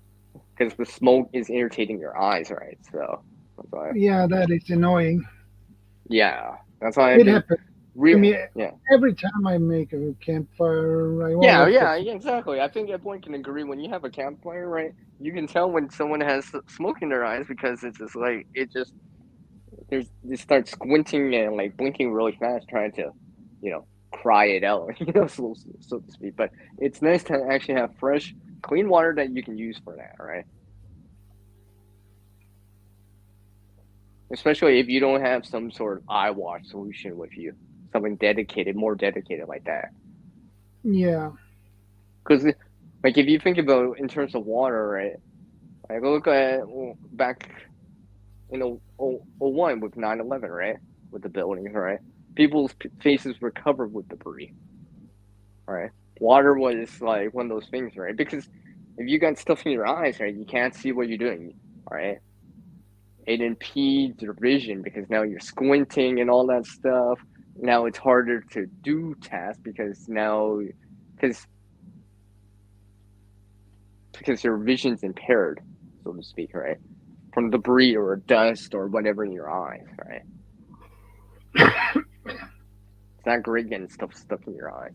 because the smoke is irritating your eyes, right? So that's why, Yeah, that is annoying. yeah, that's why I've It been happens to real, me yeah. every time I make a campfire. I Yeah, always get yeah, some. yeah, exactly. I think everyone can agree when you have a campfire, right? You can tell when someone has smoke in their eyes because it's just like they start squinting and like blinking really fast, trying to, cry it out, so to speak. But it's nice to actually have fresh, clean water that you can use for that, right? Especially if you don't have some sort of eye wash solution with you, something dedicated, more dedicated like that. Yeah. Because, like, if you think about in terms of water, right? Like, look at back in 01 with 9/11, right? With the buildings, right? People's faces were covered with debris, right? Water was like one of those things, right? Because if you got stuff in your eyes, right, you can't see what you're doing, right? It impedes your vision because now you're squinting and all that stuff. Now it's harder to do tasks because because your vision's impaired, so to speak, right? From debris or dust or whatever in your eyes, right? It's not great getting stuff stuck in your eyes.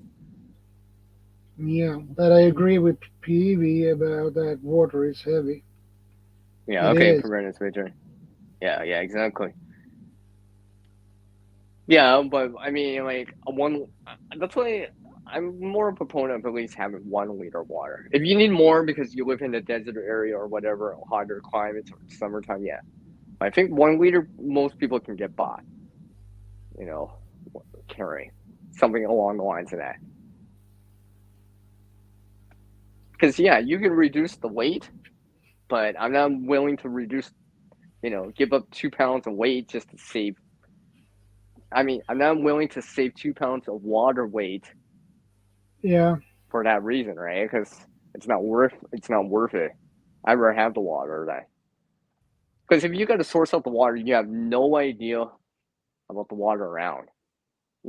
Yeah, but I agree with PV about that water is heavy. Yeah, It okay, is. prevent switcher. Yeah, yeah, exactly. Yeah, but I mean, like one. That's why I'm more a proponent of at least having 1 liter of water. If you need more because you live in a desert area or whatever, hotter climates or summertime, yeah. I think 1 liter most people can get by. You know, carrying something along the lines of that. Because yeah, you can reduce the weight, but I'm not willing to give up 2 pounds of weight just to save. I mean, I'm not willing to save 2 pounds of water weight Yeah. for that reason, right? Because it's not worth it. I'd rather have the water that because if you got to source out the water, you have no idea about the water around,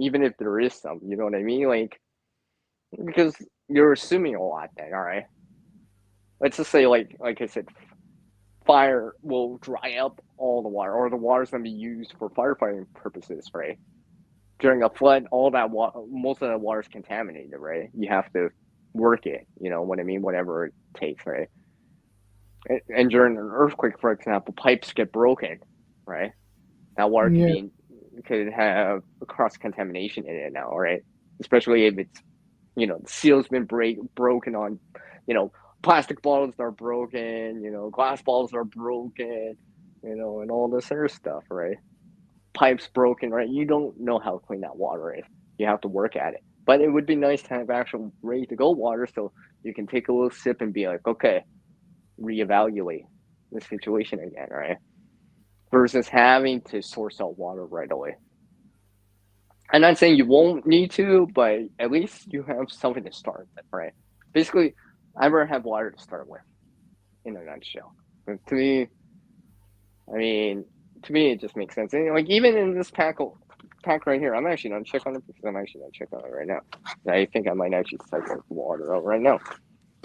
even if there is some. You know what I mean? Like because you're assuming a lot. Then, all right. Let's just say, like I said, fire will dry up all the water, or the water's gonna be used for firefighting purposes, right? During a flood, all that most of the water is contaminated, right? You have to work it. You know what I mean? Whatever it takes, right? And during an earthquake, for example, pipes get broken, right? That water Yeah. could have cross contamination in it now, right? Especially if it's the seal's been broken on, you know, plastic bottles are broken, glass bottles are broken, and all this other stuff, right? Pipes broken, right? You don't know how clean that water is. You have to work at it. But it would be nice to have actual ready to go water so you can take a little sip and be like, okay, reevaluate the situation again, right? Versus having to source out water right away. I'm not saying you won't need to, but at least you have something to start with, right? Basically, I rather have water to start with, in a nutshell. But I mean, to me, it just makes sense. And like even in this pack right here, I'm actually gonna check on it because I'm actually gonna check on it right now. I think I might actually start the water out right now.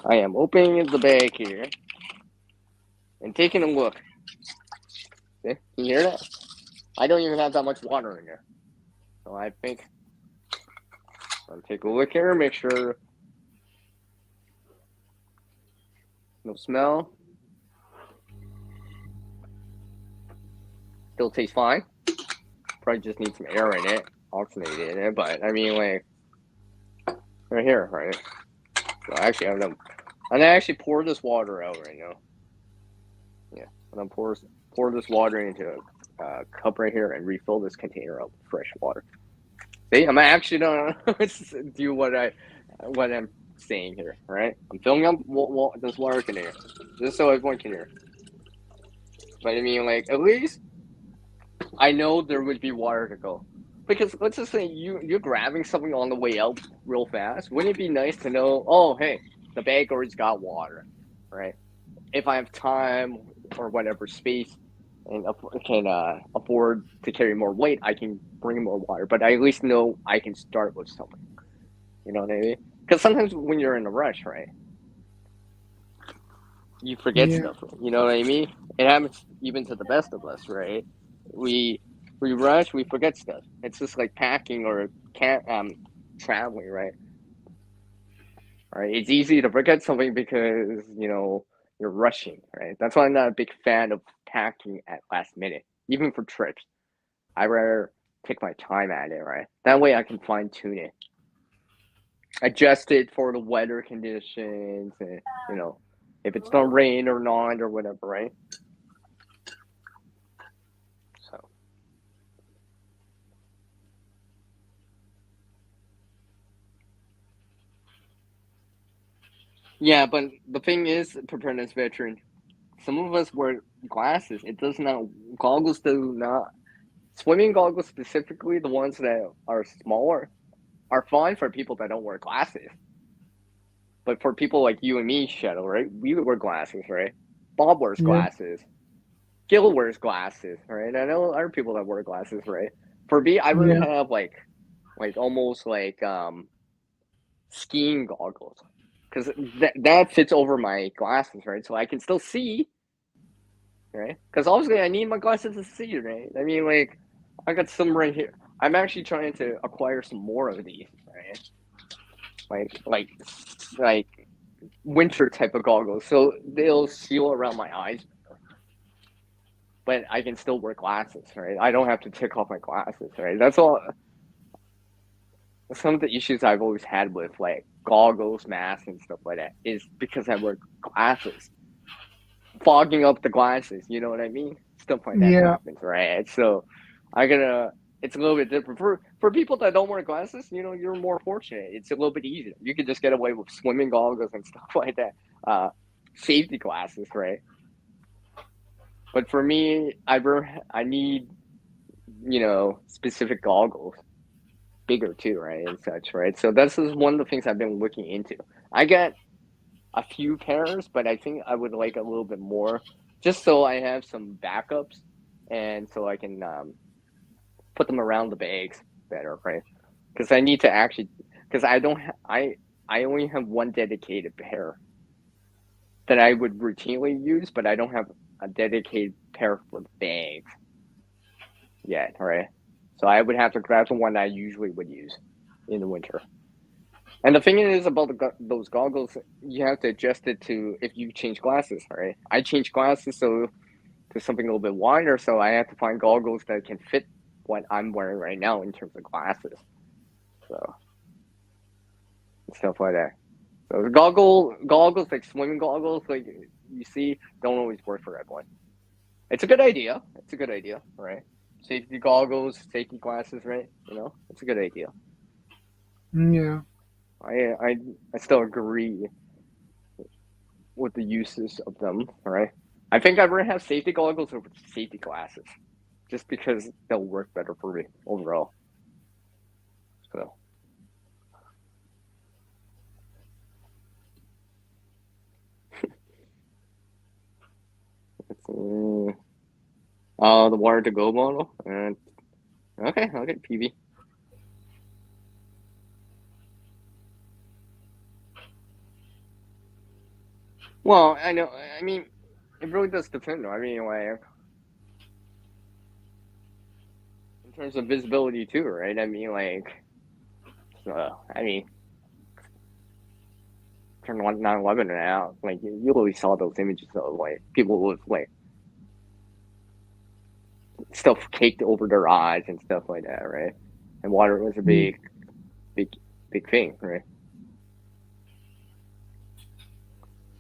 I am opening the bag here and taking a look. See? Can you hear that? I don't even have that much water in here. So I think I'll take a look here, make sure no smell. Still tastes fine. Probably just need some air in it, oxygenated in it, but I mean like right here, right? So actually I have no And I actually pour this water out right now. Yeah, and I'm pour this water into a cup right here and refill this container up with fresh water. See, I'm actually gonna do what I'm saying here. Right, I'm filling up this water container just so everyone can hear. But I mean, like, at least I know there would be water to go. Because let's just say you're grabbing something on the way out real fast. Wouldn't it be nice to know? Oh, hey, the bag already got water, right? If I have time or whatever space and can afford to carry more weight, I can bring more water. But I at least know I can start with something. You know what I mean? Because sometimes when you're in a rush, right, you forget Yeah, stuff. You know what I mean? It happens even to the best of us, right? We we rush, we forget stuff. It's just like packing or can't traveling, right? Right? It's easy to forget something because you're rushing, right? That's why I'm not a big fan of packing at last minute, even for trips. I rather take my time at it, right? That way I can fine tune it, adjust it for the weather conditions, and if it's gonna rain or not or whatever, right? So yeah, but the thing is, preparedness veteran, some of us wear glasses. It does not goggles do not swimming goggles specifically, the ones that are smaller, are fine for people that don't wear glasses. But for people like you and me, Shadow, right? We wear glasses, right? Bob wears yeah, glasses. Gil wears glasses, right? I know other people that wear glasses, right? For me, I would yeah, have like almost like skiing goggles because that fits over my glasses, right? So I can still see, right? Because obviously I need my glasses to see, right? I mean, like I got some right here. I'm actually trying to acquire some more of these, right? Like winter type of goggles, so they'll seal around my eyes, but I can still wear glasses, right? I don't have to take off my glasses, right? That's all. Some of the issues I've always had with like goggles, masks, and stuff like that is because I wear glasses, fogging up the glasses. You know what I mean? Stuff like that yeah, happens, right? So I gotta. It's a little bit different for people that don't wear glasses. You're more fortunate. It's a little bit easier. You can just get away with swimming goggles and stuff like that. Uh, Safety glasses, right? But for me, I need specific goggles, bigger too, right, and such, right. So this is one of the things I've been looking into. I got a few pairs, but I think I would like a little bit more, just so I have some backups, and so I can put them around the bags better, right? Because I need to actually, because I don't, I only have one dedicated pair that I would routinely use, but I don't have a dedicated pair for the bags yet, right? So I would have to grab the one I usually would use in the winter. And the thing is about those goggles, you have to adjust it to if you change glasses, right? I change glasses so to something a little bit wider, so I have to find goggles that can fit what I'm wearing right now in terms of glasses. So stuff like that. So the goggles like swimming goggles, like you see, don't always work for everyone. It's a good idea. It's a good idea, right? Safety goggles, safety glasses, right? It's a good idea. yeah. I I I still agree with the uses of them, right? I think I'd rather have safety goggles over safety glasses, just because they'll work better for me overall. So it's the water to go model, and okay, PV. Well, I know. I mean, it really does depend. I mean, like in terms of visibility too, right? I mean, like, I mean, turn 9/11 out, like you always saw those images of like people with like stuff caked over their eyes and stuff like that, right? And water was a Mm. big, big thing, right?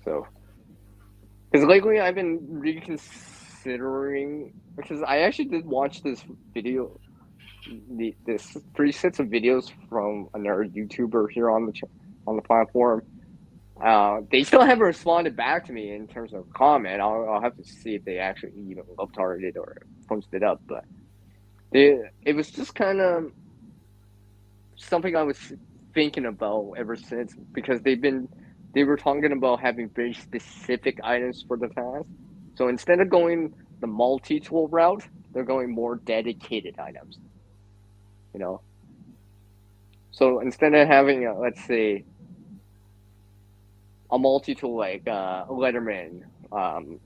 So, because lately I've been reconsidering because I actually did watch this video, this three sets of videos from another YouTuber here on on the platform. They still haven't responded back to me in terms of comment. I'll have to see if they actually even love targeted or posted up. But it was just kind of something I was thinking about ever since because they were talking about having very specific items for the task. So instead of going the multi-tool route, they're going more dedicated items. You know, so instead of having let's say a multi-tool like Letterman, um,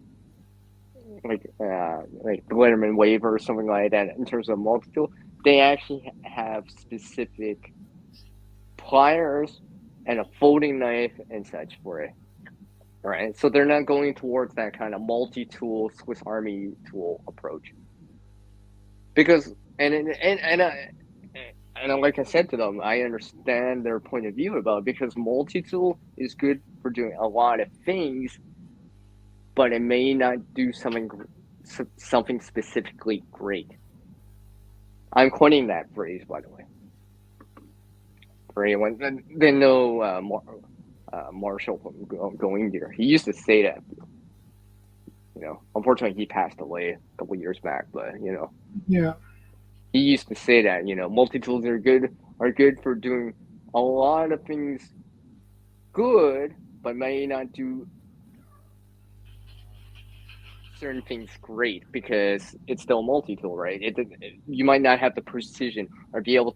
like the Letterman waiver or something like that in terms of multi-tool, they actually have specific pliers and a folding knife and such for it. Right. So they're not going towards that kind of multi-tool Swiss Army tool approach. Because and like I said to them, I understand their point of view about it because multi-tool is good for doing a lot of things, but it may not do something specifically great. I'm coining that phrase, by the way, for anyone that didn't know Marshall from going there. He used to say that, unfortunately he passed away a couple years back, but Yeah. he used to say that, multi-tools are good for doing a lot of things good, but may not do certain things great because it's still multi-tool, right? You might not have the precision or be able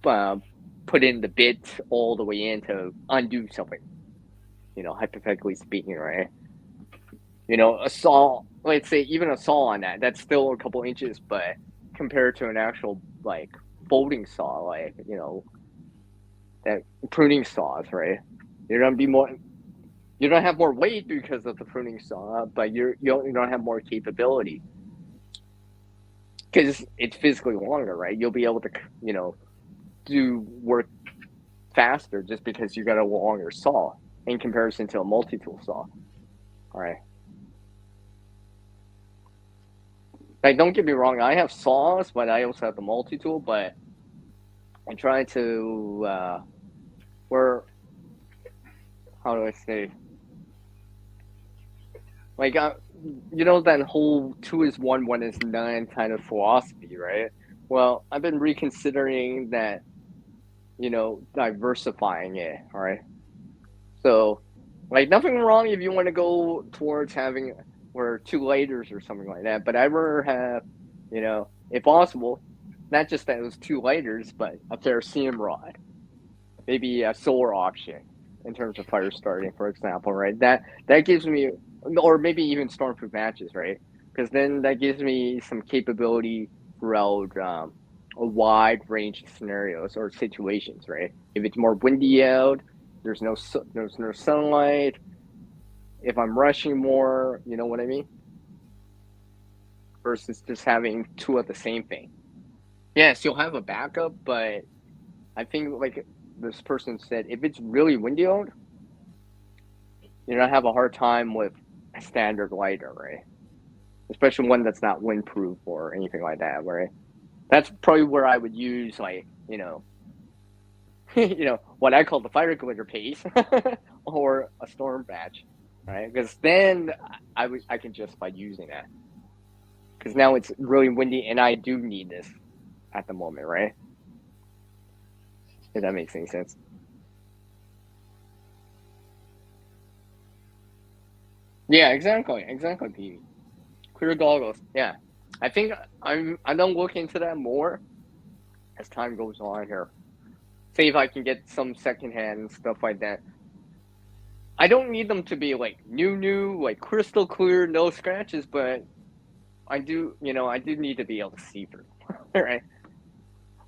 to put in the bit all the way in to undo something, hypothetically speaking, right? A saw, let's say even a saw on that's still a couple inches, but compared to an actual like folding saw, like, that pruning saws, right? You're gonna be more you don't have more weight because of the pruning saw, but you don't have more capability because it's physically longer, right? You'll be able to, do work faster just because you got a longer saw in comparison to a multi-tool saw. All right. Like, don't get me wrong, I have saws, but I also have the multi-tool. But I try to where how do I say like that whole two is one is nine kind of philosophy, right? Well, I've been reconsidering that, diversifying it. All right. So, like, nothing wrong if you want to go towards having or two lighters or something like that. But I'd rather have, if possible, not just those two lighters, but a ferrocerium rod, maybe a solar option in terms of fire starting, for example, right? That gives me, or maybe even stormproof matches, right? Because then that gives me some capability throughout a wide range of scenarios or situations, right? If it's more windy out, there's no sunlight. If I'm rushing more, you know what I mean? Versus just having two of the same thing. Yes, you'll have a backup, but I think like this person said, if it's really windy out, you're gonna have a hard time with a standard lighter, right? Especially one that's not windproof or anything like that, right? That's probably where I would use like, what I call the fire glitter paste or a storm batch, right? Because then I can justify using that because now it's really windy and I do need this at the moment, right? If that makes any sense. Yeah, exactly, Pete. Clear goggles. Yeah, I think I'm gonna look into that more as time goes on here. See if I can get some secondhand and stuff like that. I don't need them to be like new, like crystal clear, no scratches, but I do need to be able to see through, right?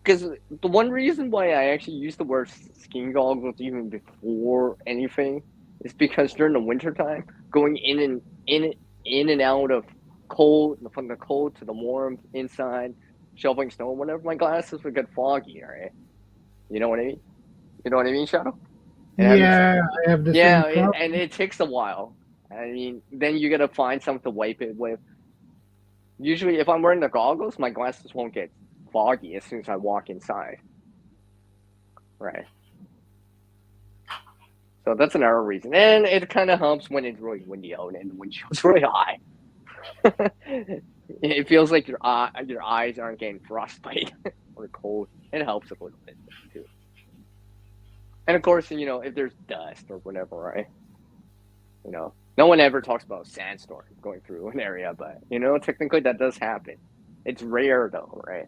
Because the one reason why I actually use the word skiing goggles even before anything is because during the wintertime, going in and out of cold from the cold to the warm inside, shoveling snow, whenever my glasses would get foggy, right? You know what I mean? You know what I mean, Shadow? And having Yeah, I have the same yeah, and problem. it takes a while. I mean, then you gotta find something to wipe it with. Usually, if I'm wearing the goggles, my glasses won't get foggy as soon as I walk inside. Right. So that's another reason. And it kind of helps when it's really windy out and the wind chill's really high. It feels like your eyes aren't getting frostbite or cold. It helps a little bit too. And of course, if there's dust or whatever, right? No one ever talks about a sandstorm going through an area, but technically that does happen. It's rare though, right?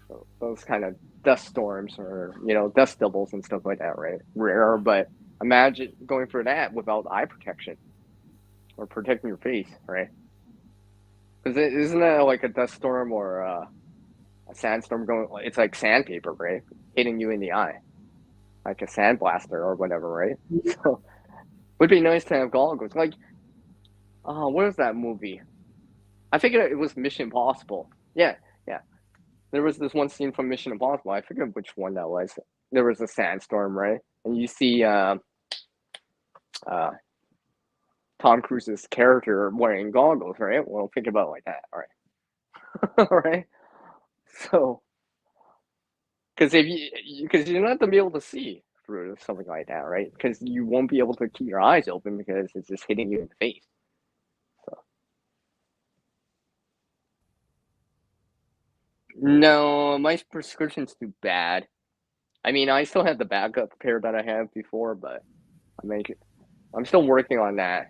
So those kind of dust storms or dust doubles and stuff like that, right? Rare, but imagine going through that without eye protection or protecting your face, right? Because isn't that like a dust storm or a sandstorm going? It's like sandpaper, right? Hitting you in the eye, like a sandblaster or whatever, right? So would be nice to have goggles. Like, what is that movie? I think it was Mission Impossible. Yeah, yeah. There was this one scene from Mission Impossible. I forget which one that was. There was a sandstorm, right? And you see uh, Tom Cruise's character wearing goggles, right? Well, think about it like that, all right? All right. So, because because you're not gonna be able to see through something like that, right? Because you won't be able to keep your eyes open because it's just hitting you in the face. So, no, my prescription's too bad. I mean, I still have the backup pair that I had before, but I make it. I'm still working on that.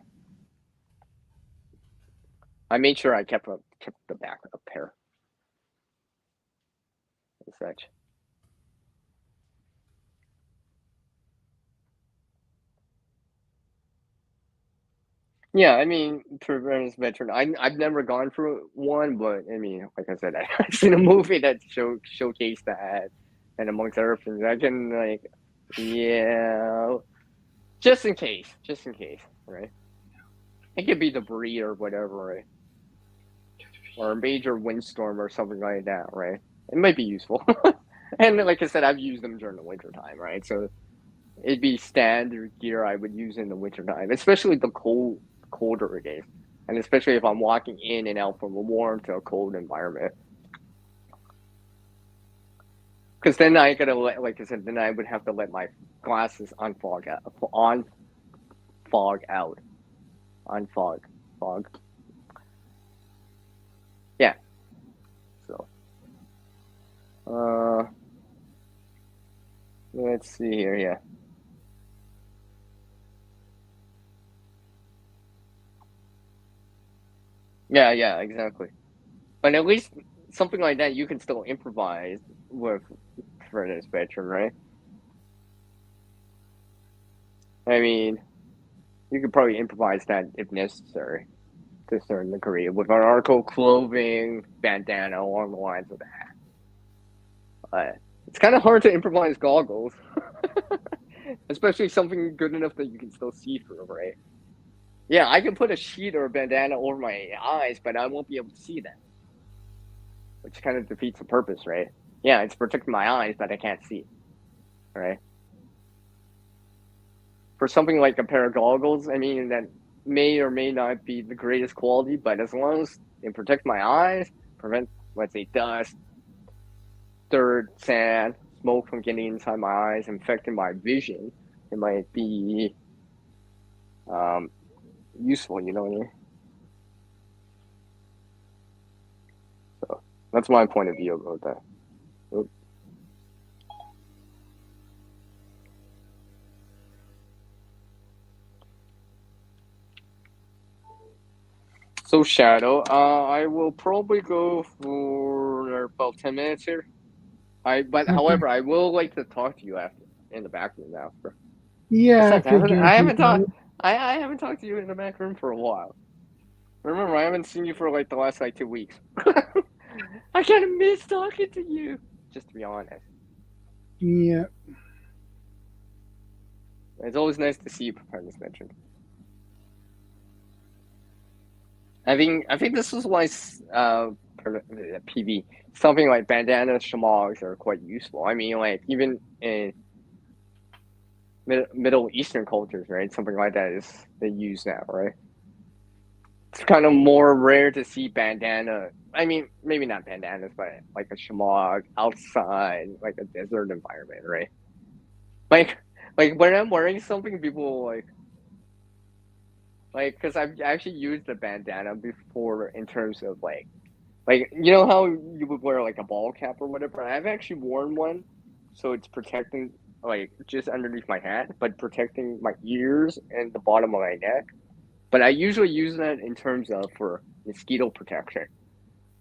I made sure I kept the backup pair and such. Yeah, I mean, preventive veteran. I've never gone through one, but I mean, like I said, I've seen a movie that showcased that, and amongst other things, I can like, yeah, just in case, right? It could be debris or whatever, right? Or a major windstorm or something like that, right? It might be useful. And like I said, I've used them during the winter time, right? So it'd be standard gear I would use in the wintertime, especially the colder days. And especially if I'm walking in and out from a warm to a cold environment. Because then I gotta like I said, then I would have to let my glasses fog out, unfog, fog. Yeah. So, uh, let's see here. Yeah. Yeah. Yeah. Exactly. But at least something like that you can still improvise with for this veteran, right? I mean, you could probably improvise that if necessary to a certain degree with an article clothing, bandana, along the lines of that. It's kind of hard to improvise goggles, especially something good enough that you can still see through, right? Yeah, I can put a sheet or a bandana over my eyes, but I won't be able to see them, which kind of defeats the purpose, right? Yeah, it's protecting my eyes, but I can't see, right? For something like a pair of goggles, I mean, that may or may not be the greatest quality, but as long as it protects my eyes, prevent, let's say, dust, dirt, sand, smoke from getting inside my eyes, infecting my vision, it might be um, useful, you know what I mean? So that's my point of view about that. Oop. So Shadow, I will probably go for about 10 minutes here. But Okay. however, I will like to talk to you after in the back room after. Yeah, I Besides, figured you would. I haven't talked to you in the back room for a while. Remember, I haven't seen you for like the last like 2 weeks. I kind of miss talking to you. Just to be honest, Yeah. it's always nice to see you, Preparedness Veteran. I think this is why PV something like bandana shamags are quite useful. I mean, like even in Middle Eastern cultures, right? Something like that is they use now, right? It's kind of more rare to see bandana. I mean, maybe not bandanas, but like a shamag outside, like a desert environment, right? Like, like when I'm wearing something, people because I've actually used a bandana before in terms of like you know how you would wear like a ball cap or whatever. I've actually worn one, so it's protecting like just underneath my hat, but protecting my ears and the bottom of my neck. But I usually use that in terms of for mosquito protection.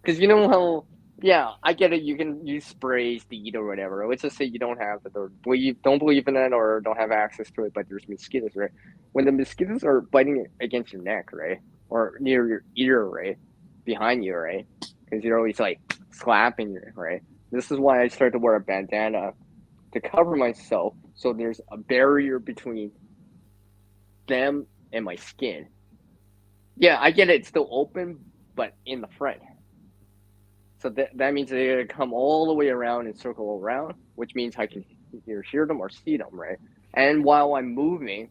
Because you know how, yeah, I get it. You can use sprays to eat or whatever. Let's just say you don't have it or don't believe in it or don't have access to it, but there's mosquitoes, right? When the mosquitoes are biting against your neck, right, or near your ear, right, behind you, right, because you're always like slapping you, right. This is why I started to wear a bandana to cover myself, so there's a barrier between them and my skin. Yeah, I get it. It's still open, but in the front. So that means they're gonna come all the way around and circle around, which means I can either hear them or see them, right? And while I'm moving,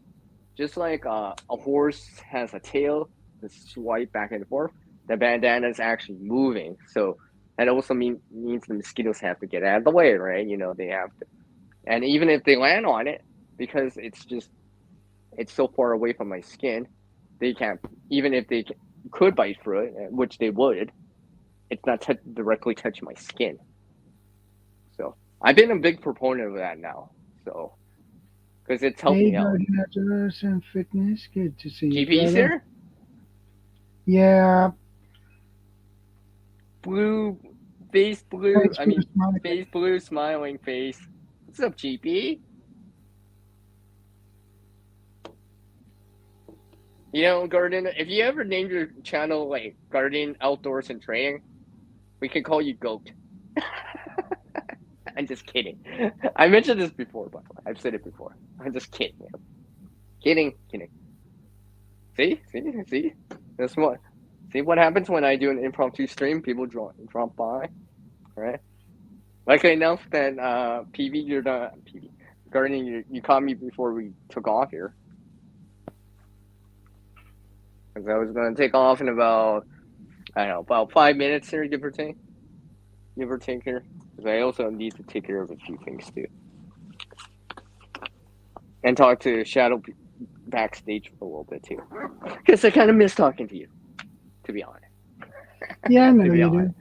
just like a horse has a tail to swipe back and forth, the bandana is actually moving. So that also means the mosquitoes have to get out of the way, right? You know, they have to, and even if they land on it, because it's so far away from my skin, they can't. Even if they could bite through it, which they would, it's not directly touching my skin. So I've been a big proponent of that now. So because it's helped Hey, me out. Guardian Outdoors and Fitness. Good to see you, GP's brother. here. Yeah, Blue face, blue. thanks I for the mean smile. face, blue, smiling face. What's up, GP? You know, Garden. If you ever named your channel like Garden Outdoors and Training, we can call you Goat. I'm just kidding. I mentioned this before, by the way. I've said it before. I'm just kidding. Man. Kidding, kidding. See. That's what. See what happens when I do an impromptu stream. People drop by, right? Like I announced that PV, you're not PV. Gardening, you caught me before we took off here, because I was going to take off in about I don't know about 5 minutes here, give or take here. Because I also need to take care of a few things too, and talk to Shadow backstage for a little bit too. Because I kind of miss talking to you, to be honest. Yeah, I To know be you honest. do.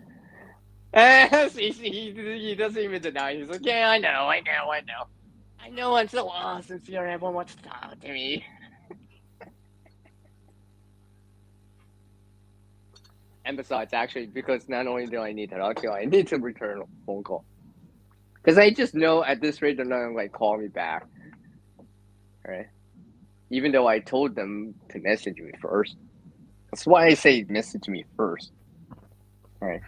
He doesn't even deny. He's like, yeah, I know. I know I'm so awesome, so everyone wants to talk to me. And besides, actually, because not only do I need to talk to you, I need to return a phone call. Because I just know at this rate they're not gonna like call me back, right? Even though I told them to message me first. That's why I say message me first, right?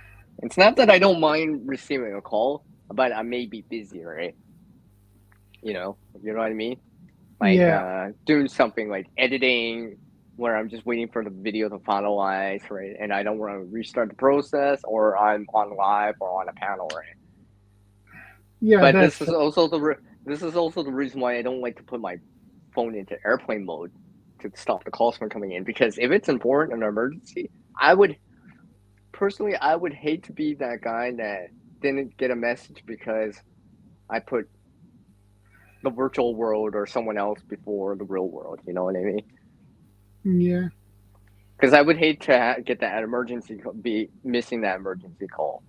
It's not that I don't mind receiving a call, but I may be busy, right? You know what I mean? Like Yeah, doing something like editing where I'm just waiting for the video to finalize, right? And I don't want to restart the process, or I'm on live or on a panel, right? yeah, But that's this is also the reason why I don't like to put my phone into airplane mode to stop the calls from coming in. Because if it's important, an emergency, I would hate to be that guy that didn't get a message because I put the virtual world or someone else before the real world. You know what I mean? yeah, Because I would hate to get that emergency be missing that emergency call.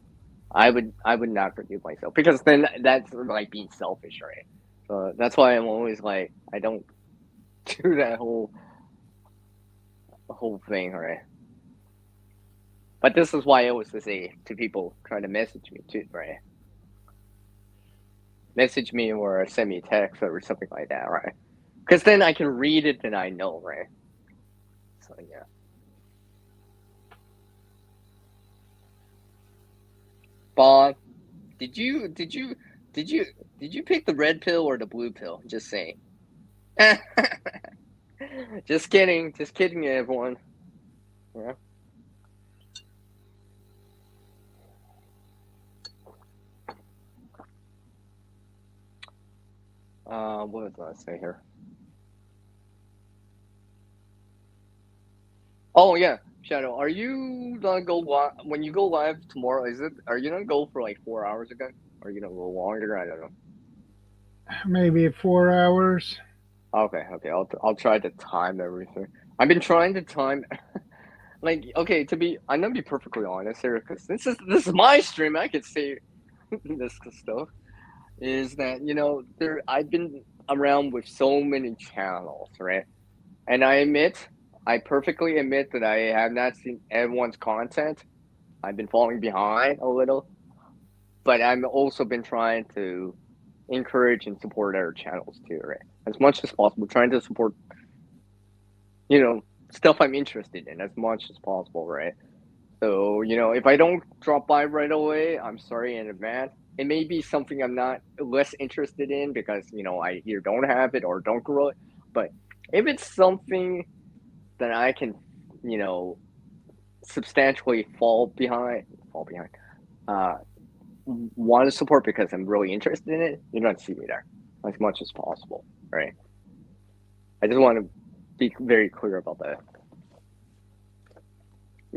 I would not forgive myself because then that's like being selfish, right? So that's why I'm always like I don't do that whole thing, right? But this is why I always say to people trying to message me too, right? Message me or send me a text or something like that, right? Because then I can read it and I know, right? So yeah. Bob, did you did you did you did you pick the red pill or the blue pill? Just saying. Just kidding, everyone. Yeah. What what does I say here? Oh yeah, Shadow. Are you gonna go when you go live tomorrow? Is it? Are you gonna go for like 4 hours again? Or are you gonna go longer? I don't know. Maybe 4 hours. Okay. I'll try to time everything. I've been trying to time like okay I'm gonna be perfectly honest here because this is my stream. I can say this stuff is that there I've been around with so many channels, right? And I perfectly admit that I have not seen everyone's content. I've been falling behind a little, but I've also been trying to encourage and support other channels too, right? As much as possible, trying to support, you know, stuff I'm interested in as much as possible, right? So, if I don't drop by right away, I'm sorry in advance. It may be something I'm not less interested in because, I either don't have it or don't grow it. But if it's something that I can, you know, substantially fall behind, uh, want to support because I'm really interested in it, you're going to see me there as much as possible, right? I just want to be very clear about that.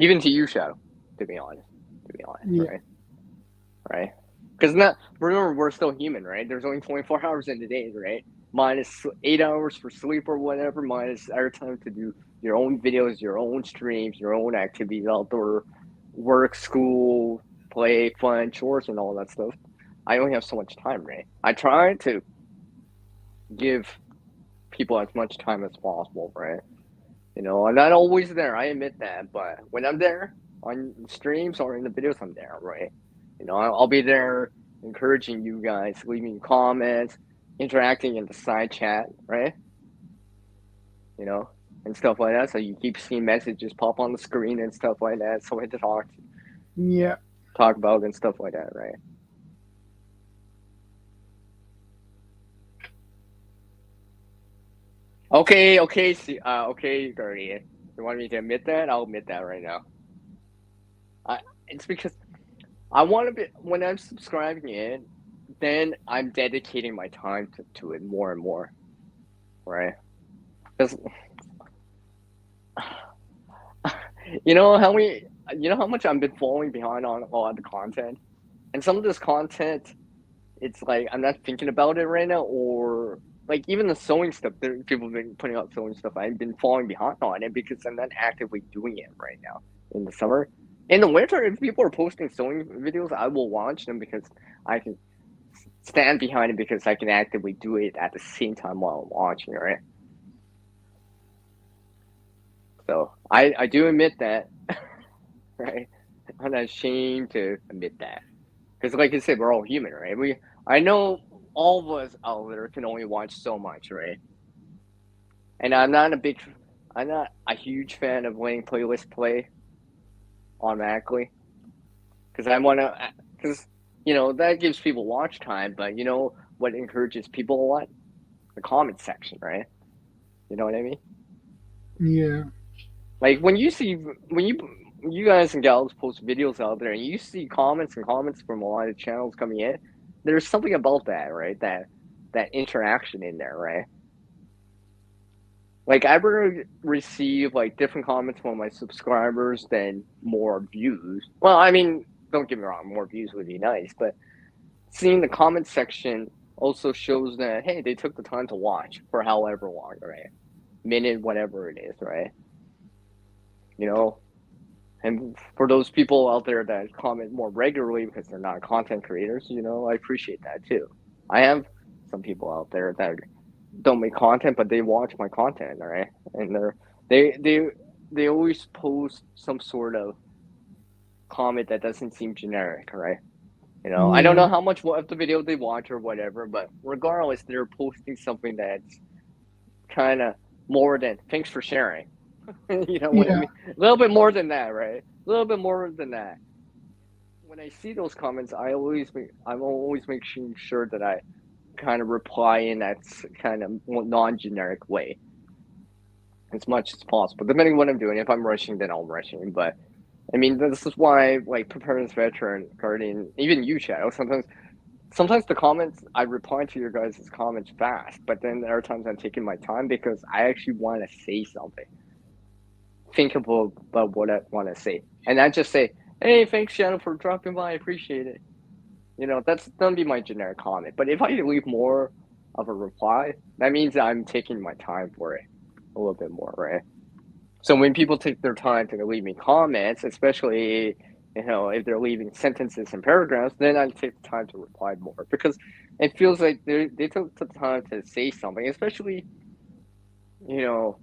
Even to you, Shadow, to be honest, Yeah, right? Right? Because not remember we're still human, right? There's only 24 hours in the day, right? Minus 8 hours for sleep or whatever, minus our time to do your own videos, your own streams, your own activities, outdoor work, school, play, fun, chores, and all that stuff. I only have so much time, right? I try to give people as much time as possible, right? I'm not always there. I admit that, but when I'm there on streams or in the videos, I'm there, right? I'll be there encouraging you guys, leaving comments, interacting in the side chat, right? You know, and stuff like that. So you keep seeing messages pop on the screen and stuff like that. Something to yeah, talk about and stuff like that, right? Okay, see, okay, Guardian. You want me to admit that? I'll admit that right now. I, it's because I want to be when I'm subscribing it, then I'm dedicating my time to it more and more, right? Because you know how much I've been falling behind on a lot of the content, and some of this content, it's like I'm not thinking about it right now, or like even the sewing stuff. People have been putting out sewing stuff. I've been falling behind on it because I'm not actively doing it right now in the summer. In the winter, if people are posting sewing videos, I will watch them because I can stand behind it because I can actively do it at the same time while I'm watching, right? So I do admit that, right? I'm not ashamed to admit that because, like I said, we're all human, right? I know all of us out there can only watch so much, right? And I'm not a huge fan of letting playlists play automatically because I want to, because that gives people watch time, but what encourages people a lot? The comment section, right? You know what I mean? yeah, Like when you guys and gals post videos out there and you see comments and comments from a lot of channels coming in, there's something about that, right? That interaction in there, right? Like I receive like different comments from my subscribers than more views. Well, I mean, don't get me wrong, more views would be nice, but seeing the comment section also shows that hey, they took the time to watch for however long, right? Minute, whatever it is, right? You know, And for those people out there that comment more regularly because they're not content creators, I appreciate that too. I have some people out there that don't make content, but they watch my content, all right? And they they they always post some sort of comment that doesn't seem generic, right? I don't yeah, know how much of the video they watch or whatever, but regardless, they're posting something that's kind of more than thanks for sharing. You know what I yeah, mean? A little bit more than that, right? A little bit more than that. When I see those comments, I'm always making sure that I kind of reply in that kind of non-generic way as much as possible, depending on what I'm doing. If I'm rushing, then I'll rushing. But I mean, this is why like preparedness veteran, guardian, even you, Shadow. Sometimes sometimes the comments I reply to your guys' comments fast, but then there are times I'm taking my time because I actually want to say something, think about what I want to say, and I just say, "Hey, thanks, Shannon, for dropping by. I appreciate it." That's gonna be my generic comment. But if I leave more of a reply, that means I'm taking my time for it a little bit more, right? So when people take their time to leave me comments, especially if they're leaving sentences and paragraphs, then I take the time to reply more because it feels like they took the time to say something, especially you know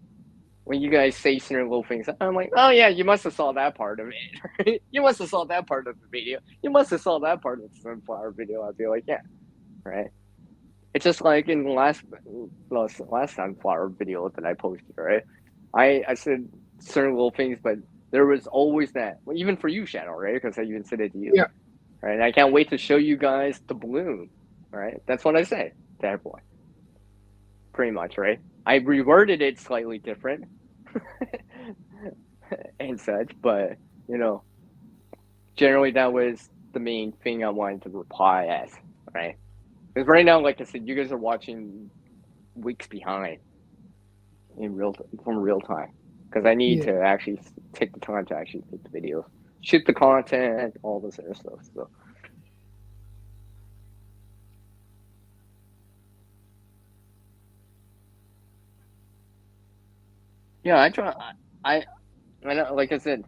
when you guys say certain little things. I'm like, oh yeah, you must have saw that part of it. Right? You must have saw that part of the video. You must have saw that part of the sunflower video. I'd be like, yeah, right. It's just like in the last sunflower video that I posted, right? I said certain little things, but there was always that. Well, even for you, Shadow, right? Because I even said it to you, Yeah. right? And I can't wait to show you guys the balloon, right? That's what I say to everyone, pretty much, right? I reworded it slightly different and such, but you know, generally that was the main thing I wanted to reply as, right? Because right now, like I said, you guys are watching weeks behind in from real time because I need Yeah. to actually take the time to actually make the videos, shoot the content, all this other stuff. So yeah, I try. I I know, like I said,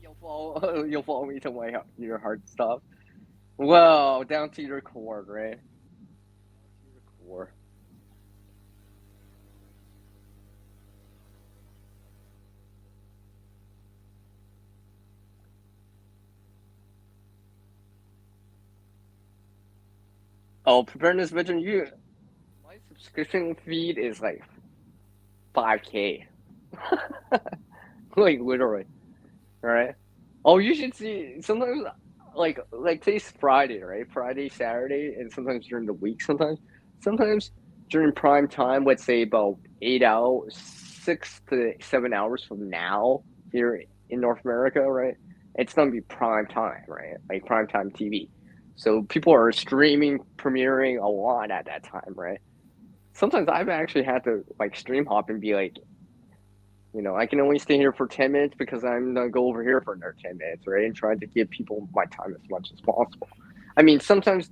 you'll follow me to my your heart stop. Well, down to your core, right? Down to your core. Oh, preparedness veteran, you. My subscription feed is like 5K, like literally. Right? Oh, you should see sometimes like today's Friday, right? Friday, Saturday, and sometimes during the week. Sometimes during prime time. Let's say about 8 hours, 6 to 7 hours from now here in North America, right? It's gonna be prime time, right? Like prime time TV. So people are streaming, premiering a lot at that time, right? Sometimes I've actually had to like stream hop and be like, I can only stay here for 10 minutes because I'm going to go over here for another 10 minutes, right? And try to give people my time as much as possible. I mean, sometimes,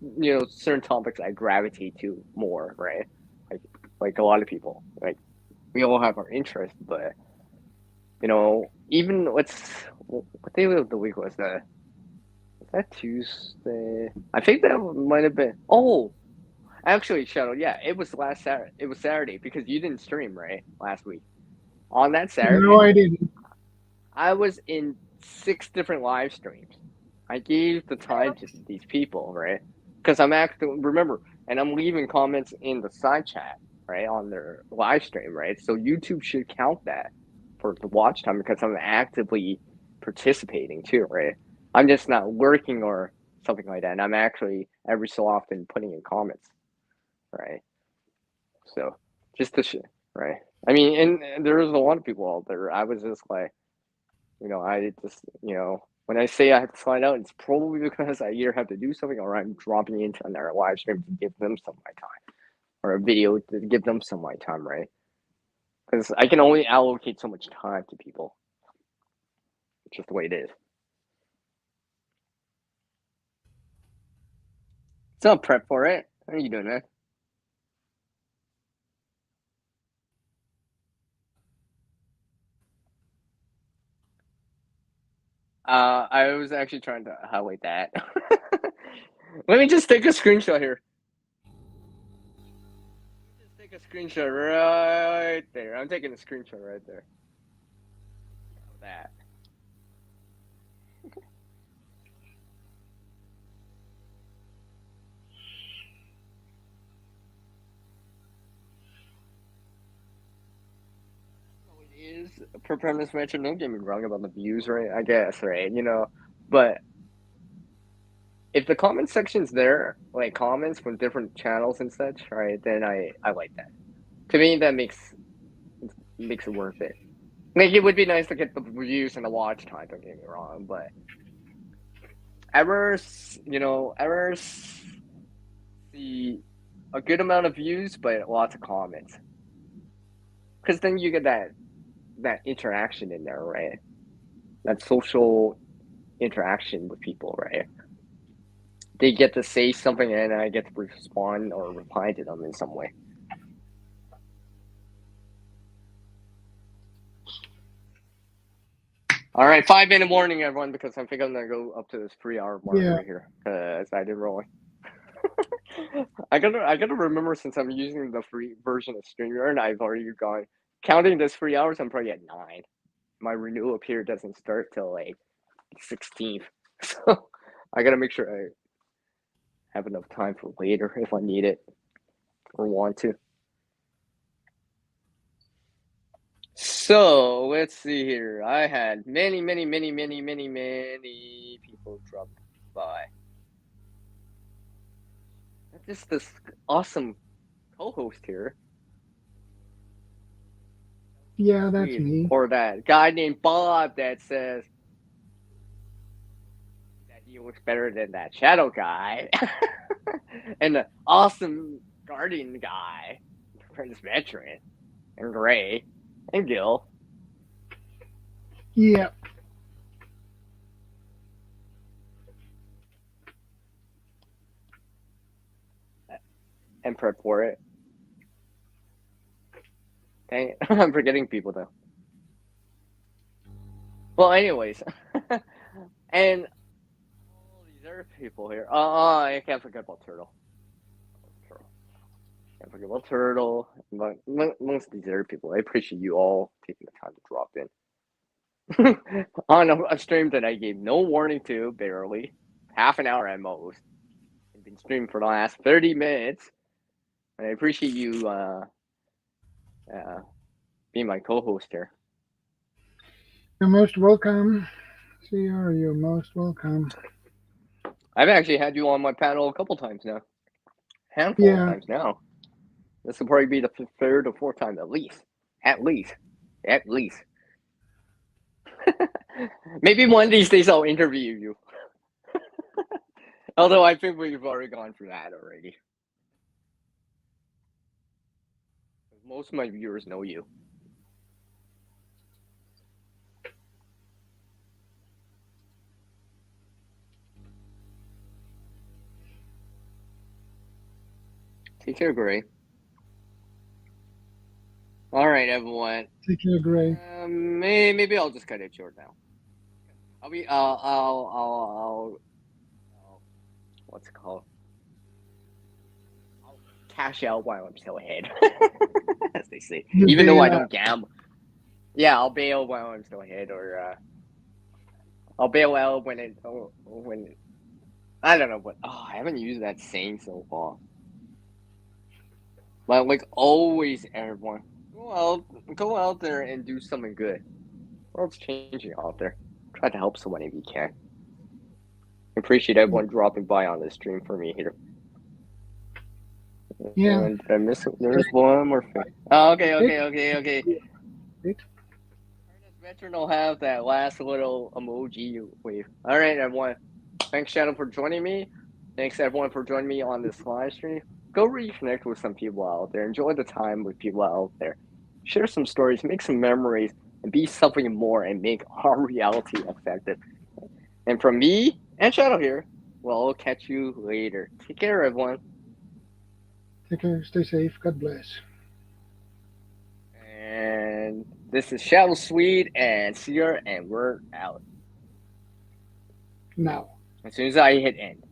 certain topics I gravitate to more, right? Like, like a lot of people, like we all have our interests, but, even what day of the week was that Tuesday? I think that might have been, oh, actually, Shadow, yeah, it was last Saturday. It was Saturday because you didn't stream, right? Last week. On that No, Saturday, I didn't. I was in 6 different live streams. I gave the time to these people, right? Because I'm actually remember, and I'm leaving comments in the side chat, right, on their live stream, right? So YouTube should count that for the watch time because I'm actively participating too, right? I'm just not lurking or something like that. And I'm actually every so often putting in comments, right? So just to right? I mean, and there's a lot of people out there. I was just like, I just, when I say I have to sign out, it's probably because I either have to do something or I'm dropping into another live stream to give them some of my time or a video to give them some of my time, right? Because I can only allocate so much time to people. It's just the way it is. It's not prep for it. How are you doing, man? I was actually trying to highlight that. Let me just take a screenshot here. Just take a screenshot right there. I'm taking a screenshot right there. Of that. It is per premise mention. Don't get me wrong about the views, right? I guess, right? But if the comment section's there, like comments from different channels and such, right? Then I like that. To me, that makes it worth it. Like it would be nice to get the views and the watch time. Don't get me wrong, but errors, errors see a good amount of views, but lots of comments. Because then you get that interaction in there, right? That social interaction with people, right? They get to say something and I get to respond or reply to them in some way. All right, 5-minute warning, everyone, because I think I'm gonna go up to this 3-hour mark Yeah, right here. Because I did rolling. I gotta remember since I'm using the free version of StreamYard and I've already gone counting this 3 hours. I'm probably at 9. My renewal period doesn't start till like 16th, so I gotta make sure I have enough time for later if I need it or want to. So let's see here. I had many, many, many, many, many, many people drop by. Just this awesome co-host here. yeah, that's Sweet. me. Or that guy named Bob that says that he looks better than that shadow guy. And the awesome guardian guy, Prince Veteran, and Gray, and Gil. Yeah, And prep for it. Dang it. I'm forgetting people though. Well, anyways. And all these other people here. I can't forget about Turtle. Turtle. Can't forget about Turtle. But most of these other people, I appreciate you all taking the time to drop in. On a stream that I gave no warning to, barely. Half an hour at most. I've been streaming for the last 30 minutes. And I appreciate you uh, being my co-host here. you're most welcome. CR, you're most welcome. I've actually had you on my panel a couple times now. Handful of Yeah, times now. This will probably be the third or fourth time at least. At least. At least. Maybe one of these days I'll interview you. Although I think we've already gone through that already. Most of my viewers know you. Take care, Gray. All right, everyone. take care, Gray. Maybe I'll just cut it short now. I'll be. What's it called? I'll cash out while I'm still ahead, as they say. You Even though bail I out. don't gamble. Yeah, I'll bail while I'm still ahead, or I'll bail out when I don't know, but I haven't used that saying so far. But like always, everyone, go out there and do something good. The world's changing out there. Try to help someone if you can. Appreciate everyone dropping by on this stream for me here. Yeah, And I miss it. There's one more thing. Oh, okay, it, okay, okay, okay. it. Ernest Veteran will have that last little emoji wave. All right, everyone. Thanks, Shadow, for joining me. Thanks, everyone, for joining me on this live stream. Go reconnect with some people out there. Enjoy the time with people out there. Share some stories, make some memories, and be something more and make our reality effective. And from me and Shadow here, well, I'll catch you later. Take care, everyone. Take care, stay safe, God bless. And this is Shadow Sweet and Seer, and we're out. Now. As soon as I hit end.